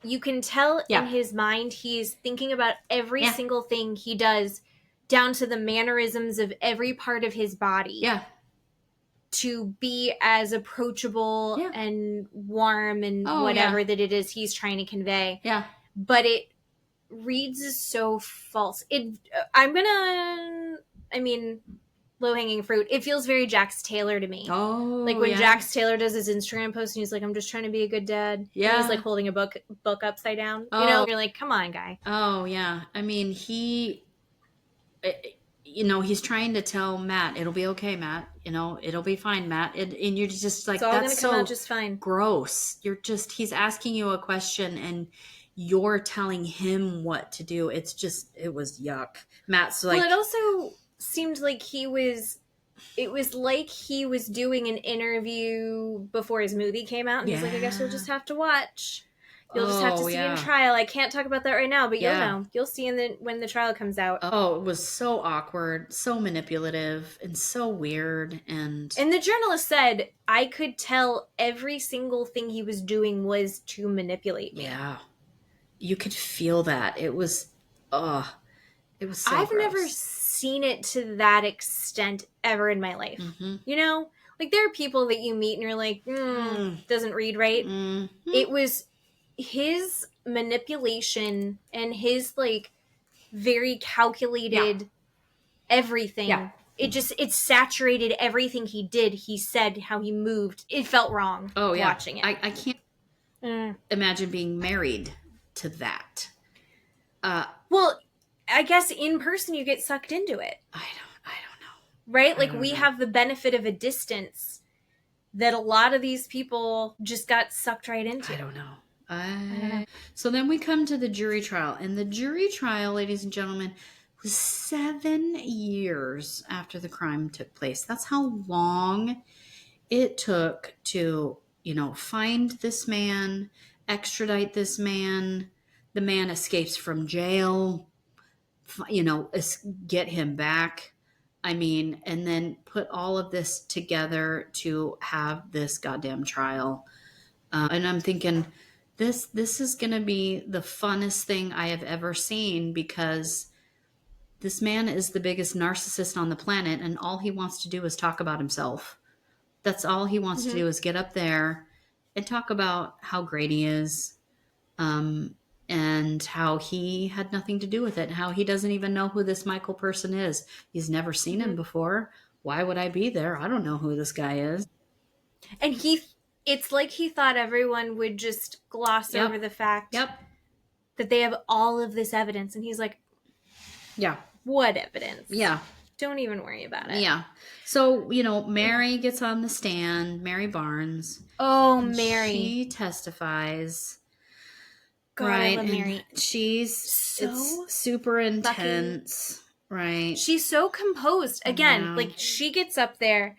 You can tell in his mind he is thinking about every single thing he does down to the mannerisms of every part of his body. Yeah. To be as approachable Yeah. and warm and Oh, whatever yeah. that it is he's trying to convey. Yeah. But it reads as so false. Low-hanging fruit. It feels very Jax Taylor to me. Oh, like when yeah. Jax Taylor does his Instagram post and he's like, I'm just trying to be a good dad. Yeah. And he's like holding a book upside down. Oh. You know? You're like, come on, guy. Oh, yeah. I mean, he's trying to tell Matt, it'll be okay, Matt. It'll be fine, Matt. And you're just like, it's all that's gonna come so out just fine. gross. He's asking you a question and you're telling him what to do. It was yuck. Matt's like, well, it also seemed like it was like he was doing an interview before his movie came out. And he's like, I guess you'll just have to watch. You'll just have to see in trial. I can't talk about that right now, but you'll know. You'll see when the trial comes out. Oh, it was so awkward, so manipulative, and so weird. And the journalist said, I could tell every single thing he was doing was to manipulate me. Yeah. You could feel that. It was so I've gross. never seen it to that extent ever in my life. Mm-hmm. You know? Like, there are people that you meet and you're like, doesn't read right. Mm-hmm. It was his manipulation and his, like, very calculated everything. Yeah. It saturated everything he did, he said, how he moved. It felt wrong watching it. I can't imagine being married to that. Well, I guess in person you get sucked into it. I don't know. Right? Like, we have the benefit of a distance that a lot of these people just got sucked right into. I don't know. So then we come to the jury trial. And the jury trial, ladies and gentlemen, was 7 years after the crime took place. That's how long it took to, find this man, extradite this man. The man escapes from jail, get him back. I mean, and then put all of this together to have this goddamn trial. And I'm thinking, this is going to be the funnest thing I have ever seen, because this man is the biggest narcissist on the planet, and all he wants to do is talk about himself. That's all he wants to do, is get up there and talk about how great he is, and how he had nothing to do with it, and how he doesn't even know who this Michael person is. He's never seen him before. Why would I be there? I don't know who this guy is. And it's like he thought everyone would just gloss over the fact that they have all of this evidence. And he's like, yeah. What evidence? Yeah. Don't even worry about it. Yeah. So, Mary gets on the stand, Mary Barnes. Oh, Mary. She testifies. God, I love Mary. It's super intense. Right. She's so composed. Again, like, she gets up there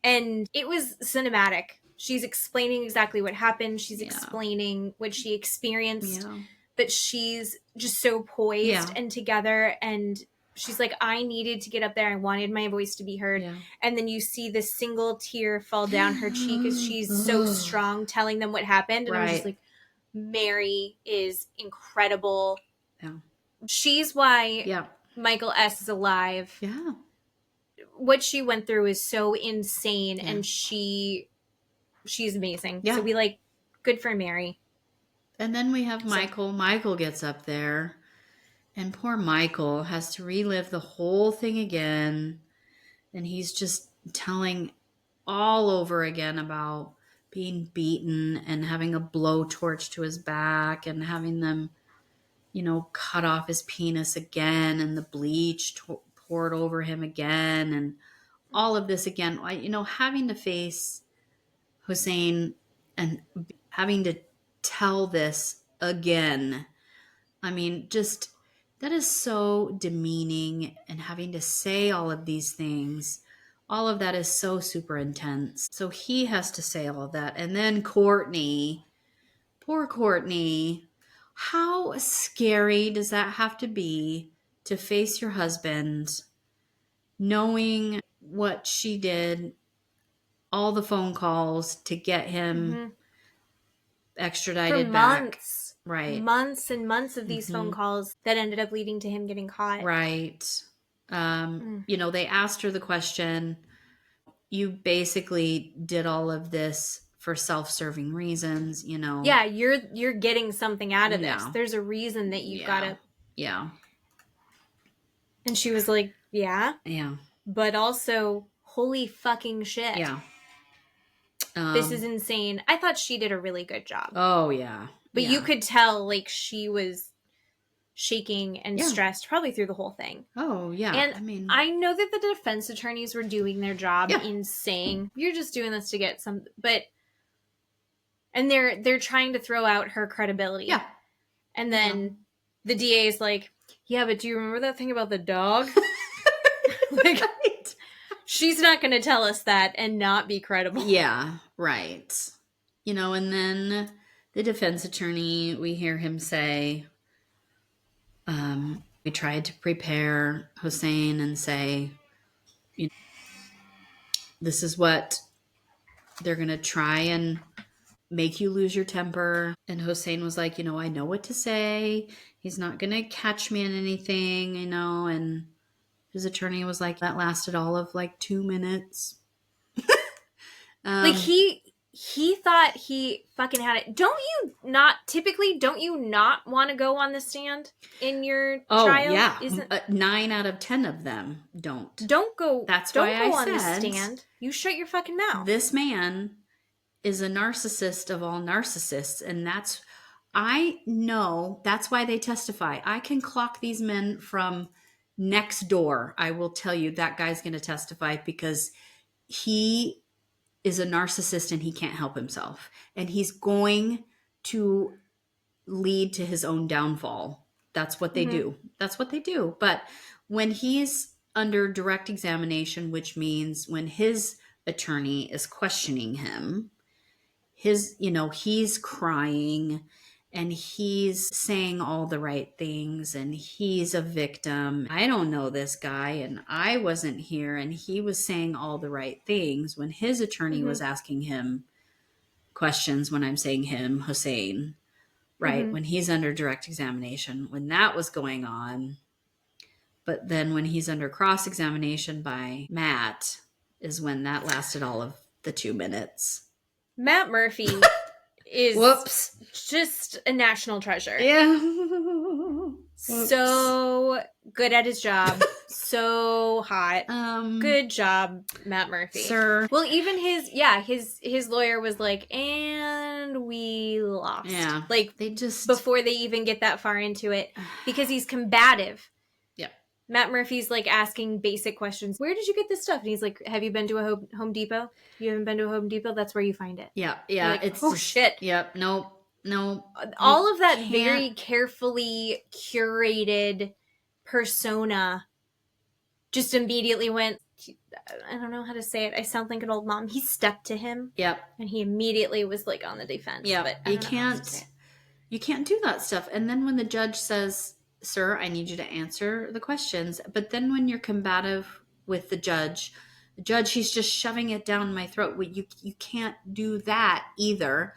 and it was cinematic. She's explaining exactly what happened. She's explaining what she experienced. Yeah. But she's just so poised and together. And she's like, I needed to get up there. I wanted my voice to be heard. Yeah. And then you see this single tear fall down her cheek as she's so strong telling them what happened. And I was just like, Mary is incredible. Yeah. She's why Michael S. is alive. Yeah. What she went through is so insane. Yeah. And she's amazing. Yeah. So good for Mary. And then we have Michael. Michael gets up there, and poor Michael has to relive the whole thing again. And he's just telling all over again about being beaten and having a blowtorch to his back and having them, cut off his penis again, and the bleach poured over him again, and all of this again. Having to face Hussein and having to tell this again. I mean, just that is so demeaning, and having to say all of these things, all of that is so super intense. So he has to say all of that. And then Courtney, poor Courtney, how scary does that have to be to face your husband, knowing what she did, all the phone calls to get him extradited for back. Months. Right. Months and months of these phone calls that ended up leading to him getting caught. Right. They asked her the question, you basically did all of this for self-serving reasons, Yeah, you're getting something out of this. No. There's a reason that you've got to. Yeah. And she was like, yeah. Yeah. But also, holy fucking shit. Yeah. This is insane. I thought she did a really good job. Oh, yeah. But yeah. you could tell, like, she was shaking and stressed probably through the whole thing. Oh, yeah. And I know that the defense attorneys were doing their job in saying, you're just doing this to get some, but, and they're trying to throw out her credibility. Yeah. And then the DA is like, yeah, but do you remember that thing about the dog? Like, right. She's not going to tell us that and not be credible. Yeah, right. And then the defense attorney, we hear him say, we tried to prepare Hossein and say, this is what they're going to try and make you lose your temper. And Hossein was like, I know what to say. He's not going to catch me in anything, and his attorney was like, that lasted all of like 2 minutes. Like he thought he fucking had it. Don't you not want to go on the stand in your trial? Yeah. 9 out of 10 of them don't. Don't go. That's don't why go I on the said, stand. You shut your fucking mouth. This man is a narcissist of all narcissists, and I know that's why they testify. I can clock these men from next door. I will tell you that guy's going to testify because he is a narcissist and he can't help himself. And he's going to lead to his own downfall. That's what they do. That's what they do. But when he's under direct examination, which means when his attorney is questioning him, he's crying and he's saying all the right things and he's a victim. I don't know this guy and I wasn't here, and he was saying all the right things when his attorney was asking him questions. When I'm saying him, Hossein, right? When he's under direct examination, when that was going on. But then when he's under cross-examination by Matt is when that lasted all of the 2 minutes. Matt Murphy is just a national treasure. Yeah. So good at his job. So hot. Good job, Matt Murphy. Sir. Well, even his lawyer was like, and we lost. Yeah. Like, they just before they even get that far into it, because he's combative. Yeah. Matt Murphy's like asking basic questions. Where did you get this stuff? And he's like, have you been to a Home Depot? You haven't been to a Home Depot? That's where you find it. Yeah. Yeah. Like, it's shit. Yep. No. All of that very carefully curated persona just immediately went, I don't know how to say it. I sound like an old mom. He stepped to him. Yep. And he immediately was like on the defense. Yeah. But you can't do that stuff. And then when the judge says, sir, I need you to answer the questions. But then when you're combative with the judge, he's just shoving it down my throat. Well, you can't do that either.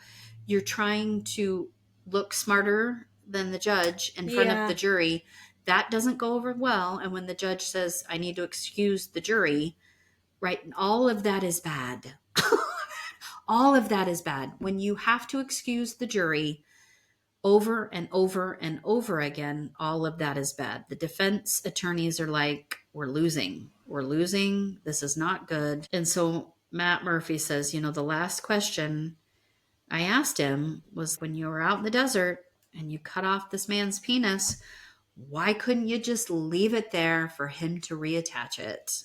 You're trying to look smarter than the judge in front of the jury. That doesn't go over well. And when the judge says, I need to excuse the jury, right? All of that is bad. All of that is bad. When you have to excuse the jury over and over and over again, all of that is bad. The defense attorneys are like, we're losing. This is not good. And so Matt Murphy says, the last question I asked him was, when you were out in the desert and you cut off this man's penis, why couldn't you just leave it there for him to reattach it?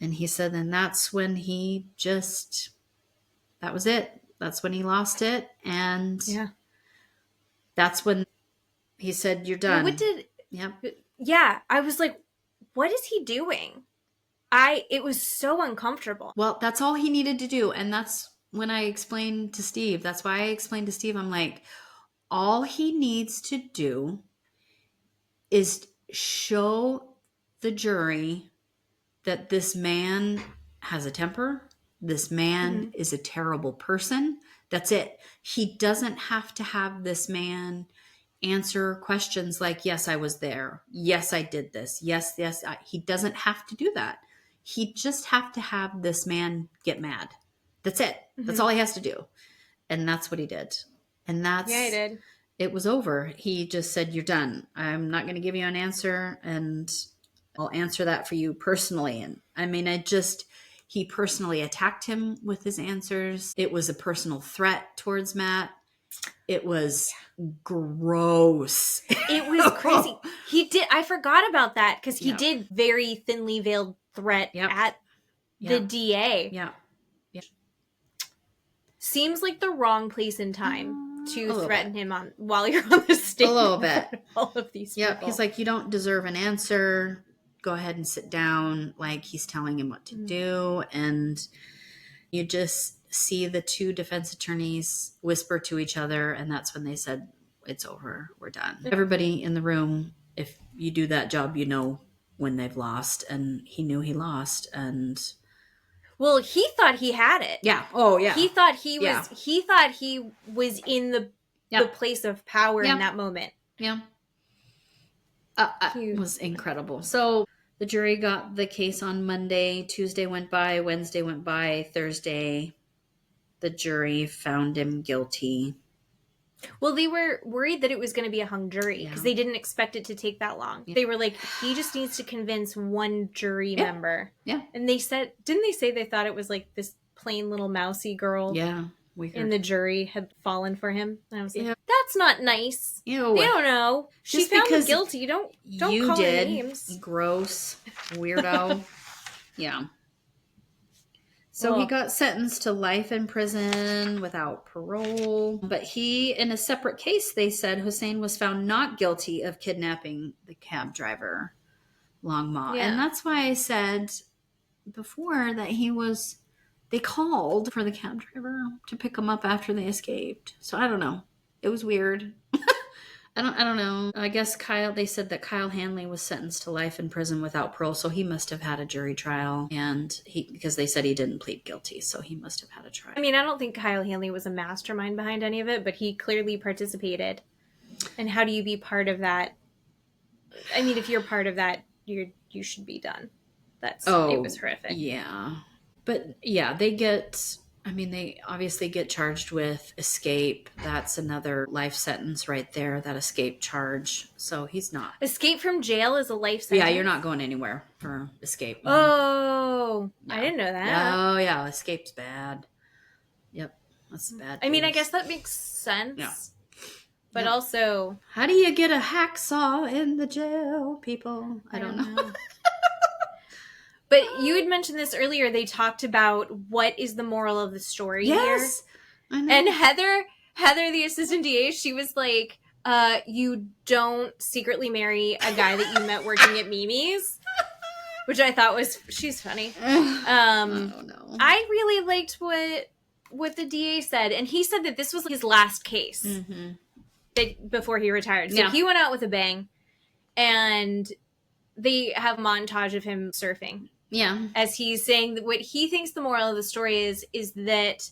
And he said, and that's when that was it. That's when he lost it. And that's when he said, you're done. I was like, what is he doing? It was so uncomfortable. Well, that's all he needed to do. And that's when I explained to Steve, that's why I explained to Steve, I'm like, all he needs to do is show the jury that this man has a temper. This man is a terrible person. That's it. He doesn't have to have this man answer questions like, yes, I was there. Yes, I did this. Yes, yes. He doesn't have to do that. He just have to have this man get mad. That's it. That's all he has to do. And that's what he did. And Yeah, he did. it was over. He just said, you're done. I'm not going to give you an answer, and I'll answer that for you personally. And I mean, he personally attacked him with his answers. It was a personal threat towards Matt. It was gross. It was crazy. I forgot about that because he Yeah. did very thinly veiled threat Yep. at the DA. Yeah. Seems like the wrong place and time A to little threaten him while you're on the stage. A little bit. All of these people. Yeah. He's like, you don't deserve an answer. Go ahead and sit down. Like, he's telling him what to do. And you just see the two defense attorneys whisper to each other. And that's when they said, it's over. We're done. Everybody in the room, if you do that job, you know when they've lost. And he knew he lost. And well, he thought he had it. yeah. Oh, yeah. He thought he was. Yeah. He thought he was in the place of power in that moment. Yeah. It was incredible. So the jury got the case on Monday. Tuesday went by. Wednesday went by. Thursday, the jury found him guilty. Well, they were worried that it was going to be a hung jury because they didn't expect it to take that long. Yeah. They were like, he just needs to convince one jury member. Yeah. And they said, didn't they say they thought it was like this plain little mousy girl? Yeah. In the jury had fallen for him. And I was like, that's not nice. Ew. They don't know. She found him guilty. You don't call her names. Gross. Weirdo. Yeah. So he got sentenced to life in prison without parole. But he, in a separate case, they said Hussein was found not guilty of kidnapping the cab driver, Long Ma. Yeah. And that's why I said before that they called for the cab driver to pick him up after they escaped. So I don't know. It was weird. I don't know. I guess they said that Kyle Hanley was sentenced to life in prison without parole, so he must have had a jury trial, and because they said he didn't plead guilty, so he must have had a trial. I mean, I don't think Kyle Hanley was a mastermind behind any of it, but he clearly participated. And how do you be part of that? I mean, if you're part of that, you should be done. It was horrific. Yeah. But yeah, they obviously get charged with escape. That's another life sentence right there, that escape charge. So he's not. Escape from jail is a life sentence? Yeah, you're not going anywhere for escape. Oh, no. I didn't know that. Oh, yeah, escape's bad. Yep, that's bad. I mean, I guess that makes sense. Yeah. But also... how do you get a hacksaw in the jail, people? I don't know. But you had mentioned this earlier. They talked about what is the moral of the story here. Yes, I know. And Heather, the assistant DA, she was like, you don't secretly marry a guy that you met working at Mimi's. Which I thought she's funny. I don't know. I really liked what the DA said. And he said that this was his last case before he retired. So he went out with a bang. And they have a montage of him surfing. Yeah. As he's saying that what he thinks the moral of the story is that,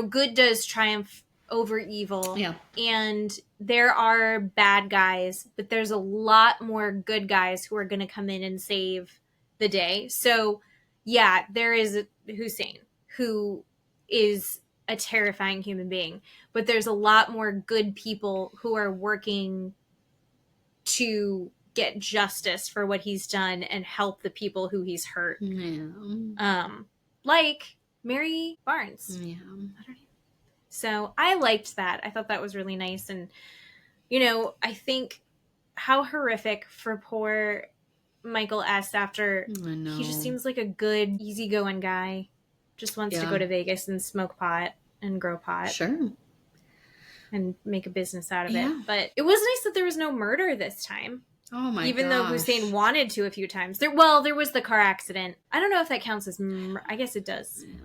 good does triumph over evil. Yeah. And there are bad guys, but there's a lot more good guys who are going to come in and save the day. So, yeah, there is Hussein, who is a terrifying human being, but there's a lot more good people who are working to get justice for what he's done and help the people who he's hurt. Yeah. Like Mary Barnes. Yeah. So I liked that. I thought that was really nice. And, I think how horrific for poor Michael S. after he just seems like a good, easygoing guy. Just wants to go to Vegas and smoke pot and grow pot. Sure. And make a business out of it. But it was nice that there was no murder this time. Oh my god! Even though Hussein wanted to a few times. There was the car accident. I don't know if that counts as I guess it does. Yeah.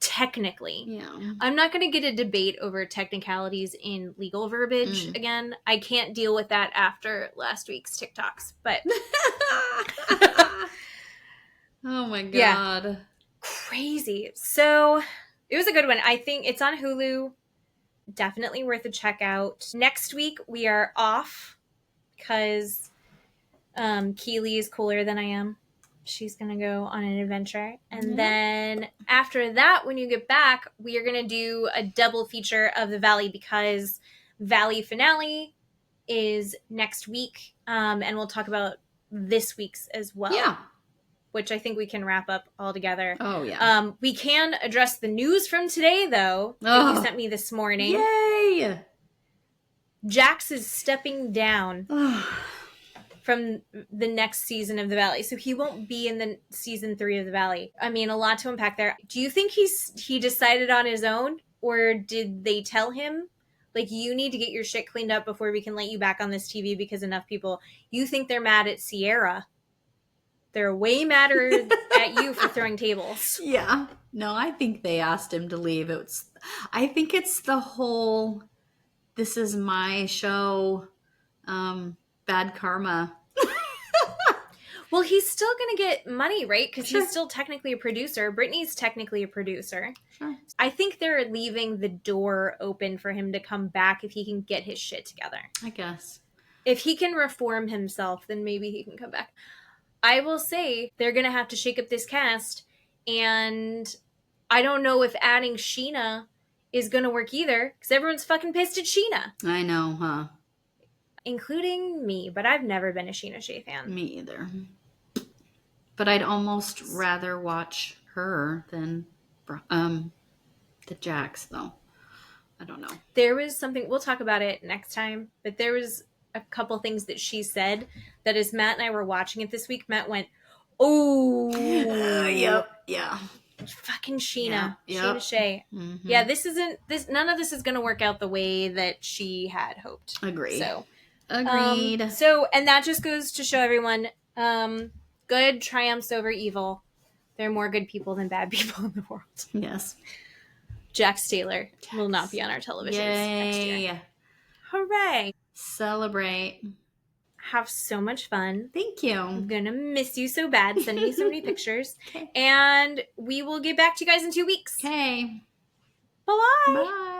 Technically. Yeah. I'm not going to get a debate over technicalities in legal verbiage again. I can't deal with that after last week's TikToks. But oh my god. Yeah. Crazy. So, it was a good one. I think it's on Hulu. Definitely worth a check out. Next week, we are off because Keeley is cooler than I am. She's going to go on an adventure. And then after that, when you get back, we are going to do a double feature of the Valley because Valley finale is next week. And we'll talk about this week's as well. Yeah. Which I think we can wrap up all together. Oh, yeah. We can address the news from today, though, that you sent me this morning. Yay! Jax is stepping down from the next season of The Valley. So he won't be in the season 3 of The Valley. I mean, a lot to unpack there. Do you think he decided on his own? Or did they tell him, like, you need to get your shit cleaned up before we can let you back on this TV because enough people... You think they're mad at Sierra. They're way madder at you for throwing tables. Yeah. No, I think they asked him to leave. I think it's the whole, this is my show, bad karma. Well, he's still going to get money, right? Because Sure. he's still technically a producer. Brittany's technically a producer. Sure. I think they're leaving the door open for him to come back if he can get his shit together. I guess. If he can reform himself, then maybe he can come back. I will say they're going to have to shake up this cast. And I don't know if adding Sheena is going to work either. Because everyone's fucking pissed at Sheena. I know, huh? Including me. But I've never been a Sheena Shea fan. Me either. But I'd almost rather watch her than the Jax, though. I don't know. There was something, we'll talk about it next time, but there was a couple things that she said that as Matt and I were watching it this week, Matt went, oh. Yep. Yeah. Fucking Sheena. Yep. Sheena Shea. Mm-hmm. Yeah, none of this is going to work out the way that she had hoped. Agreed. So. Agreed. And that just goes to show everyone, good triumphs over evil. There are more good people than bad people in the world. Yes. Jax Taylor will not be on our televisions next year. Yay. Hooray. Celebrate. Have so much fun. Thank you. I'm gonna miss you so bad. Send me so many pictures. Okay. And we will get back to you guys in 2 weeks. Okay. Bye-bye. Bye.